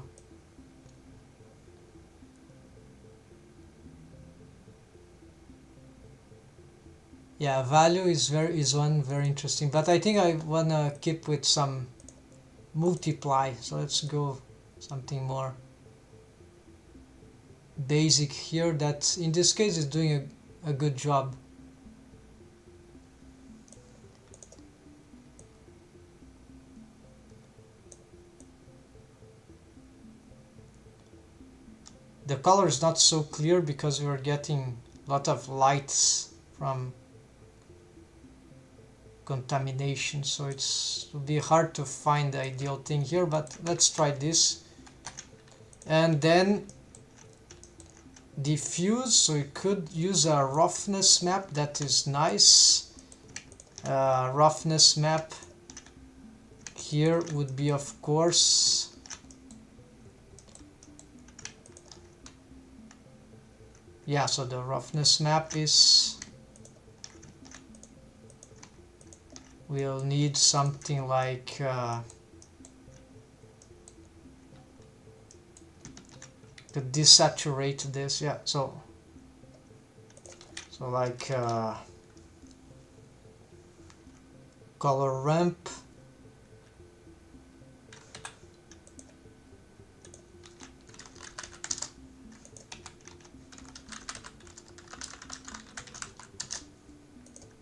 Speaker 1: Yeah, value is one very interesting, but I think I wanna keep with some multiply, so let's go something more basic here that in this case is doing a good job. The color is not so clear because we are getting a lot of lights from contamination, so it'll be hard to find the ideal thing here, but let's try this. And then diffuse, so you could use a roughness map. That is nice. Roughness map here would be, of course, yeah, so the roughness map is, we'll need something like to desaturate this, yeah, so like color ramp.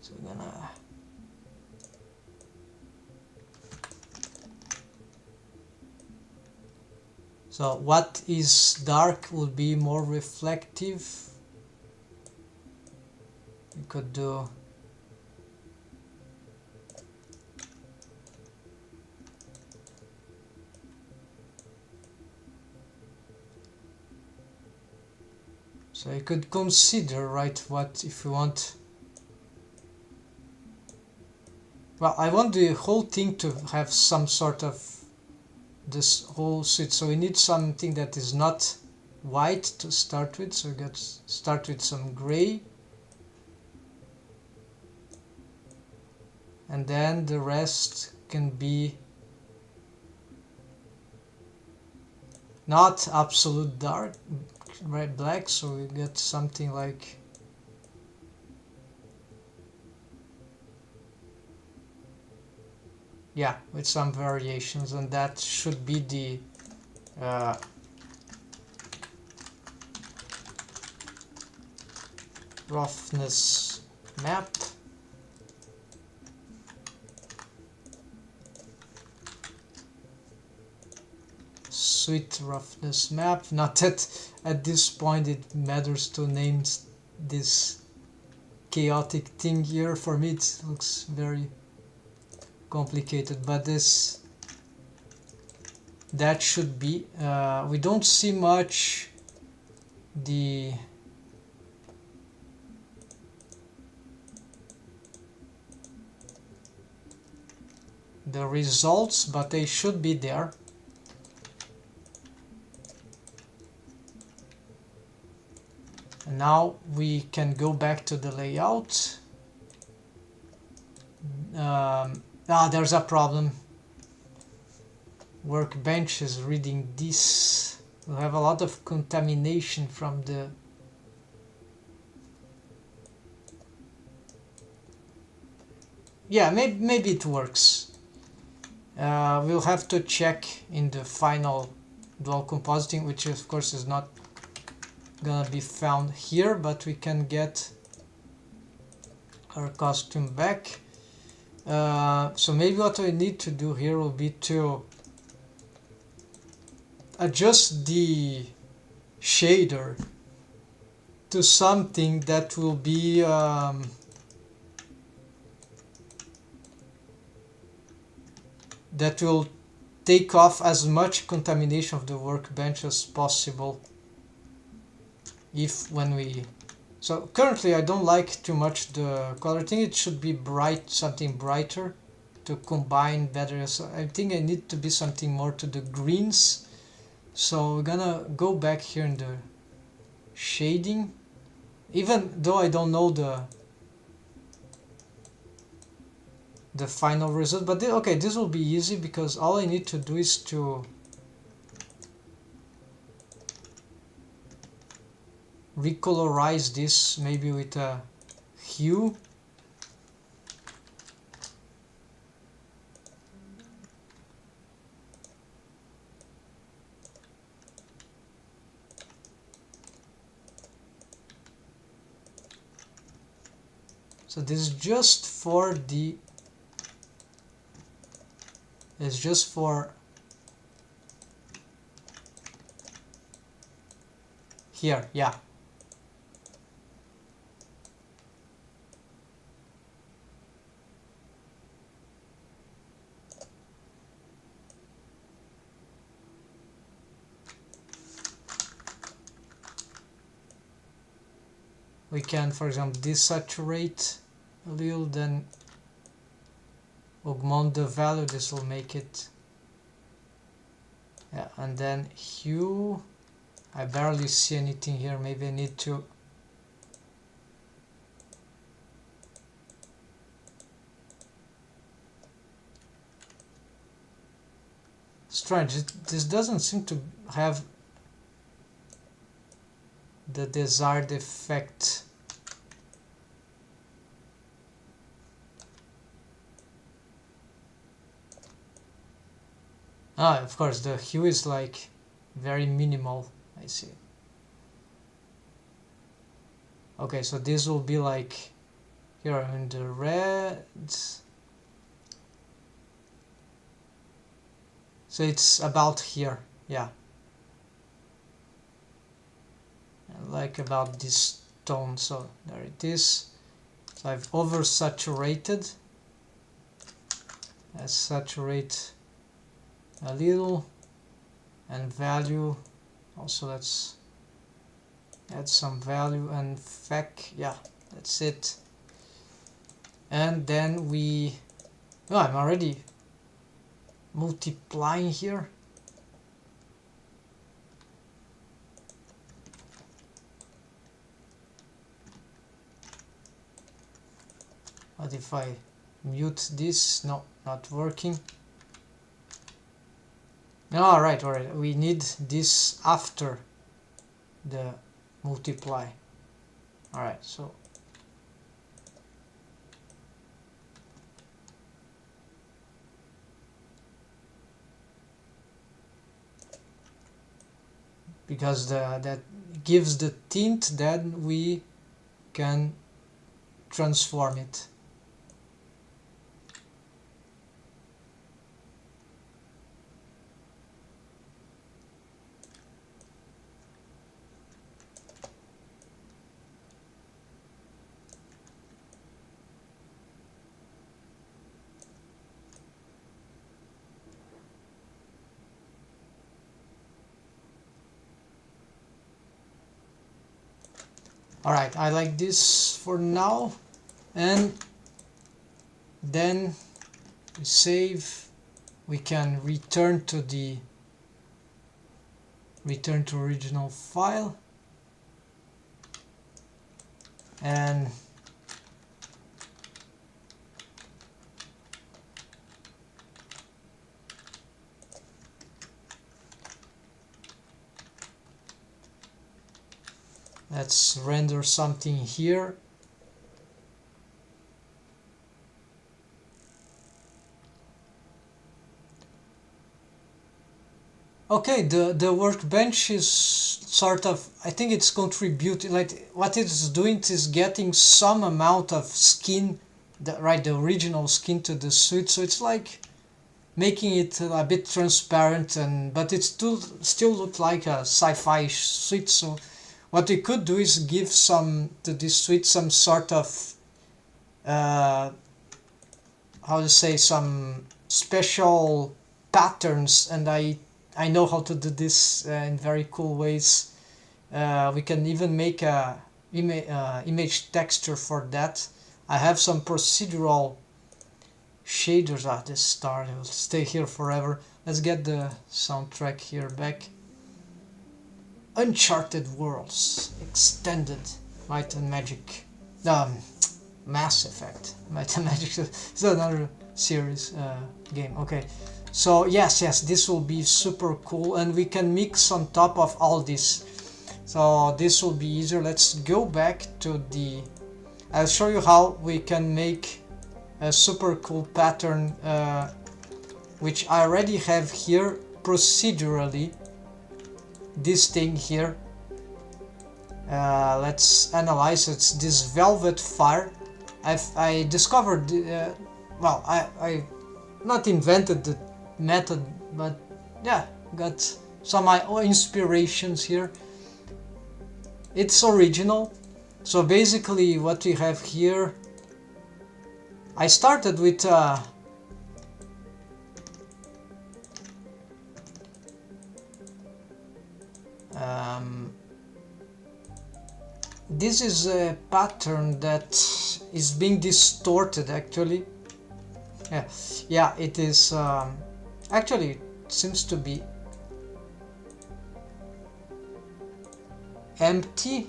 Speaker 1: So we're gonna so what is dark will be more reflective. You could do so you could consider, right, what if you want. Well, I want the whole thing to have some sort of this whole suit, so we need something that is not white to start with, so we start with some gray, and then the rest can be not absolute dark, right, black, so we get something like yeah, with some variations, and that should be the roughness map. Sweet roughness map. Not that at this point it matters to name this chaotic thing here. For me it looks very complicated, but that should be. We don't see much the results, but they should be there. And now we can go back to the layout. There's a problem. Workbench is reading this. We'll have a lot of contamination from the maybe it works. We'll have to check in the final dual compositing, which of course is not gonna be found here, but we can get our costume back. So maybe what I need to do here will be to adjust the shader to something that will be that will take off as much contamination of the workbench as possible. So currently I don't like too much the color. I think it should be bright, something brighter to combine better. So I think I need to be something more to the greens. So we're gonna go back here in the shading, even though I don't know the final result, but okay, this will be easy because all I need to do is to recolorize this, maybe with a hue. So this is just for the here, yeah. We can, for example, desaturate a little, then augment the value. This will make it, yeah, and then hue. I barely see anything here. Maybe I need to strange. This doesn't seem to have the desired effect. Of course, the hue is like very minimal. I see. Okay, so this will be like here in the red. So it's about here, yeah. Like about this tone, so there it is. So I've oversaturated. I saturate a little, and value also, let's add some value and FEC, yeah, that's it. And then I'm already multiplying here. What if I mute this? No, not working. All right, we need this after the multiply. All right, so because that gives the tint, then we can transform it. Alright, I like this for now, and then we save. We can return to original file, and let's render something here. Okay, the workbench is sort of, I think it's contributing, like what it's doing is getting some amount of skin, the original skin to the suit, so it's like making it a bit transparent, but it still looks like a sci-fi suit. So what we could do is give to this suite some sort of how to say, some special patterns, and I know how to do this in very cool ways. We can even make a image texture for that. I have some procedural shaders. This star will stay here forever. Let's get the soundtrack here back. Uncharted Worlds Extended Might and Magic. Mass Effect. Might and Magic is another series game. Okay, so yes, this will be super cool, and we can mix on top of all this. So this will be easier. Let's go back to I'll show you how we can make a super cool pattern, which I already have here procedurally. This thing here, let's analyze. It's this velvet fire. I discovered, well, I not invented the method, but yeah, got some inspirations here. It's original. So basically what we have here, I started with this is a pattern that is being distorted actually. Yeah, it is actually, it seems to be empty.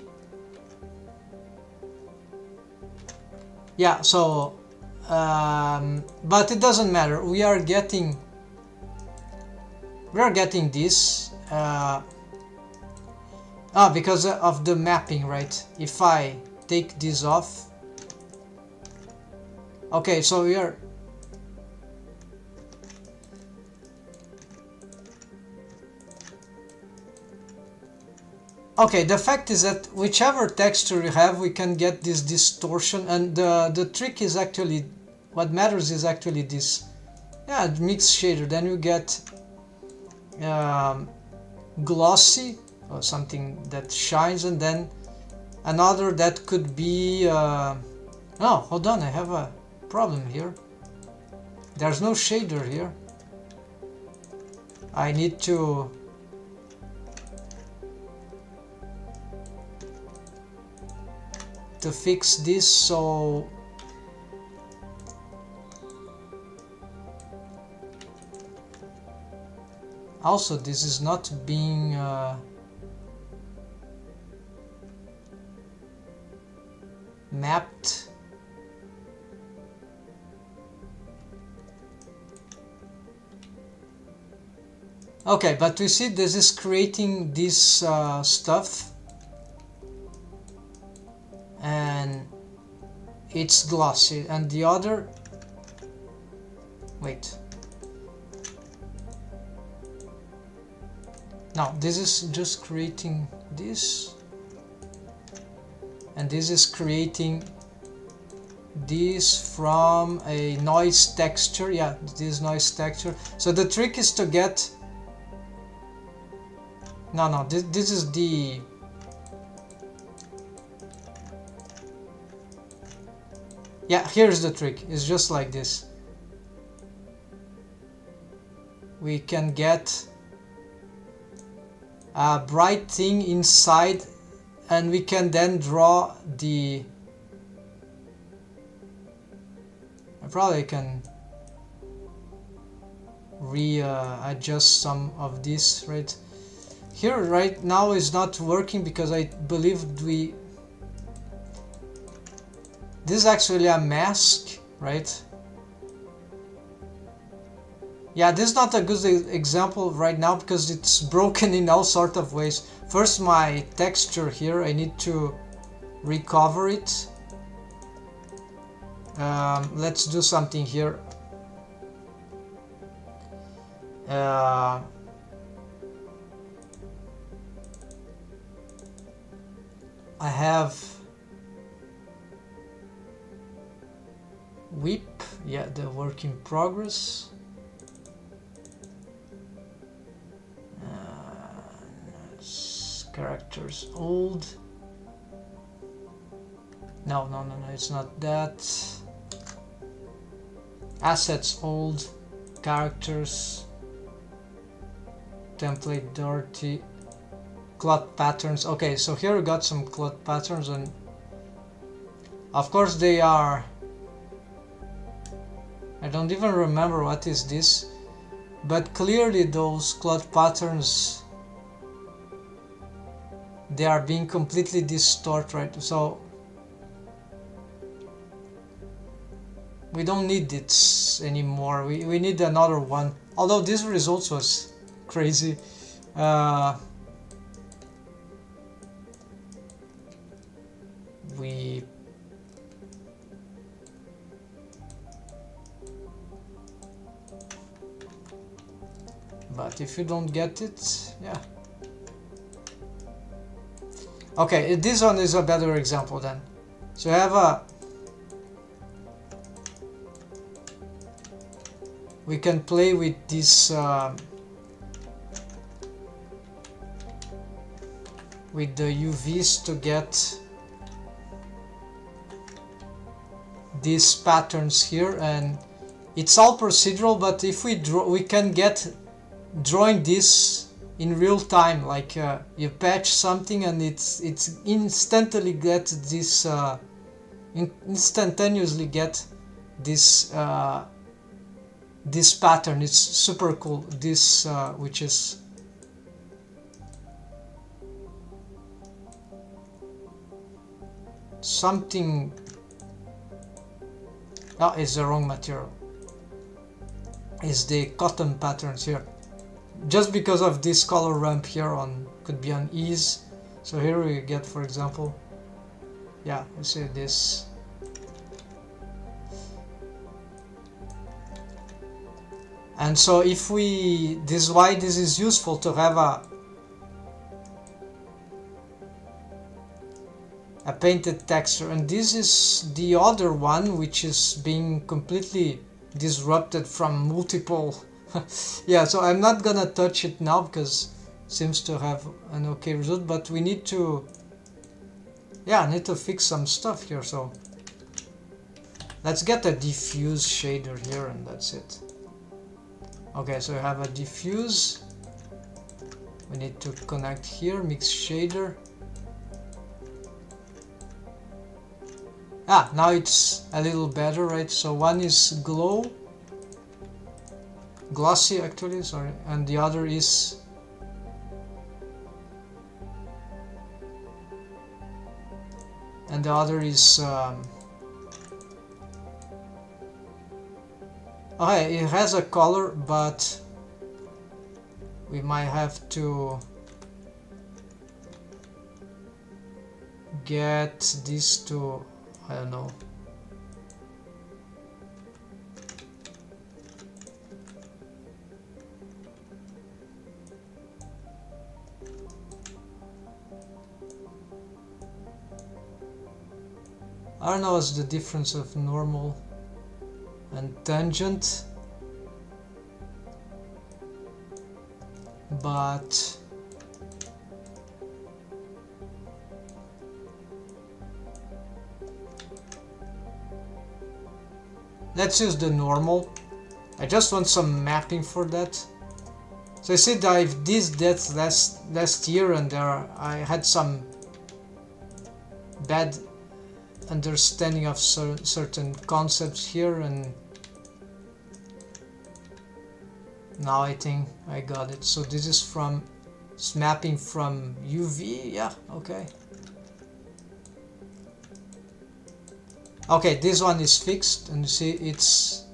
Speaker 1: Yeah, so but it doesn't matter. We are getting this because of the mapping, right? If I take this off, okay, so we are okay. The fact is that whichever texture you have, we can get this distortion, and the trick is actually, what matters is actually this, mixed shader. Then you get glossy, or something that shines, and then another that could be oh, hold on, I have a problem here. There's no shader here. I need to fix this. So also this is not being mapped. Okay, but we see this is creating this stuff, and it's glossy, and the other, wait, now this is just creating this, and this is creating this from a noise texture. Yeah, this noise texture. So the trick is to get this is the here's the trick. It's just like this. We can get a bright thing inside, and we can then draw the I probably can adjust some of this right here. Right now is not working because I believe this is actually a mask, right? Yeah, this is not a good example right now because it's broken in all sort of ways. First, my texture here, I need to recover it. Let's do something here. I have whip, yeah, the work in progress. Characters old. No, it's not that. Assets old. Characters. Template dirty. Cloth patterns. Okay, so here we got some cloth patterns, and of course they are. I don't even remember what is this, but clearly those cloth patterns, they are being completely distorted, right? So we don't need this anymore. We need another one. Although this results was crazy. But if you don't get it, yeah. Okay, this one is a better example then. So you have we can play with this with the UVs to get these patterns here, and it's all procedural, but if we draw, we can get drawing this in real time, like you patch something and it's instantly get this instantaneously get this this pattern. It's super cool. This which is something. Oh, it's the wrong material. It's the cotton patterns here. Just because of this color ramp here on could be on ease. So here we get, for example, yeah, you see this. And so if we, this is why this is useful to have a painted texture. And this is the other one which is being completely disrupted from multiple. Yeah, so I'm not gonna touch it now because it seems to have an okay result, but we need to, yeah, I need to fix some stuff here. So let's get a diffuse shader here, and that's it. Okay, so we have a diffuse. We need to connect here, mix shader. Ah, now it's a little better, right? So one is glossy actually, sorry, and the other is okay, it has a color, but we might have to get this to, I don't know. I don't know what's the difference of normal and tangent, but let's use the normal. I just want some mapping for that. So I said I did that last year, and I had some bad understanding of certain concepts here, and now I think I got it. So this is from mapping from UV. Yeah, okay. Okay, this one is fixed, and you see it's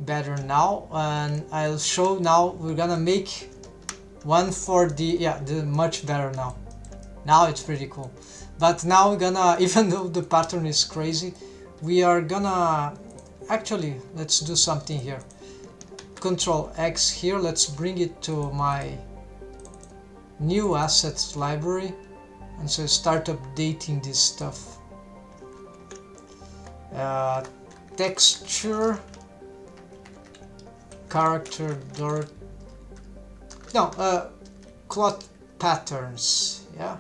Speaker 1: better now. And I'll show now. We're gonna make one for the much better now. Now it's pretty cool. But now we're gonna, even though the pattern is crazy, we are gonna actually, let's do something here. Control X here. Let's bring it to my new assets library, and so start updating this stuff. Texture, character dot, no, cloth patterns, yeah.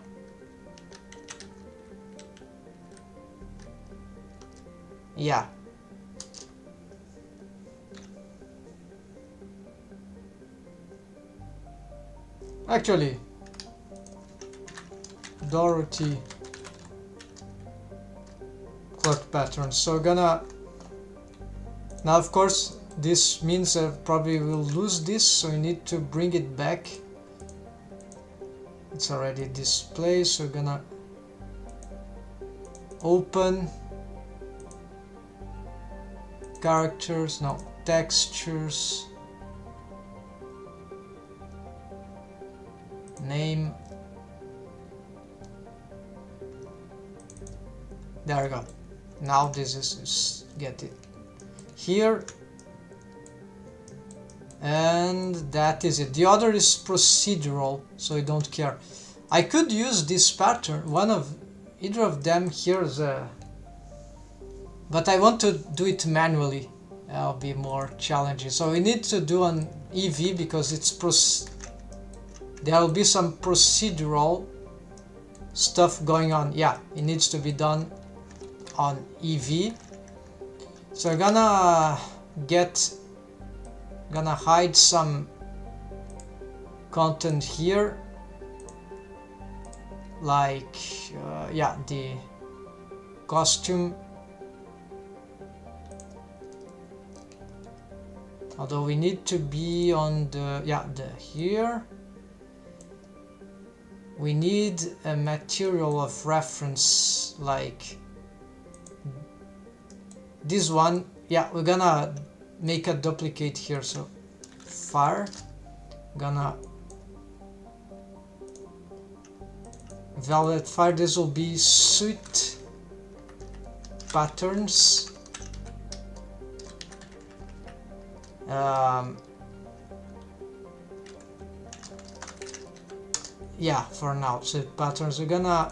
Speaker 1: Yeah. Actually, Dorothy cloth patterns. So gonna, now of course this means I probably will lose this, so we need to bring it back. It's already displayed, so we're gonna open characters, no, textures, name, there we go. Now this is get it here, and that is it. The other is procedural, so I don't care. I could use this pattern, either of them here as a, but I want to do it manually. That'll be more challenging. So we need to do an EV because it's there will be some procedural stuff going on. Yeah, it needs to be done on EV. So I'm gonna hide some content here, like yeah, the costume. Although we need to be on the, yeah, here. We need a material of reference like this one. Yeah, we're gonna make a duplicate here. So fire, gonna validate fire. This will be suit patterns. Yeah, for now, set patterns. We're gonna,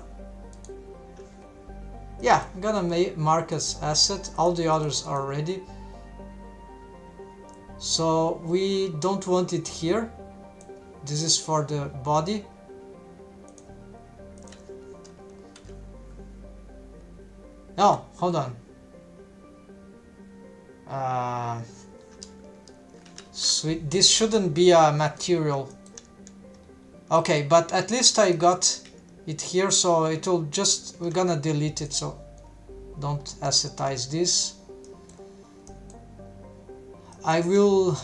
Speaker 1: yeah, I'm gonna mark as asset. All the others are ready. So we don't want it here. This is for the body. No, hold on. Sweet. This shouldn't be a material. Okay, but at least I got it here, so it will just, we're gonna delete it, so don't assetize this. I will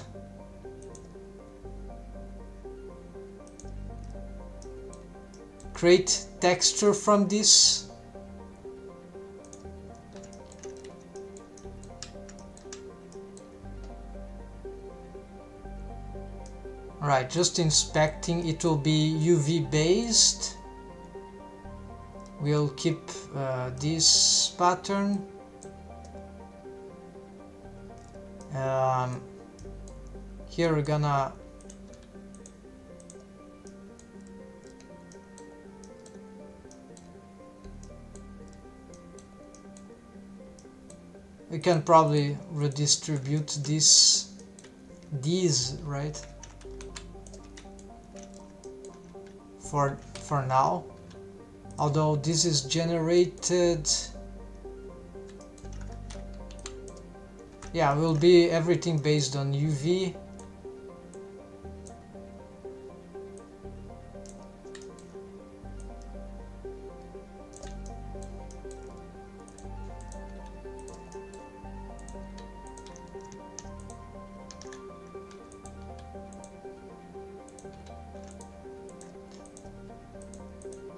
Speaker 1: create texture from this. Right, just inspecting, it will be UV based. We'll keep this pattern. Here we're gonna we can probably redistribute these, right? For now, although this is generated, yeah, will be everything based on UV.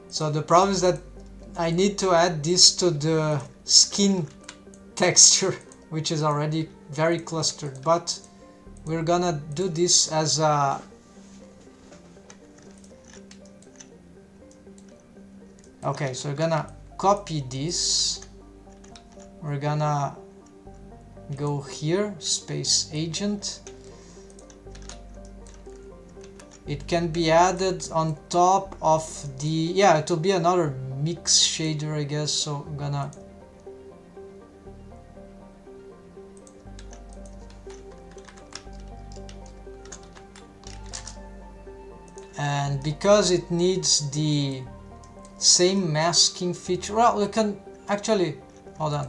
Speaker 1: So the problem is that I need to add this to the skin texture, which is already very clustered, but we're gonna do this as a okay, so we're gonna copy this, we're gonna go here, space agent. It can be added on top of the, yeah, it will be another mix shader, I guess. So I'm gonna and because it needs the same masking feature, well, we can actually, hold on.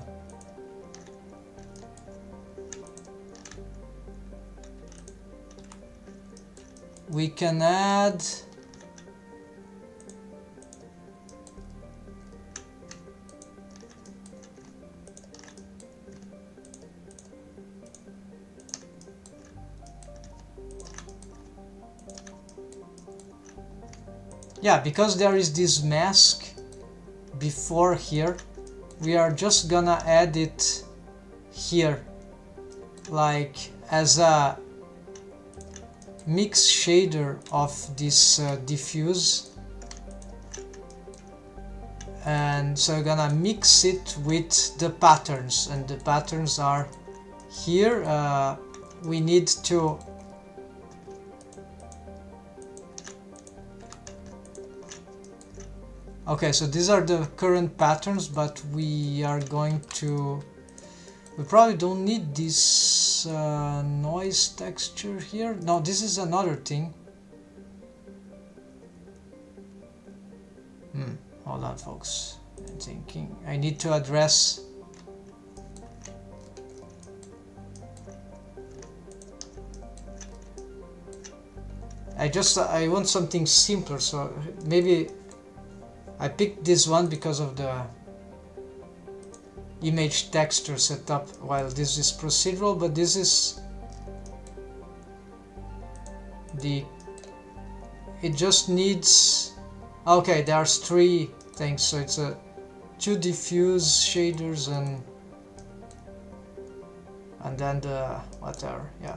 Speaker 1: We can add yeah, because there is this mask before here, we are just gonna add it here, like as a mix shader of this diffuse, and so I'm gonna mix it with the patterns, and the patterns are here. We need to okay, so these are the current patterns, but we are going to, we probably don't need this noise texture here. No, this is another thing. Hold on, folks. I'm thinking I need to address. I want something simpler, so maybe I picked this one because of the image texture setup, while this is procedural, but this is the, it just needs, okay, there's three things, so it's a two diffuse shaders and then the whatever, yeah.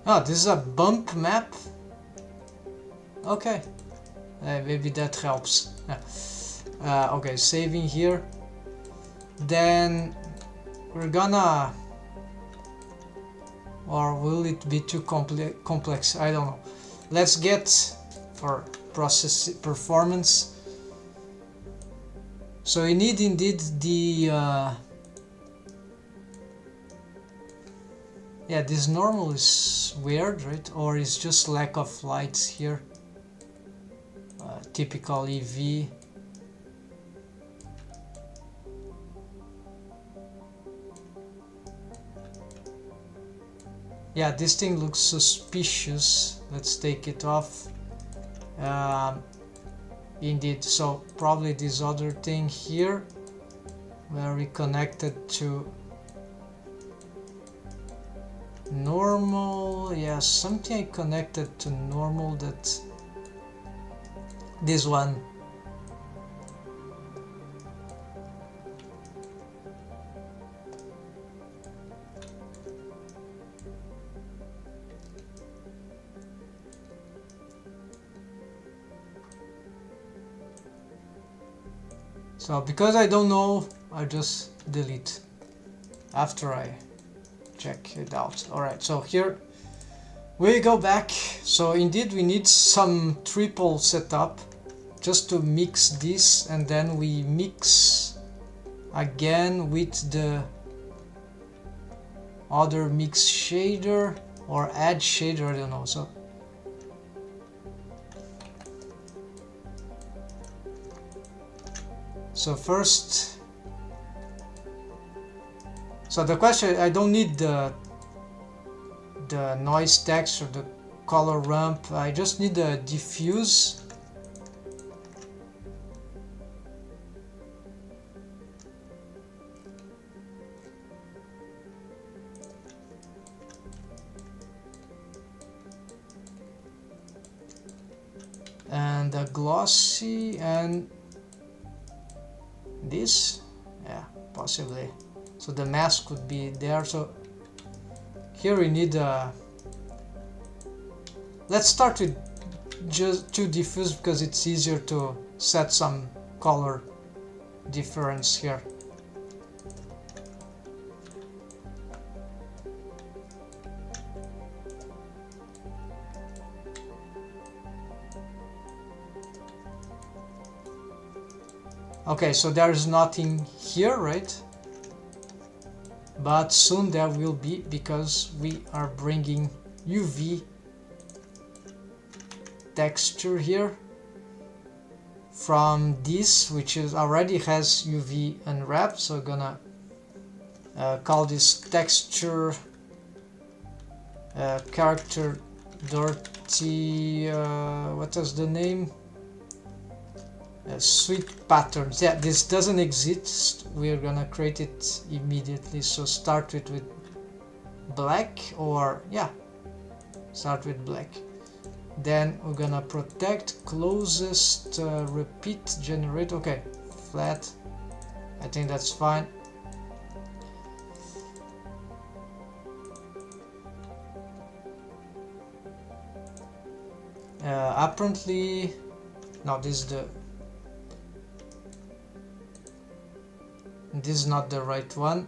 Speaker 1: Oh, this is a bump map? Okay, maybe that helps. Yeah. Okay, saving here. Then we're gonna, or will it be too complex? I don't know. Let's get for process performance. So we need indeed the yeah, this normal is weird, right? Or it's just lack of lights here. Typical EV. Yeah, this thing looks suspicious. Let's take it off. Indeed, so probably this other thing here, where we connected to normal, yeah, something I connected to normal, that this one. So because I don't know, I just delete after I check it out. Alright, so here we go back. So indeed we need some triple setup just to mix this, and then we mix again with the other mix shader or add shader, I don't know. So first, so the question, I don't need the noise text or the color ramp, I just need a diffuse. And a glossy, and this, yeah, possibly. So the mask could be there. So here we need a, let's start with just 2 diffuse because it's easier to set some color difference here. Okay, so there is nothing here, right? But soon there will be, because we are bringing UV texture here from this, which is already has UV unwrap. So I'm gonna call this texture character dirty, what was the name? Sweet patterns. Yeah, this doesn't exist, we're gonna create it immediately. So start it with black, or yeah, start with black. Then we're gonna protect closest repeat generate. Okay, flat, I think that's fine. Apparently, no, this is not the right one.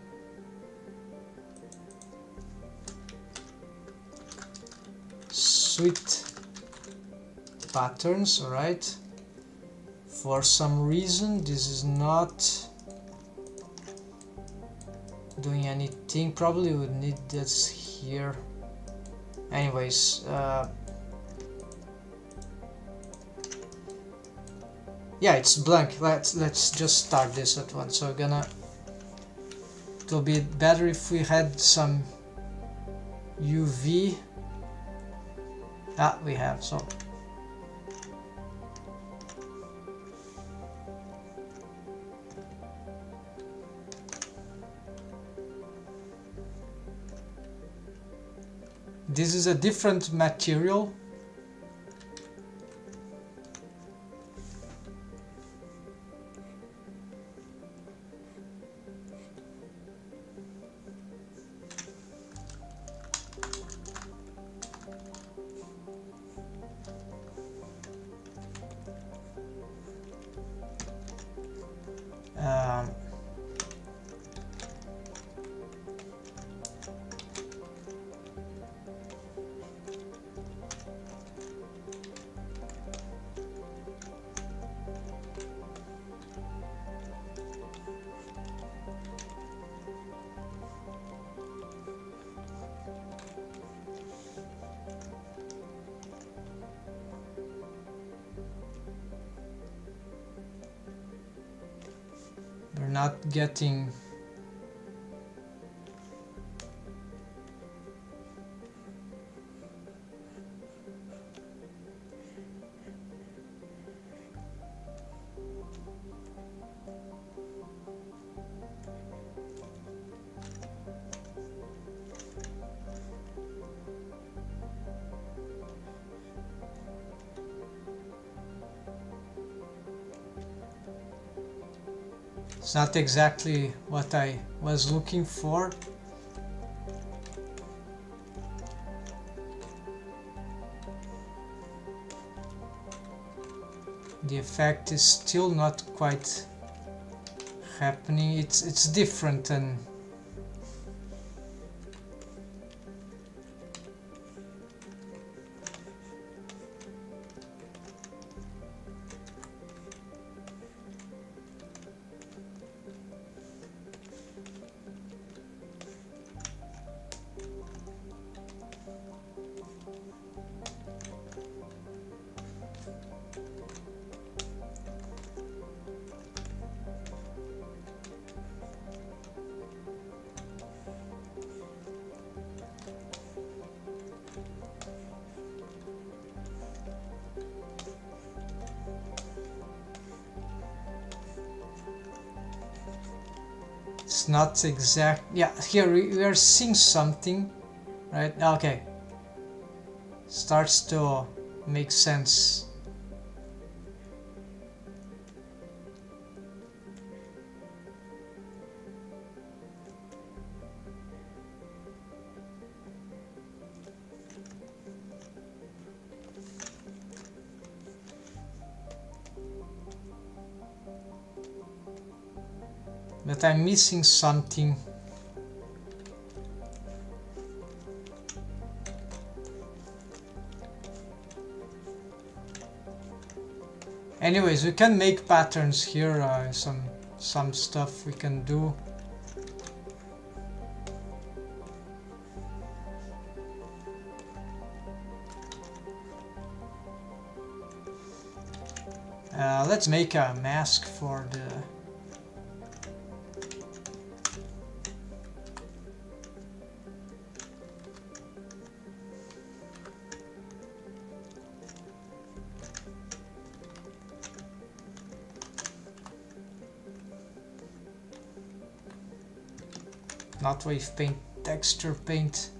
Speaker 1: Sweet patterns, alright. For some reason this is not doing anything. Probably would need this here. Anyways, yeah, it's blank. Let's just start this at once. So it will be better if we had some UV. We have, so this is a different material. We're not getting it's not exactly what I was looking for. The effect is still not quite happening. It's different and it's not exact. Yeah, here we are seeing something, right? Okay, starts to make sense. But I'm missing something. Anyways, we can make patterns here. Some stuff we can do. Let's make a mask for the. Not wave paint, texture paint.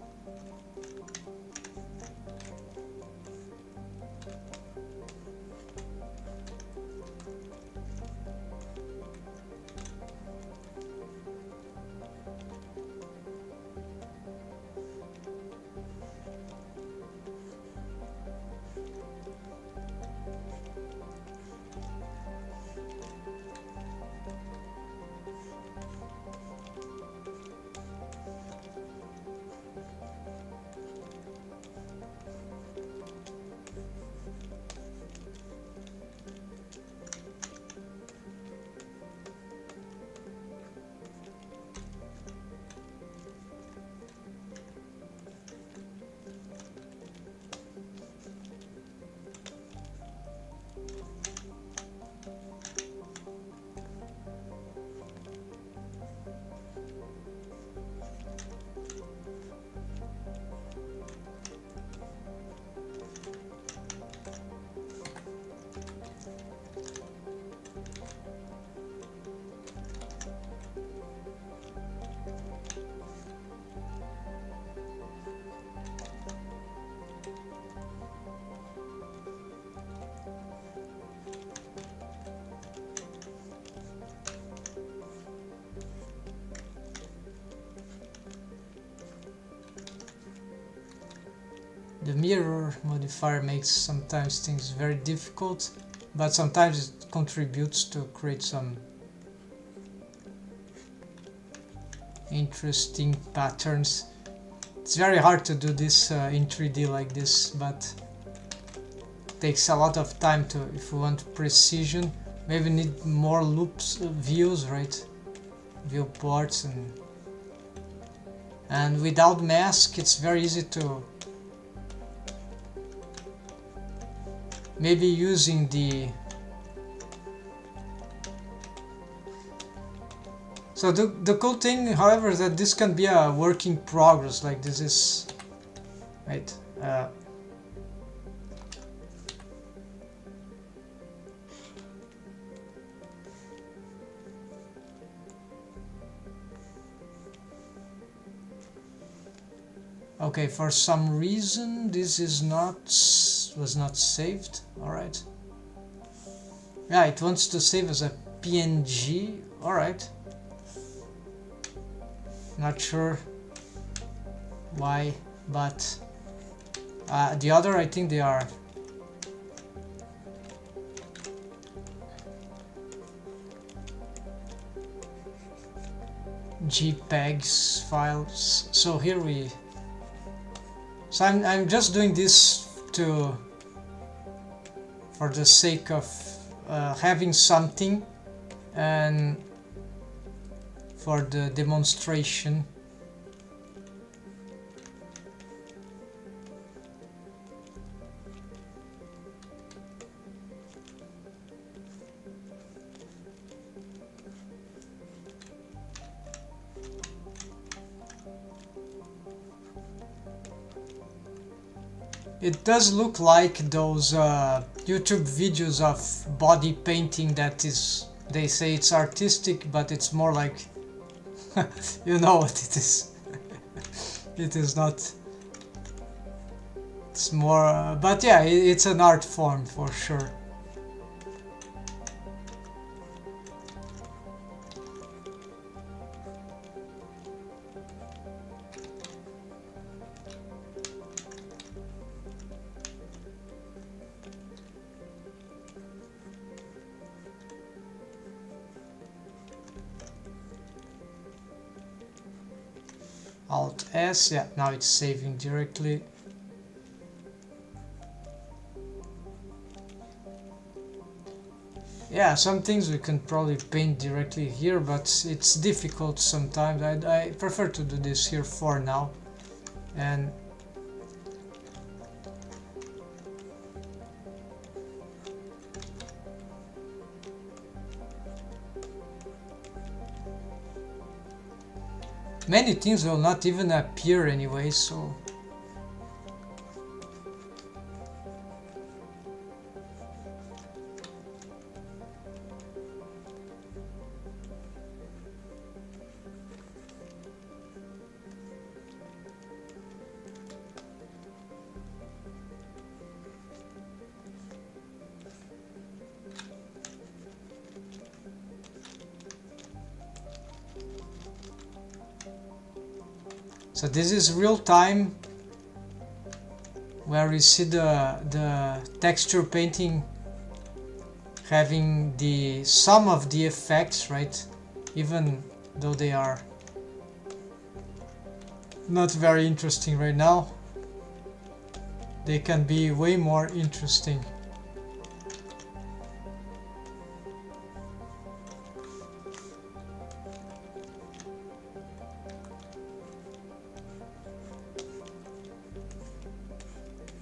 Speaker 1: The mirror modifier makes sometimes things very difficult, but sometimes it contributes to create some interesting patterns. It's very hard to do this in 3D like this, but it takes a lot of time to, if we want precision. Maybe need more loops, views, right? Viewports, and without mask it's very easy to maybe using the. So the cool thing, however, is that this can be a work in progress. Like this is, right? Okay, for some reason this is was not saved. All right. Yeah, it wants to save as a PNG. All right. Not sure why, but the other, I think they are. JPEGs files. So here we. So I'm just doing this for the sake of having something and for the demonstration. It does look like those YouTube videos of body painting that is, they say it's artistic, but it's more like, you know what it is. It is not. It's more, but yeah, it's an art form for sure. Alt S, yeah, now it's saving directly. Yeah, some things we can probably paint directly here, but it's difficult sometimes. I prefer to do this here for now. And many things will not even appear anyway, so so this is real time, where we see the texture painting having the some of the effects, right? Even though they are not very interesting right now, they can be way more interesting.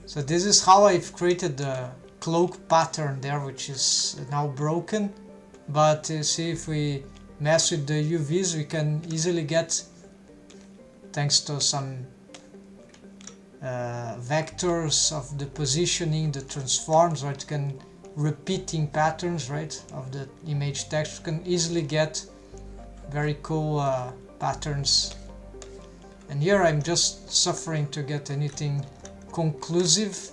Speaker 1: So this is how I've created the cloak pattern there, which is now broken. But see, if we mess with the UVs, we can easily get, thanks to some vectors of the positioning, the transforms, right, can repeating patterns, right, of the image text, can easily get very cool patterns. And here I'm just suffering to get anything conclusive.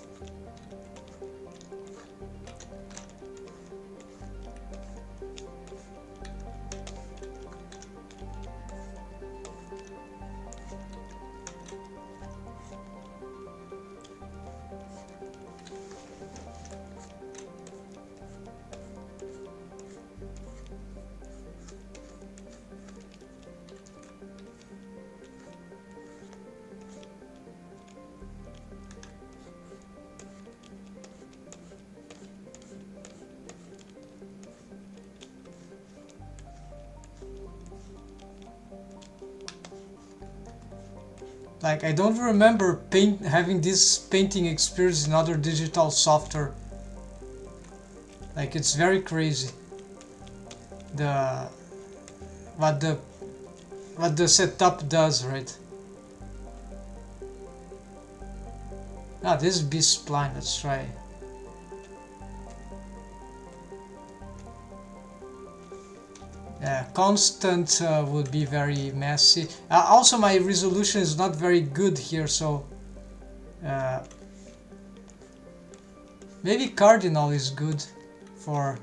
Speaker 1: Like, I don't remember having this painting experience in other digital software. Like, it's very crazy. What the setup does, right? Ah, this is B-spline, let's try. Yeah, constant would be very messy. Also, my resolution is not very good here, so maybe cardinal is good for.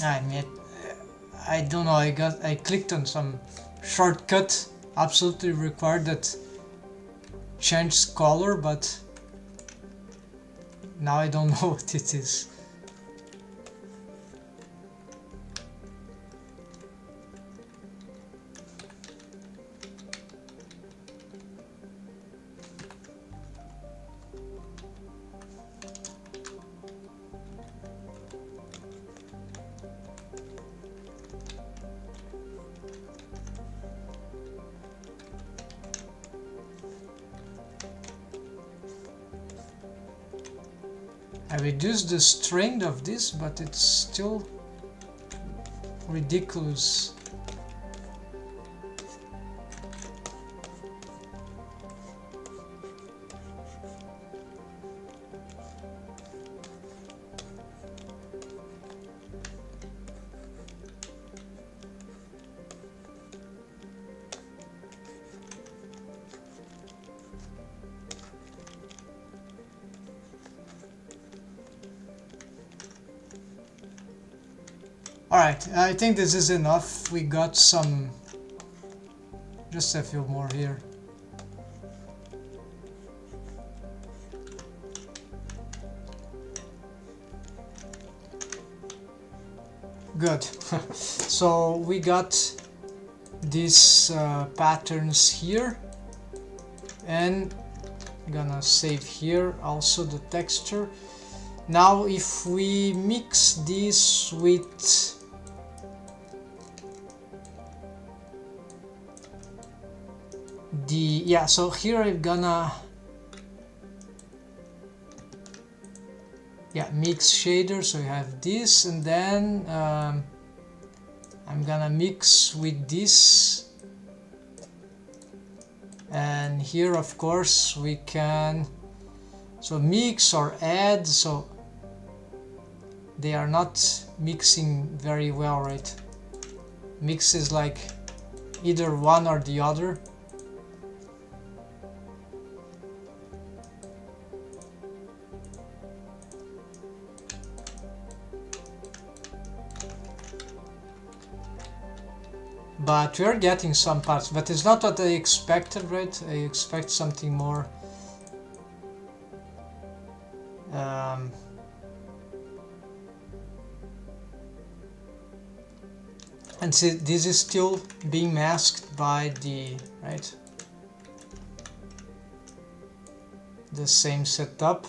Speaker 1: I mean, I don't know, I clicked on some shortcut absolutely required that changed color, but now I don't know what it is. I reduced the strength of this, but it's still ridiculous. Alright, I think this is enough. We got some... just a few more here. Good. So we got these patterns here, and I'm gonna save here also the texture. Now if we mix this with the, yeah, so here I'm gonna mix shader, so you have this, and then I'm gonna mix with this, and here of course we can so mix or add, so they are not mixing very well, right? Mix is like either one or the other. But we're getting some parts, but it's not what I expected, right? I expect something more and see, this is still being masked by the, right, the same setup.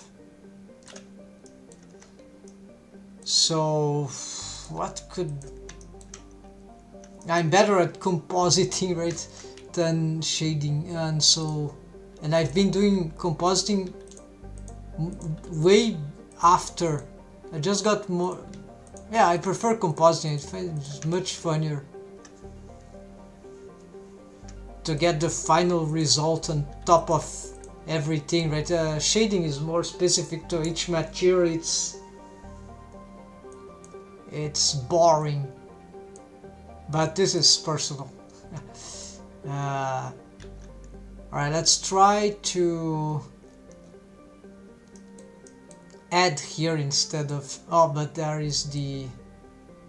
Speaker 1: So what could, I'm better at compositing, right, than shading, and so, and I've been doing compositing way after. I just got more, yeah, I prefer compositing. It's much funnier to get the final result on top of everything, right? Shading is more specific to each material. It's boring, but this is personal. Alright, let's try to add here instead of, oh, but there is the,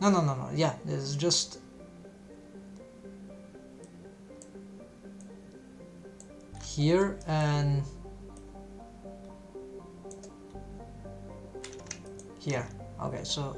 Speaker 1: no, yeah, there's just here and here. Okay, so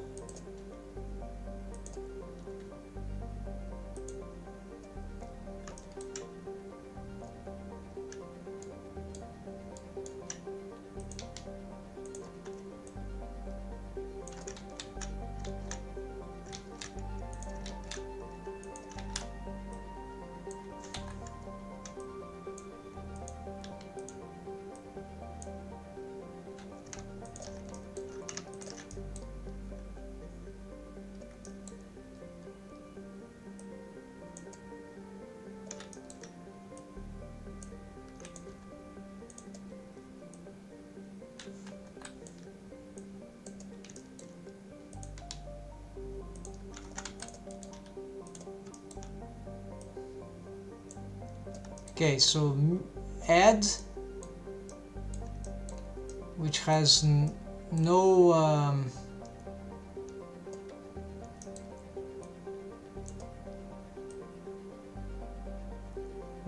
Speaker 1: okay, so add, which has no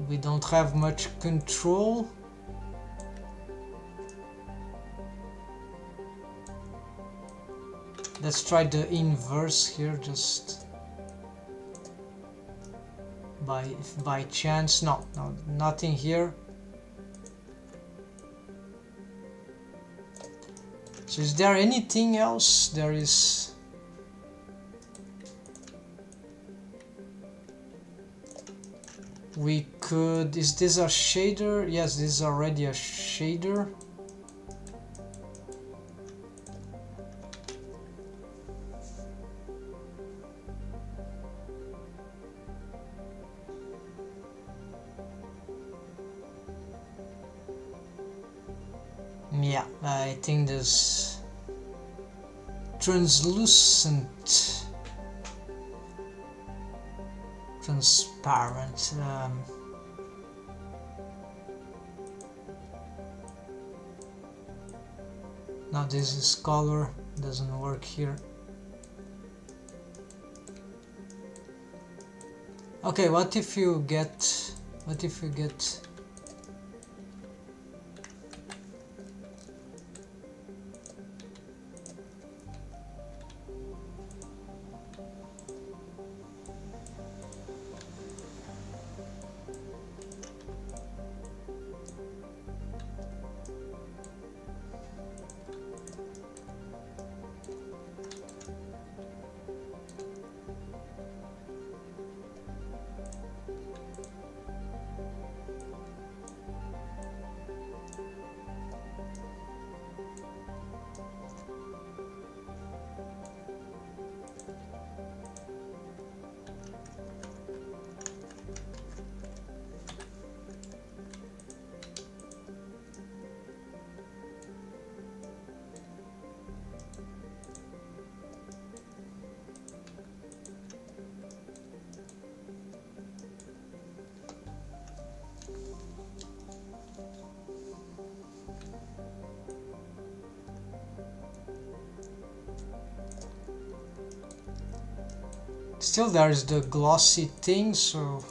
Speaker 1: we don't have much control. Let's try the inverse here, just by chance. No, nothing here. So is there anything else? There is. We could. Is this a shader? Yes, this is already a shader. Yeah, I think this translucent, transparent. Now this is color, doesn't work here. Okay, what if you get? Still there is the glossy thing, so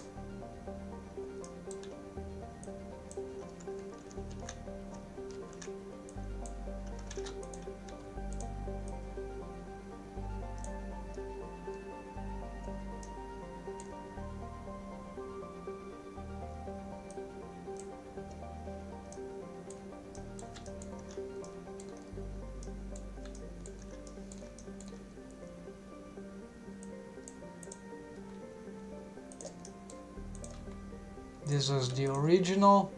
Speaker 1: this was the original.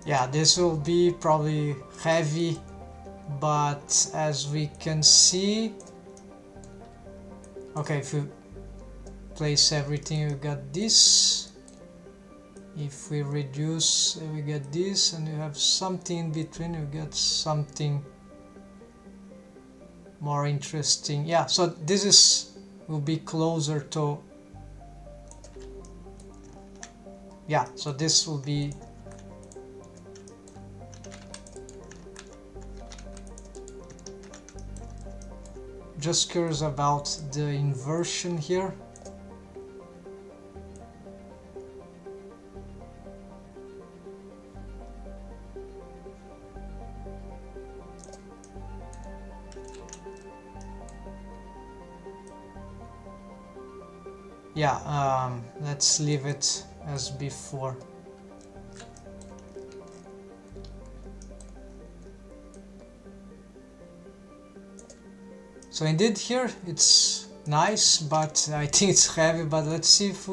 Speaker 1: Yeah, this will be probably heavy, but as we can see, okay, if you place everything, you got this. If we reduce, we get this, and you have something in between, you get something more interesting. Yeah, so this is will be closer to, yeah, so this will be just curious about the inversion here. Yeah, let's leave it as before. So indeed here it's nice, but I think it's heavy. But let's see if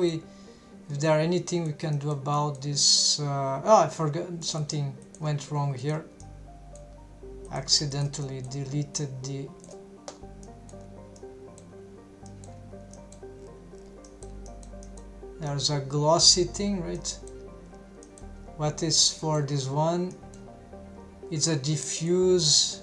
Speaker 1: there are anything we can do about this. Oh, I forgot, something went wrong here. Accidentally deleted the There's a glossy thing, right? What is for this one? It's a diffuse.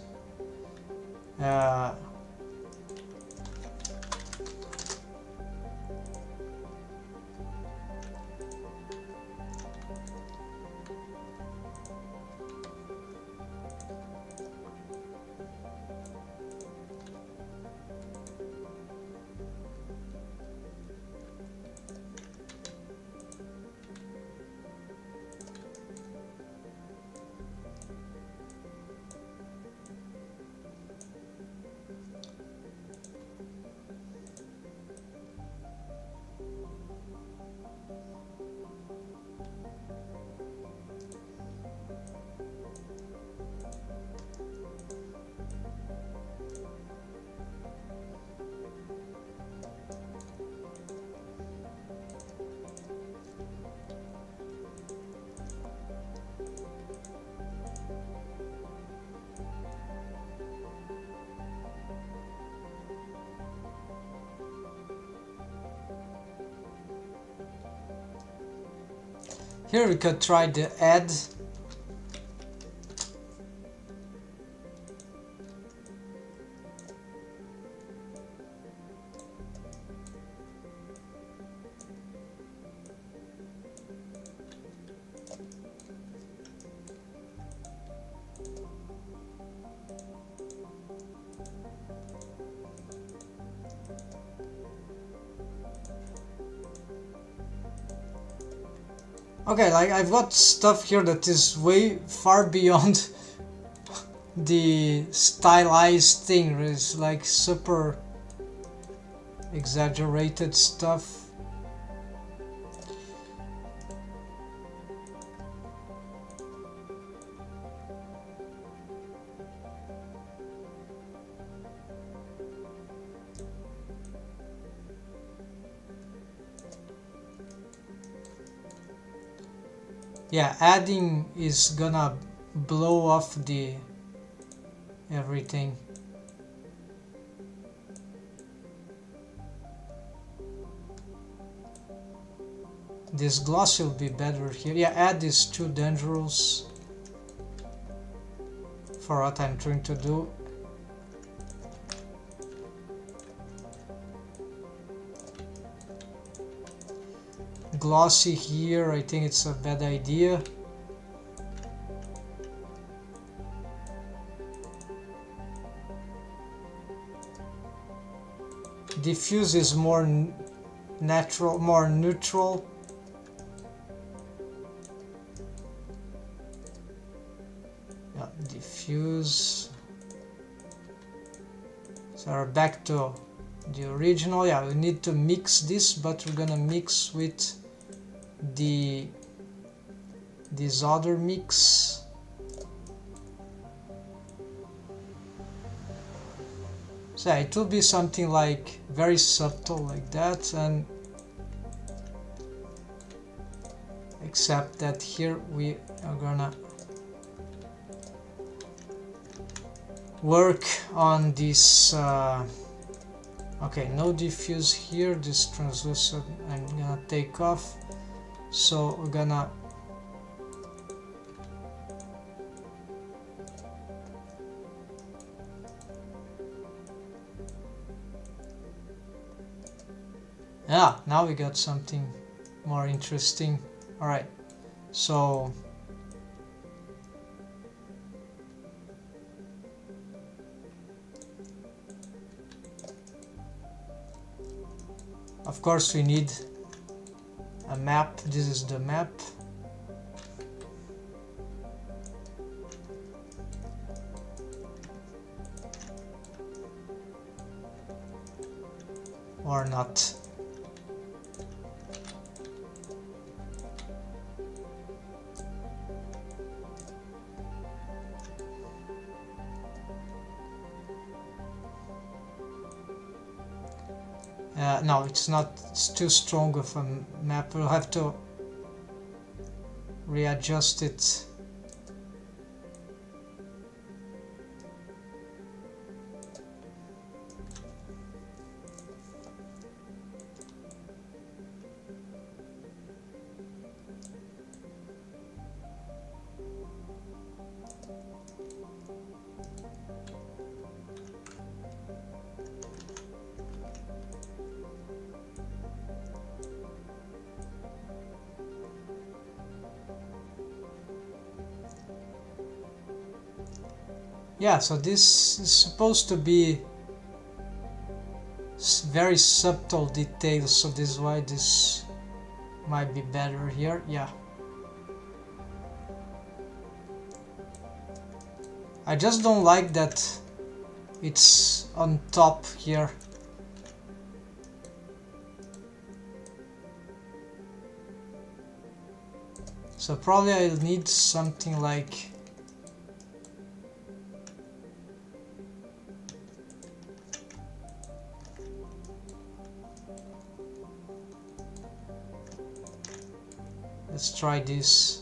Speaker 1: Here we could try the add. Okay, like I've got stuff here that is way far beyond the stylized thing. It's like super exaggerated stuff. Yeah, adding is gonna blow off the everything. This gloss will be better here. Yeah, add is too dangerous for what I'm trying to do. Glossy here, I think it's a bad idea. Diffuse is more natural, more neutral. Yeah, diffuse. So we're back to the original. Yeah, we need to mix this, but we're gonna mix with this other mix. So yeah, it will be something like very subtle like that, and except that here we are gonna work on this. Okay, no diffuse here. This translucent I'm gonna take off. So we're gonna now we got something more interesting. All right, so of course we need a map. This is the map. Or not. No, it's not. It's too strong of a map. We'll have to readjust it. Yeah, so this is supposed to be very subtle details, so this is why this might be better here. Yeah, I just don't like that it's on top here. So probably I'll need something like let's try this.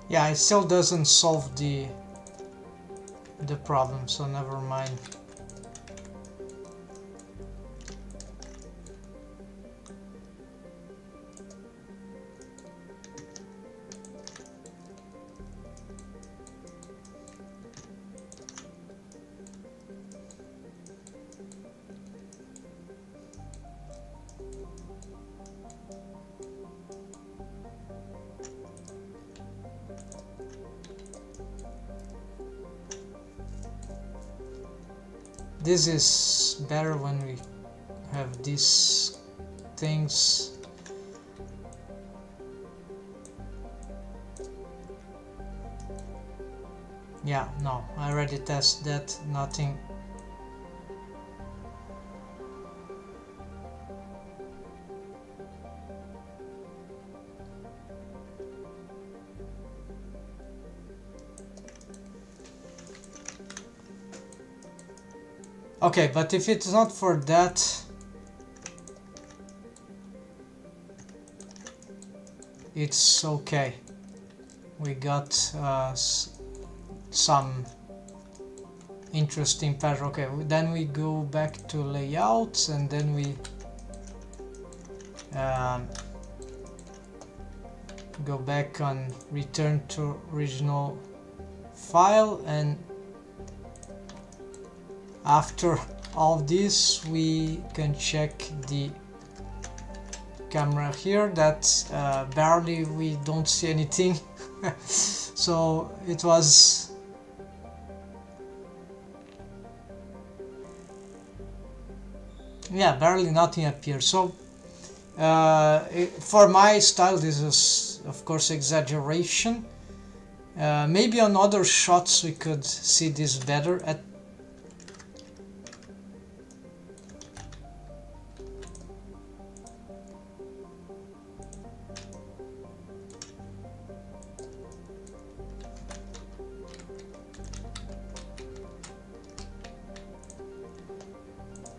Speaker 1: Yeah, it still doesn't solve the problem, so never mind. This is better when we have these things. Yeah, no, I already tested that, nothing. Okay, but if it's not for that, it's okay. We got some interesting pattern. Okay, then we go back to layouts, and then we go back on return to original file, and after all this we can check the camera here that barely we don't see anything. So it was barely nothing appears. So for my style this is of course exaggeration. Maybe on other shots we could see this better.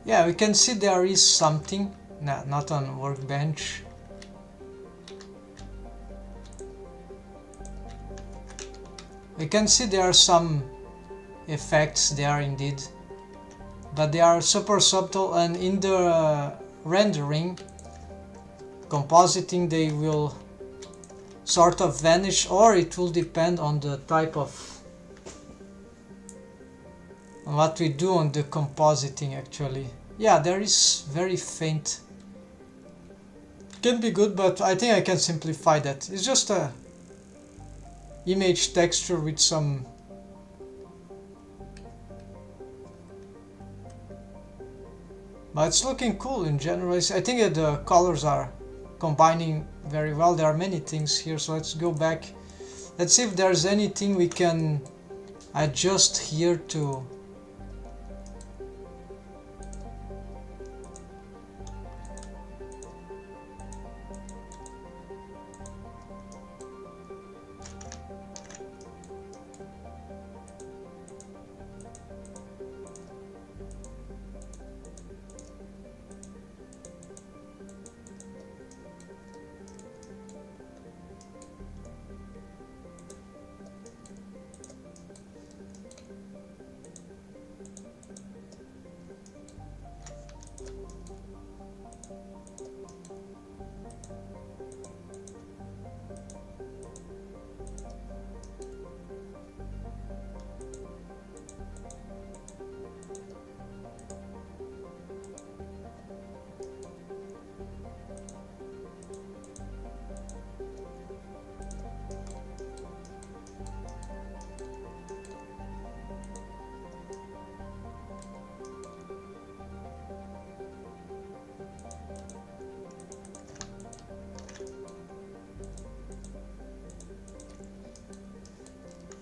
Speaker 1: Yeah, we can see there is something, not on workbench. We can see there are some effects there indeed, but they are super subtle, and in the rendering, compositing, they will sort of vanish, or it will depend on the type of what we do on the compositing actually. Yeah, there is very faint. Can be good, but I think I can simplify that. It's just a image texture with some But it's looking cool in general. I think that the colors are combining very well. There are many things here, so let's go back. Let's see if there's anything we can adjust here to.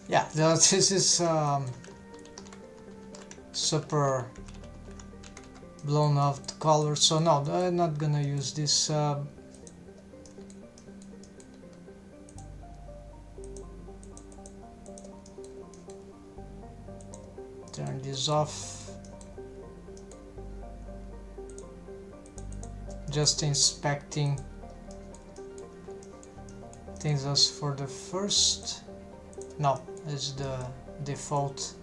Speaker 1: Yeah, this is super blown out color, so no, I'm not gonna use this. Turn this off. Just inspecting things as for the first. No, it's the default.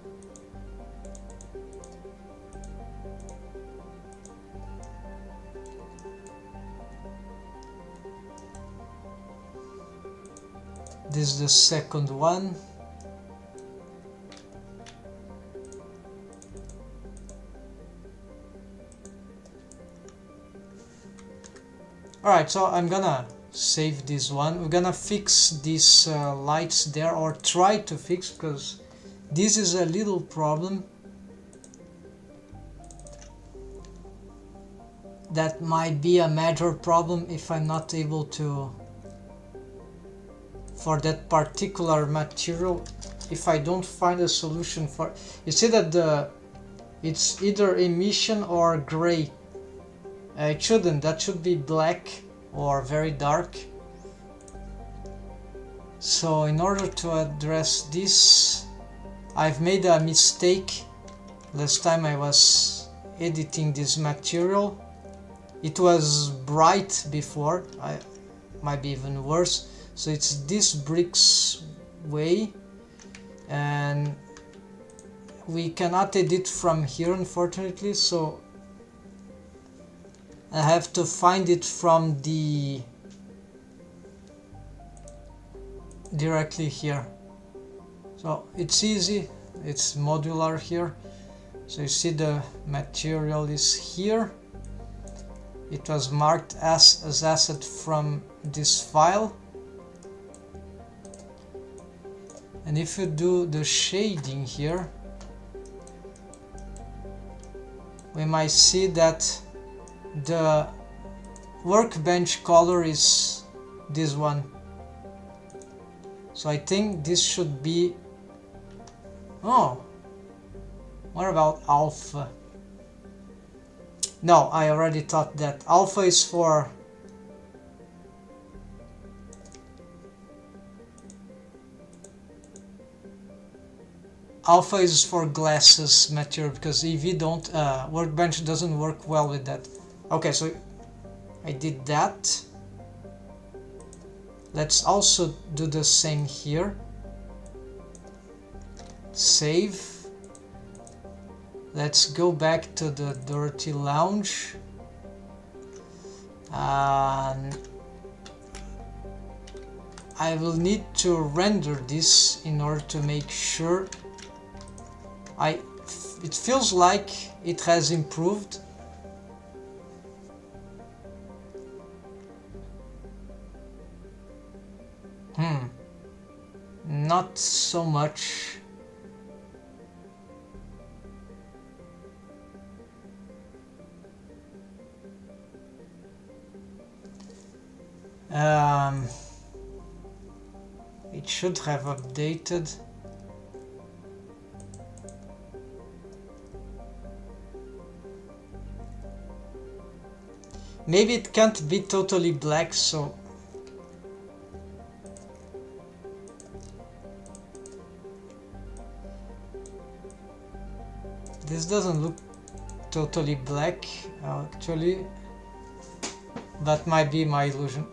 Speaker 1: This is the second one. Alright, so I'm gonna save this one. We're gonna fix these lights there, or try to fix, because this is a little problem that might be a major problem if I'm not able to, for that particular material, if I don't find a solution for. You see that it's either emission or gray. It shouldn't. That should be black or very dark. So in order to address this, I've made a mistake. Last time I was editing this material, it was bright before. I might be even worse. So it's this bricks way, and we cannot edit from here, unfortunately, so I have to find it from the directly here. So it's easy, it's modular here. So you see the material is here. It was marked as asset from this file. And if you do the shading here, we might see that the workbench color is this one. So I think this should be. Oh, what about alpha? No, I already thought that alpha is for glasses material, because EV don't workbench doesn't work well with that. Okay, so I did that. Let's also do the same here. Save. Let's go back to the dirty lounge. And I will need to render this in order to make sure. It feels like it has improved. Not so much. It should have updated. Maybe it can't be totally black, so this doesn't look totally black actually. That might be my illusion.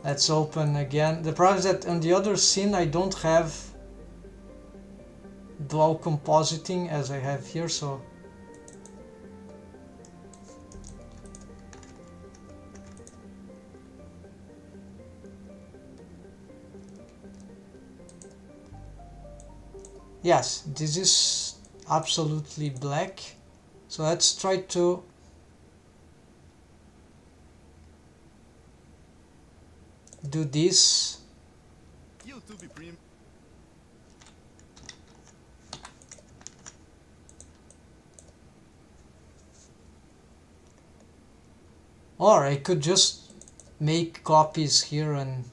Speaker 1: Let's open again. The problem is that on the other scene I don't have dual compositing as I have here, so yes, this is absolutely black. So let's try to do this.
Speaker 3: YouTube Premium.
Speaker 1: Or I could just make copies here and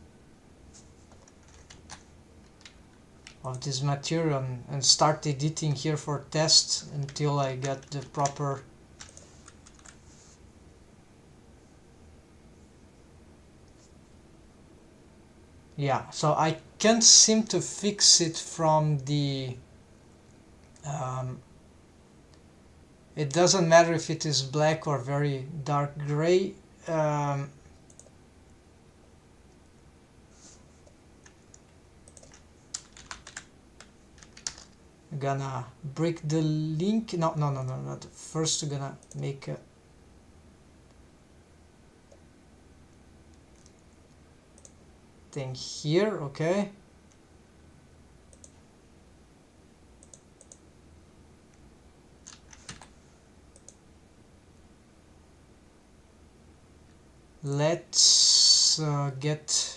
Speaker 1: of this material and start editing here for tests until I get the proper. Yeah, so I can't seem to fix it from the it doesn't matter if it is black or very dark gray. I'm gonna break the link. No, not first. I'm gonna make a thing here. Okay. Let's get.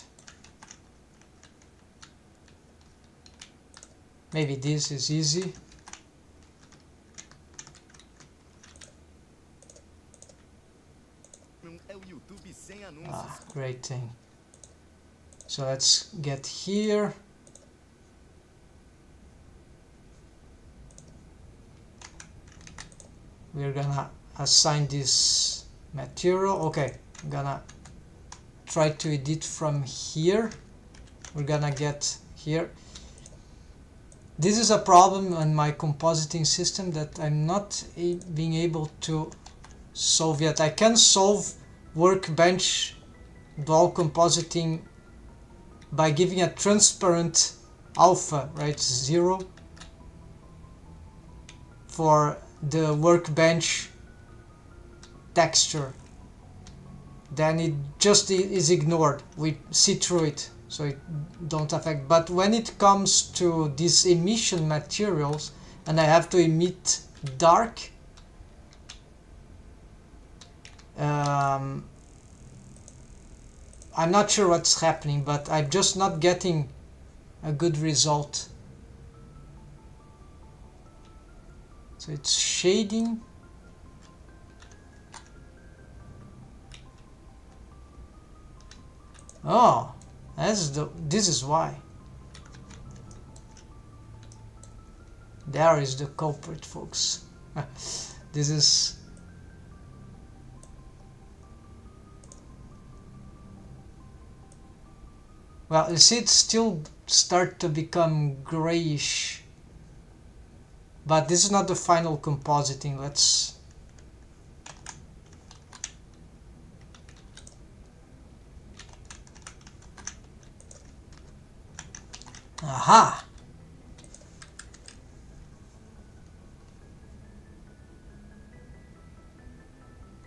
Speaker 1: Maybe this is easy. Ah, great thing. So let's get here. We're gonna assign this material. Okay, I'm gonna try to edit from here. We're gonna get here. This is a problem on my compositing system that I'm not being able to solve yet. I can solve Workbench dual compositing by giving a transparent alpha, right, 0 for the Workbench texture. Then it just is ignored. We see through it, so it don't affect. But when it comes to these emission materials and I have to emit dark, I'm not sure what's happening, but I'm just not getting a good result. So it's shading. Oh, this is why. There is the culprit, folks. This is. Well, you see, it still start to become grayish. But this is not the final compositing. Let's. Aha!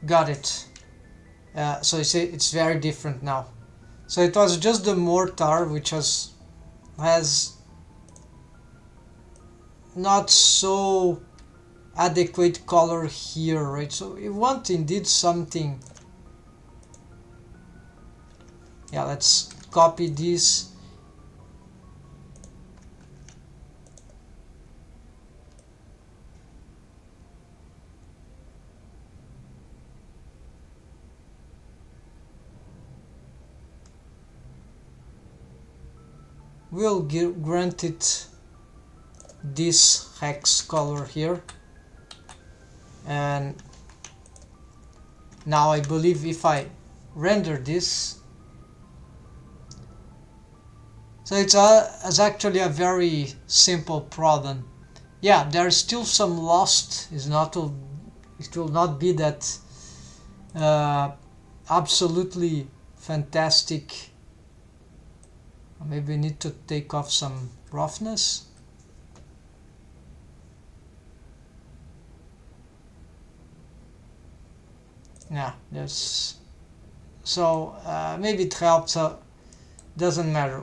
Speaker 1: Got it. So you see, it's very different now. So it was just the mortar which has not so adequate color here, right? So we want indeed something. Yeah, let's copy this. we'll grant it this hex color here, and now I believe if I render this, so it's actually a very simple problem. Yeah, there's still some lost. It will not be that absolutely fantastic. Maybe we need to take off some roughness. Yeah, there's so maybe it helps. Doesn't matter.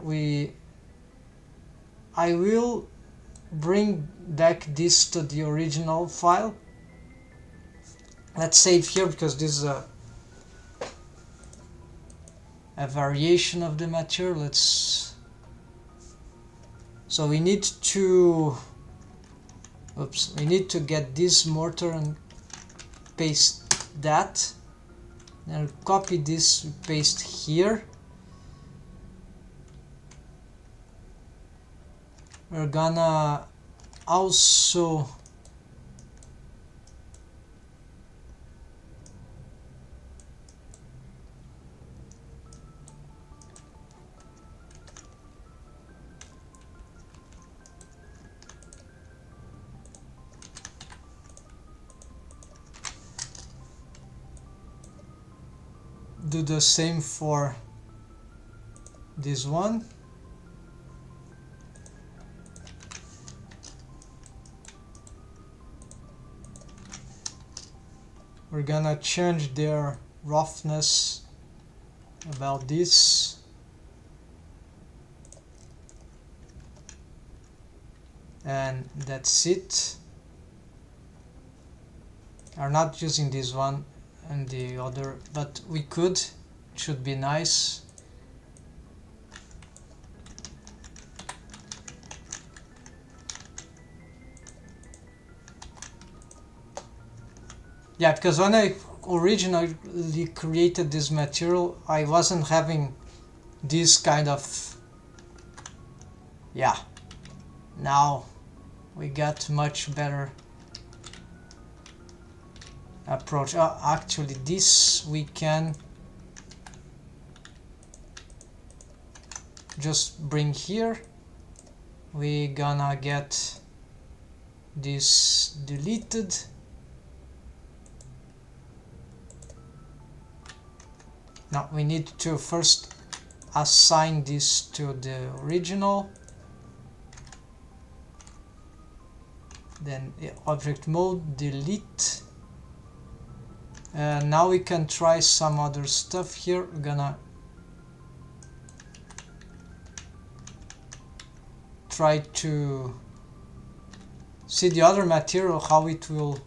Speaker 1: I will bring back this to the original file. Let's save here because this is a variation of the material. So we need to get this mortar and paste that. Then copy this, paste here. We're gonna also do the same for this one. We're gonna change their roughness about this. And that's it. I'm not using this one and the other, but we could. It should be nice. Yeah, because when I originally created this material, I wasn't having this kind of, yeah, now we got much better approach. Actually, this we can just bring here. We gonna get this deleted. Now we need to first assign this to the original. Then object mode, delete. Now we can try some other stuff here. We're gonna try to see the other material, how it will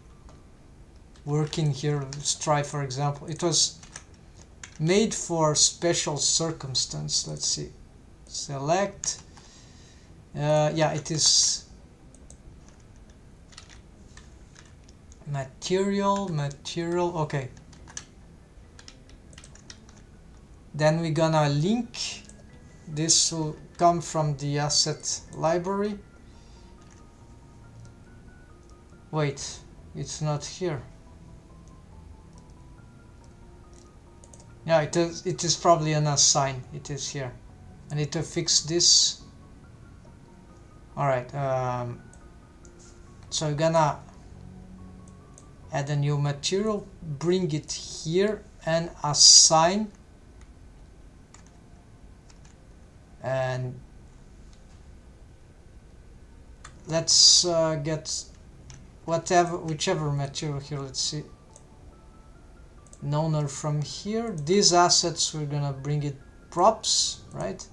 Speaker 1: work in here. Let's try, for example, it was made for special circumstance. Let's see, select. Yeah, it is material, okay. Then we're gonna link. This will come from the asset library. Wait, it's not here. Yeah, it is probably an assign. It is here. I need to fix this. Alright, so we're gonna add a new material, bring it here and assign, and let's get whichever material here. Let's see, known from here. These assets, we're gonna bring it props, right?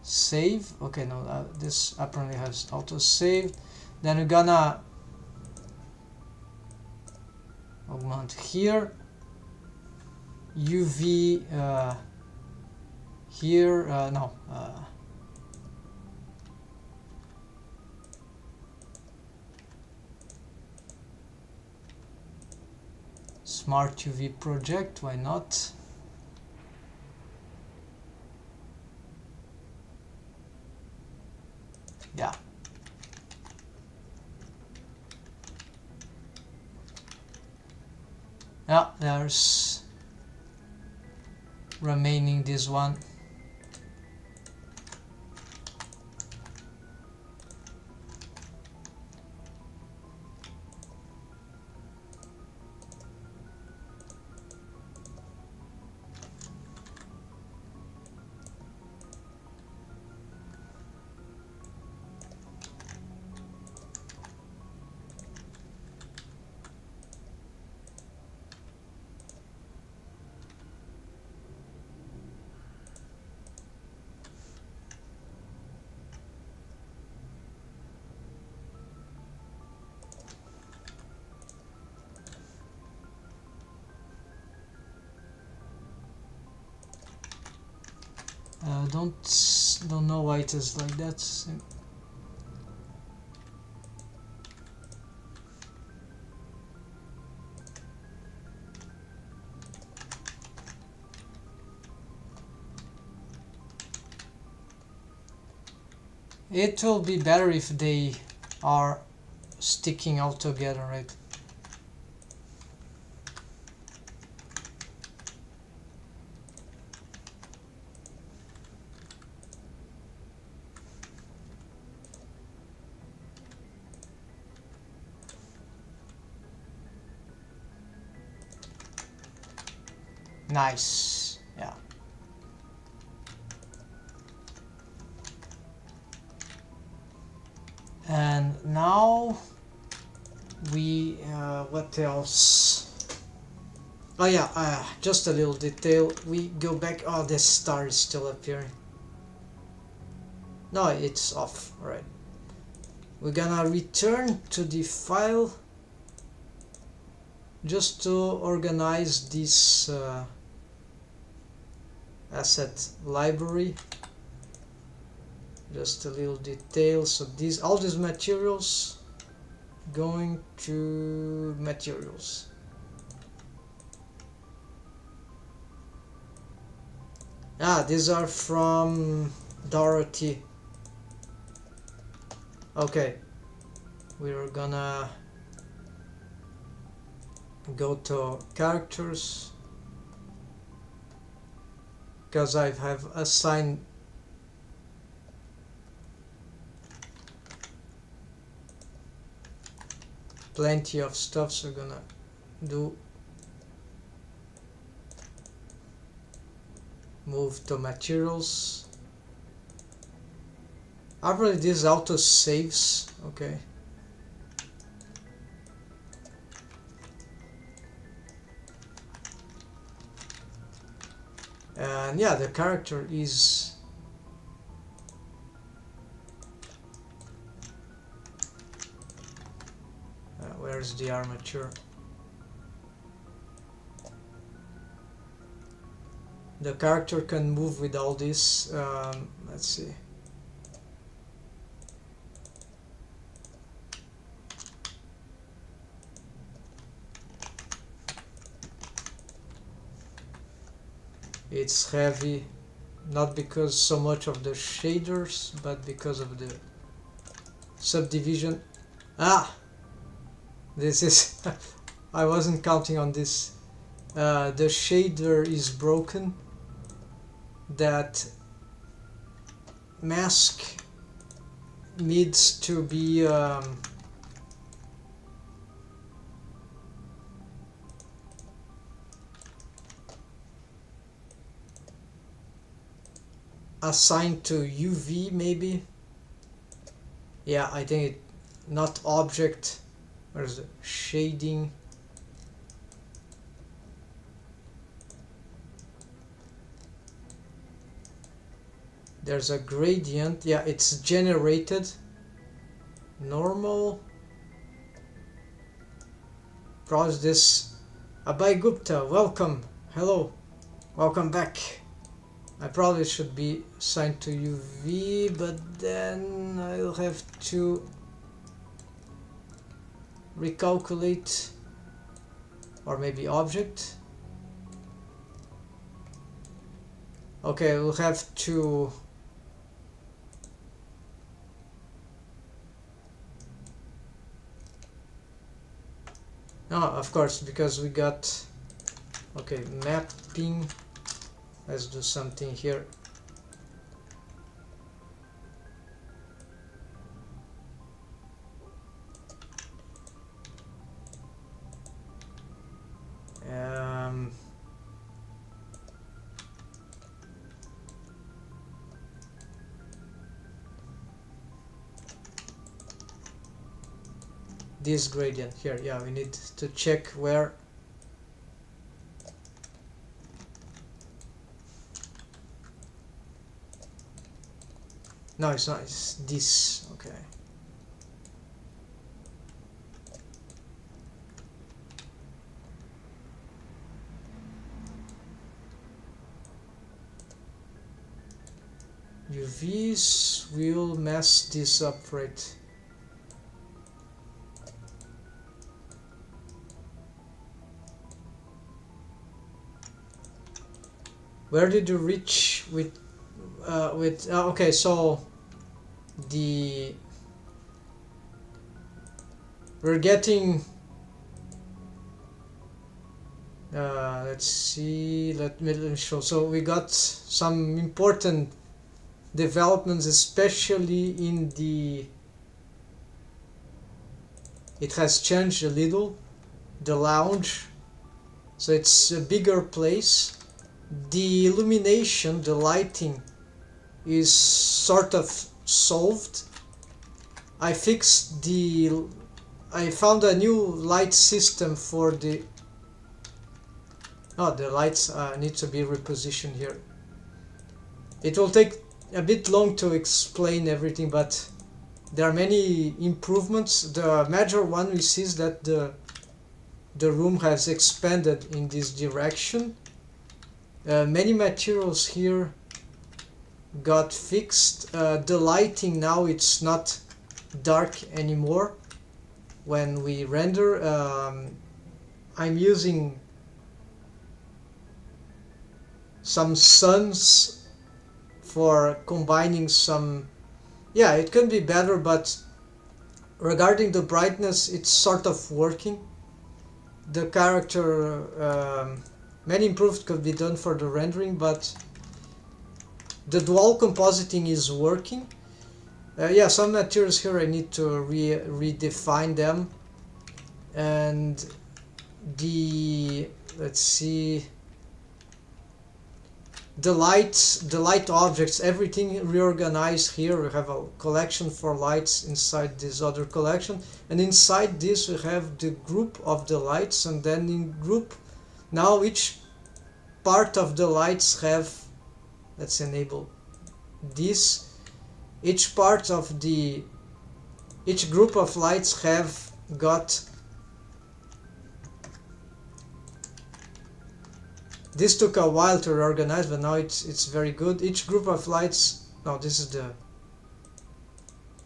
Speaker 1: Save. Okay, no, this apparently has auto saved. Then we're gonna augment here, UV here, no, Smart UV project, why not? Yeah. Yeah, there's remaining this one. Don't know why it is like that. It will be better if they are sticking all together, right? Nice. Yeah. And now we what else? Oh yeah, just a little detail. We go back. Oh, this star is still appearing. No, it's off. All right. We're gonna return to the file just to organize this asset library. Just a little detail. So all these materials going to materials. These are from Dorothy. Okay, we're gonna go to characters because I have assigned plenty of stuff, so gonna do move to materials. Apparently this auto saves. Okay. And yeah, the character is where's the armature? The character can move with all this. Let's see. It's heavy, not because so much of the shaders, but because of the subdivision. This is I wasn't counting on this. The shader is broken. That mask needs to be assigned to UV maybe. Yeah, I think it not object. Where's the shading? There's a gradient. Yeah, it's generated. Normal. Browse this. Abhay Gupta, welcome. Hello. Welcome back. I probably should be assigned to UV, but then I'll have to recalculate, or maybe object. Okay, we'll have to No, of course, because we got, okay, mapping. Let's do something here. This gradient here, yeah, we need to check where. No, it's not, it's this, okay. UVs will mess this up, right? Where did you reach with okay, so we're getting let's see, let me show. So we got some important developments, especially in it has changed a little, the lounge, so it's a bigger place. The illumination, the lighting is sort of solved. I found a new light system for the lights need to be repositioned here. It will take a bit long to explain everything, but there are many improvements. The major one we see is that the room has expanded in this direction. Many materials here got fixed. The lighting now, it's not dark anymore when we render. I'm using some suns for combining some, yeah, it can be better, but regarding the brightness, it's sort of working. The character, many improvements could be done for the rendering, but the dual compositing is working. Yeah, some materials here I need to redefine them, and let's see, the light objects, everything reorganized here. We have a collection for lights inside this other collection, and inside this we have the group of the lights, and then in group, now each part of the lights have, let's enable this, each part of each group of lights have got, this took a while to reorganize, but now it's very good. Each group of lights, no, this is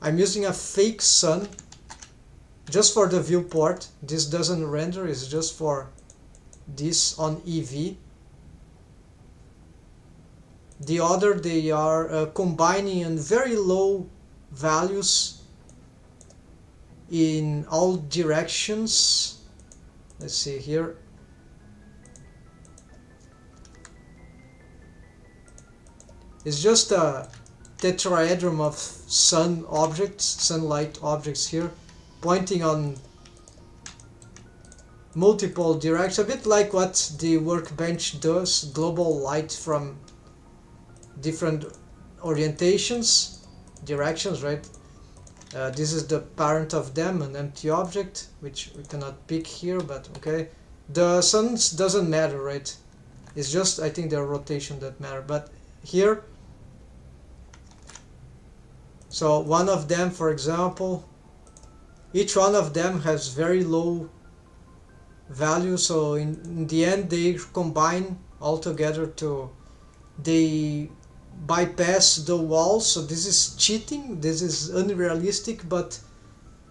Speaker 1: I'm using a fake sun just for the viewport. This doesn't render, it's just for this on EV. The other, they are combining in very low values in all directions. Let's see here. It's just a tetrahedron of sunlight objects here, pointing on multiple directions, a bit like what the workbench does, global light from different orientations, directions, right? This is the parent of them, an empty object, which we cannot pick here, but okay. The suns doesn't matter, right? It's just, I think, their rotation that matter. But here, so one of them, for example, each one of them has very low value, so in the end they combine all together to, they bypass the wall. So this is cheating, this is unrealistic, but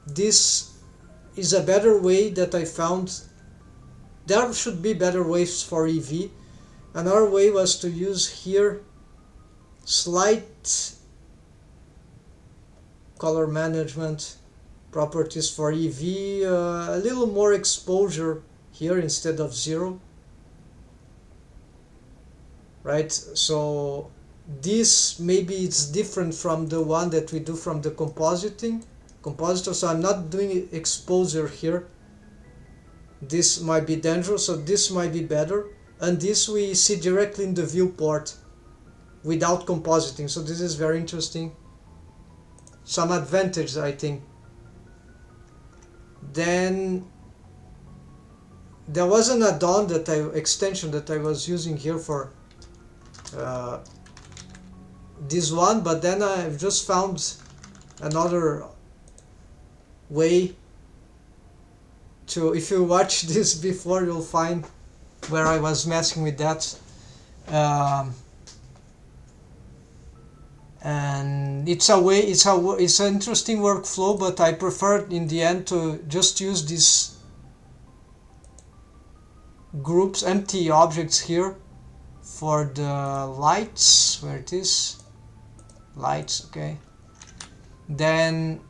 Speaker 1: this is a better way that I found. There should be better ways for EV. Another way was to use here slight color management, properties for EV, a little more exposure here instead of 0, right? So this maybe it's different from the one that we do from the compositor, so I'm not doing exposure here. This might be dangerous, so this might be better, and this we see directly in the viewport without compositing, so this is very interesting, some advantage I think. Then there was an add-on extension that I was using here for this one, but then I've just found another way to, if you watch this before, you'll find where I was messing with that, and it's an interesting workflow, but I prefer in the end to just use these groups, empty objects here for the lights, where it is, lights, okay, then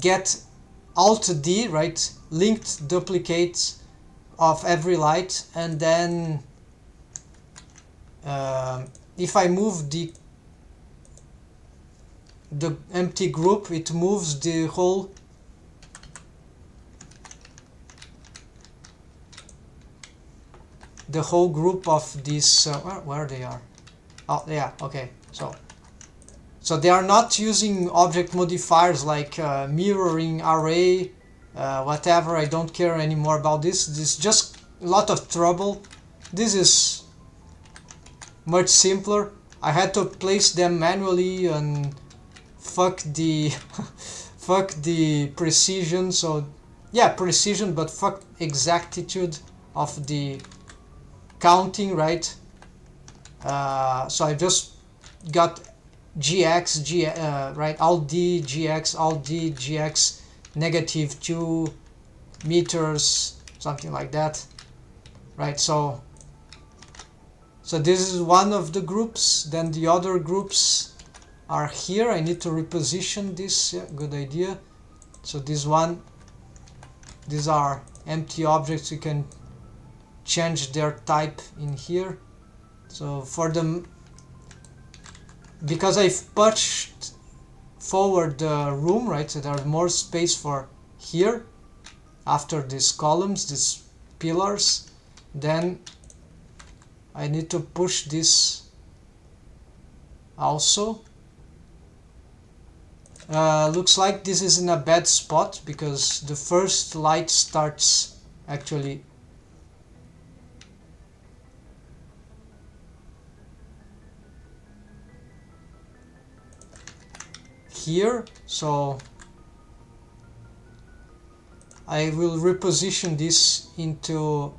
Speaker 1: get Alt D, right, linked duplicates of every light, and then if I move the empty group, it moves the whole group of these where they are. Oh yeah, okay, so they are not using object modifiers like mirroring, array, whatever. I don't care anymore about this. This is just a lot of trouble. This is much simpler. I had to place them manually and fuck the fuck the precision. So yeah, precision, but fuck exactitude of the counting, right? So I just got right, Alt D, GX, Alt D, GX, -2 meters, something like that, right? So this is one of the groups, then the other groups are here. I need to reposition this, yeah, good idea. So this one, these are empty objects, you can change their type in here. So for them, because I've pushed forward the room, right, so there's more space for here after these columns, these pillars, then I need to push this also. Looks like this is in a bad spot because the first light starts actually here, so I will reposition this into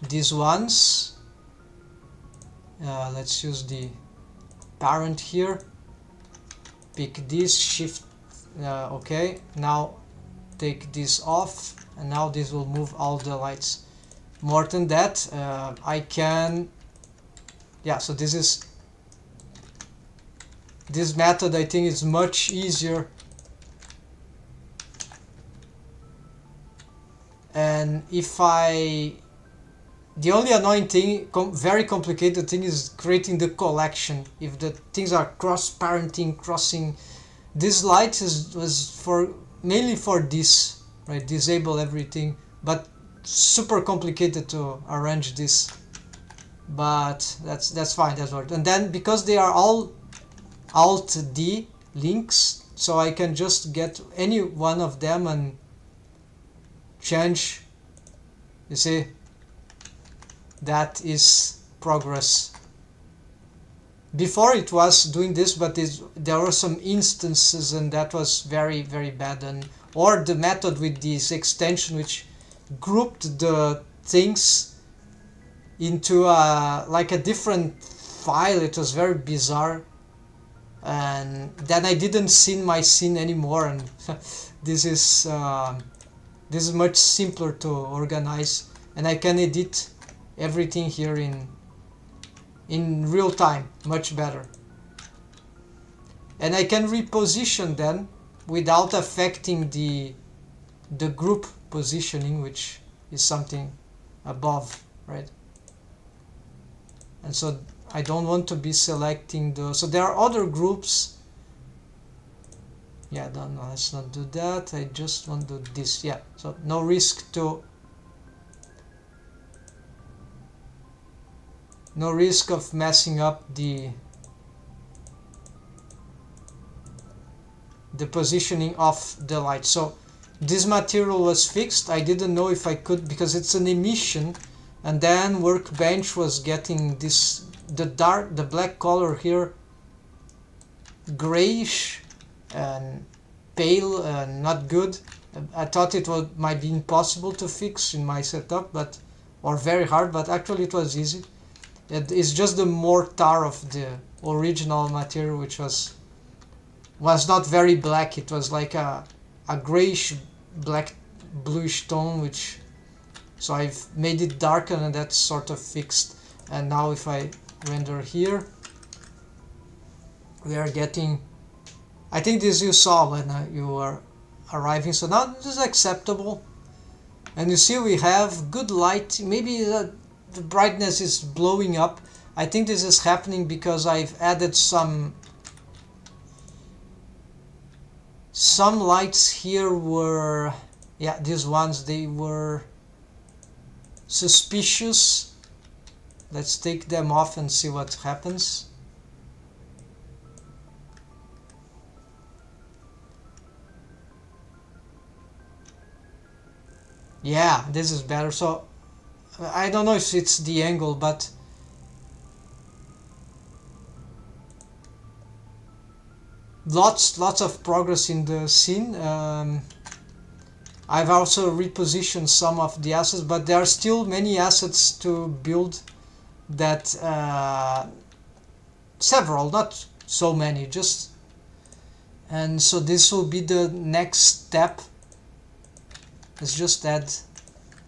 Speaker 1: these ones. Let's use the parent here, pick this, shift, okay, now take this off, and now this will move all the lights. More than that, I can, yeah, so this method I think is much easier, and if the only annoying thing, very complicated thing, is creating the collection. If the things are cross-parenting, crossing, this light was mainly for this, right? Disable everything, but super complicated to arrange this. But that's fine, that's right. And then because they are all Alt D links, so I can just get any one of them and change. You see, that is progress. Before it was doing this, but there were some instances and that was very, very bad. Or the method with this extension which grouped the things into like a different file. It was very bizarre, and then I didn't see my scene anymore, and this is much simpler to organize, and I can edit everything here in real time, much better. and I can reposition then without affecting the group positioning, which is something above, right? And so I don't want to be selecting the, so there are other groups. Yeah, no, let's not do that. I just want to do this. Yeah, so no risk of messing up the positioning of the light. So this material was fixed. I didn't know if I could, because it's an emission, and then Workbench was getting this, the black color here, grayish and pale and not good. I thought it might be impossible to fix in my setup, but or very hard, but actually it was easy. It's just the mortar of the original material, which was not very black. It was like a grayish black bluish tone, which, so I've made it darker, and that's sort of fixed. And now if I render here, we are getting, I think this you saw when you were arriving. So now this is acceptable, and you see we have good light. Maybe the brightness is blowing up. I think this is happening because I've added some lights here were, yeah, these ones, they were suspicious. Let's take them off and see what happens. Yeah, this is better. So I don't know if it's the angle, but lots of progress in the scene. I've also repositioned some of the assets, but there are still many assets to build. That several, not so many, just, and so this will be the next step. Let's just add,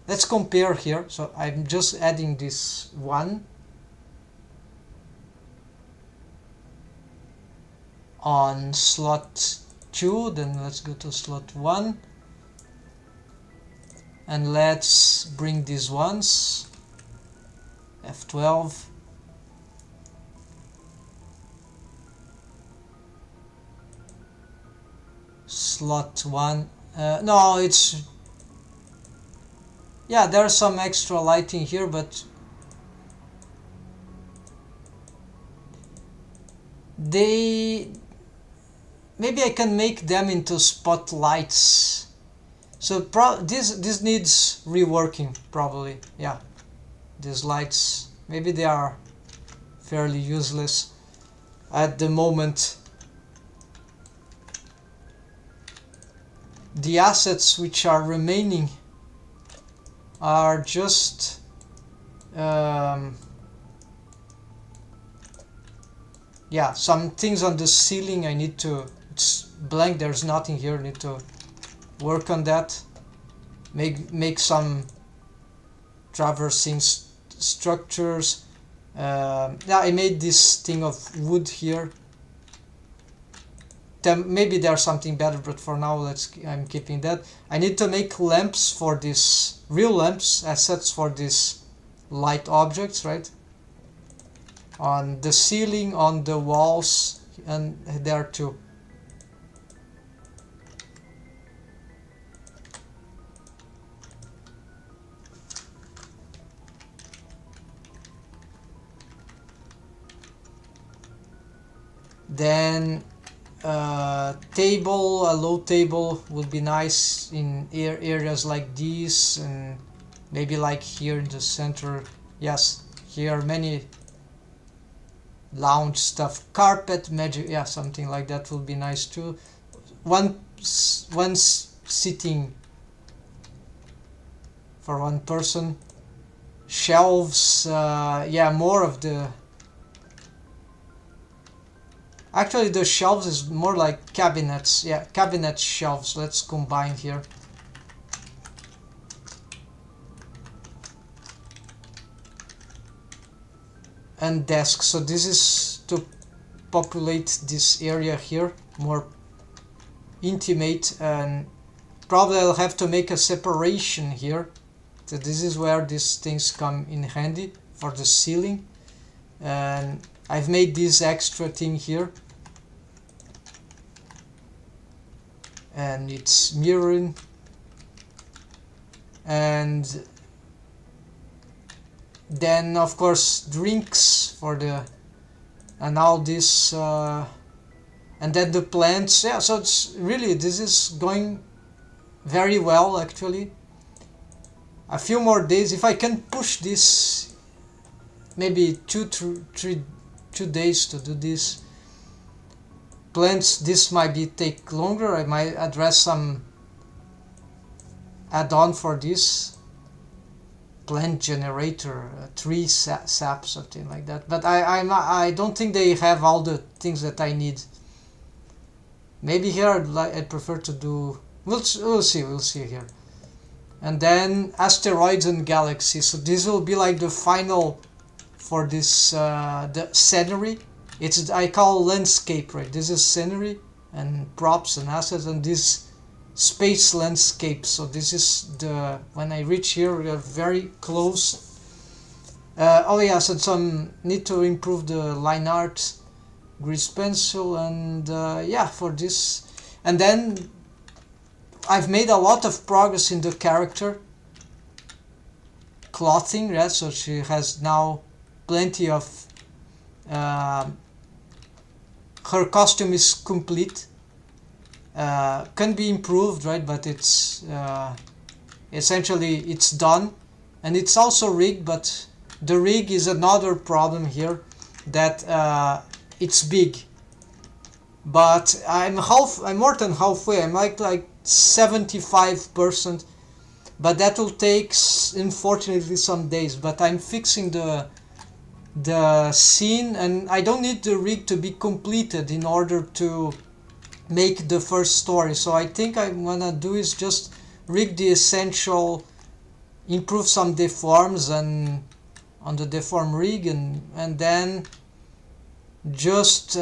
Speaker 1: let's compare here. So I'm just adding this one on slot 2, then let's go to slot 1, and let's bring these ones, F12, slot 1, no, it's, yeah, there's some extra lighting here, but maybe I can make them into spotlights. So this needs reworking probably. Yeah, these lights, maybe they are fairly useless at the moment. The assets which are remaining are just yeah, some things on the ceiling I need to, it's blank, there's nothing here, I need to work on that, make some traversing structures. Yeah, I made this thing of wood here. Maybe there's something better, but for now I'm keeping that. I need to make lamps for this, real lamps, assets for these light objects, right? On the ceiling, on the walls, and there too. Then table, a low table would be nice in areas like these, and maybe like here in the center. Yes, here are many lounge stuff, carpet, magic, yeah, something like that will be nice too. One sitting for one person. Shelves, yeah, more of the, actually the shelves is more like cabinets. Yeah, cabinet shelves. Let's combine here. And desks. So this is to populate this area here more intimate, and probably I'll have to make a separation here. So this is where these things come in handy for the ceiling, and I've made this extra thing here, and it's mirroring, and then of course drinks for the, and all this and then the plants. Yeah, so it's really, this is going very well actually. A few more days, if I can push this, maybe 2 days to do this. Plants, this might be take longer. I might address some add-on for this plant generator, tree sap, something like that. But I don't think they have all the things that I need. Maybe here I'd prefer to do. We'll see here. And then asteroids and galaxies. So this will be like the final for this the scenery. It's, I call landscape, right? This is scenery and props and assets, and this space landscape. So this is the, when I reach here, we are very close. Oh yeah, so some need to improve the line art, grease pencil, and yeah, for this. And then I've made a lot of progress in the character clothing, right? So she has now plenty of her costume is complete. Can be improved, right? But it's essentially it's done, and it's also rigged. But the rig is another problem here, that it's big. But I'm more than halfway. I'm like 75%. But that will take, unfortunately, some days. But I'm fixing the scene, and I don't need the rig to be completed in order to make the first story. So I think I'm gonna do is just rig the essential, improve some deforms and on the deform rig, and then just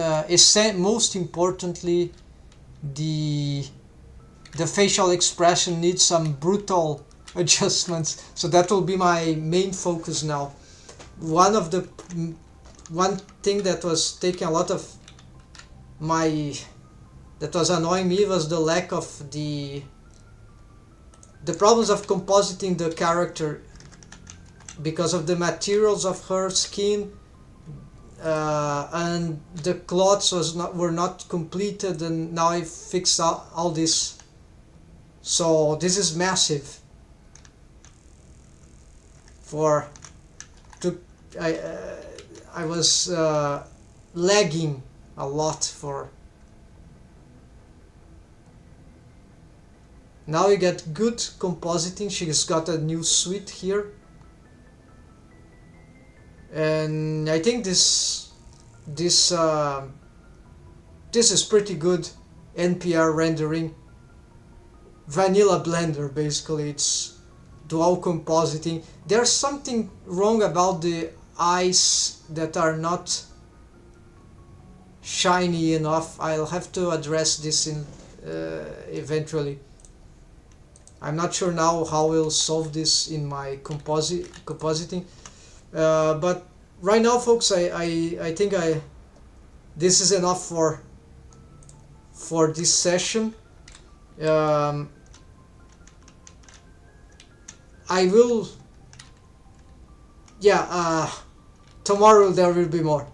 Speaker 1: most importantly, the facial expression needs some brutal adjustments. So that will be my main focus now. One thing that was taking a lot of that was annoying me was the lack of the problems of compositing the character because of the materials of her skin, and the clothes were not completed, and now I fixed all this. So this is massive. I was lagging a lot for. Now you get good compositing. She's got a new suite here, and I think this is pretty good NPR rendering. Vanilla Blender, basically. It's dual compositing. There's something wrong about the eyes that are not shiny enough. I'll have to address this in eventually. I'm not sure now how we'll solve this in my compositing, but right now, folks, I think this is enough for this session. I will, yeah, tomorrow there will be more.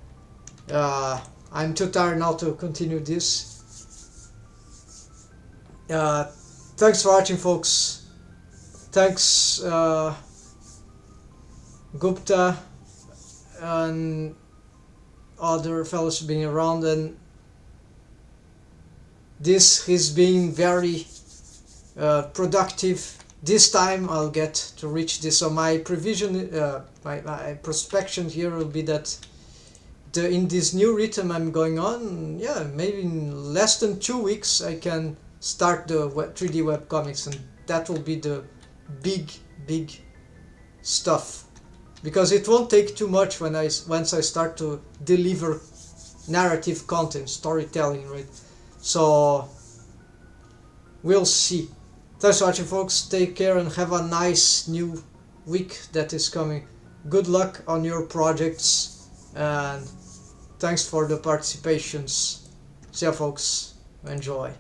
Speaker 1: I'm too tired now to continue this. Thanks for watching, folks. Thanks, Gupta and other fellows being around, and this is being very productive. This time I'll get to reach this. So my prevision, my prospection here will be that in this new rhythm I'm going on, yeah, maybe in less than 2 weeks I can start the 3D webcomics, and that will be the big stuff, because it won't take too much once I start to deliver narrative content, storytelling, right? So we'll see. Thanks for watching, folks. Take care and have a nice new week that is coming. Good luck on your projects, and thanks for the participations. See ya, folks. Enjoy.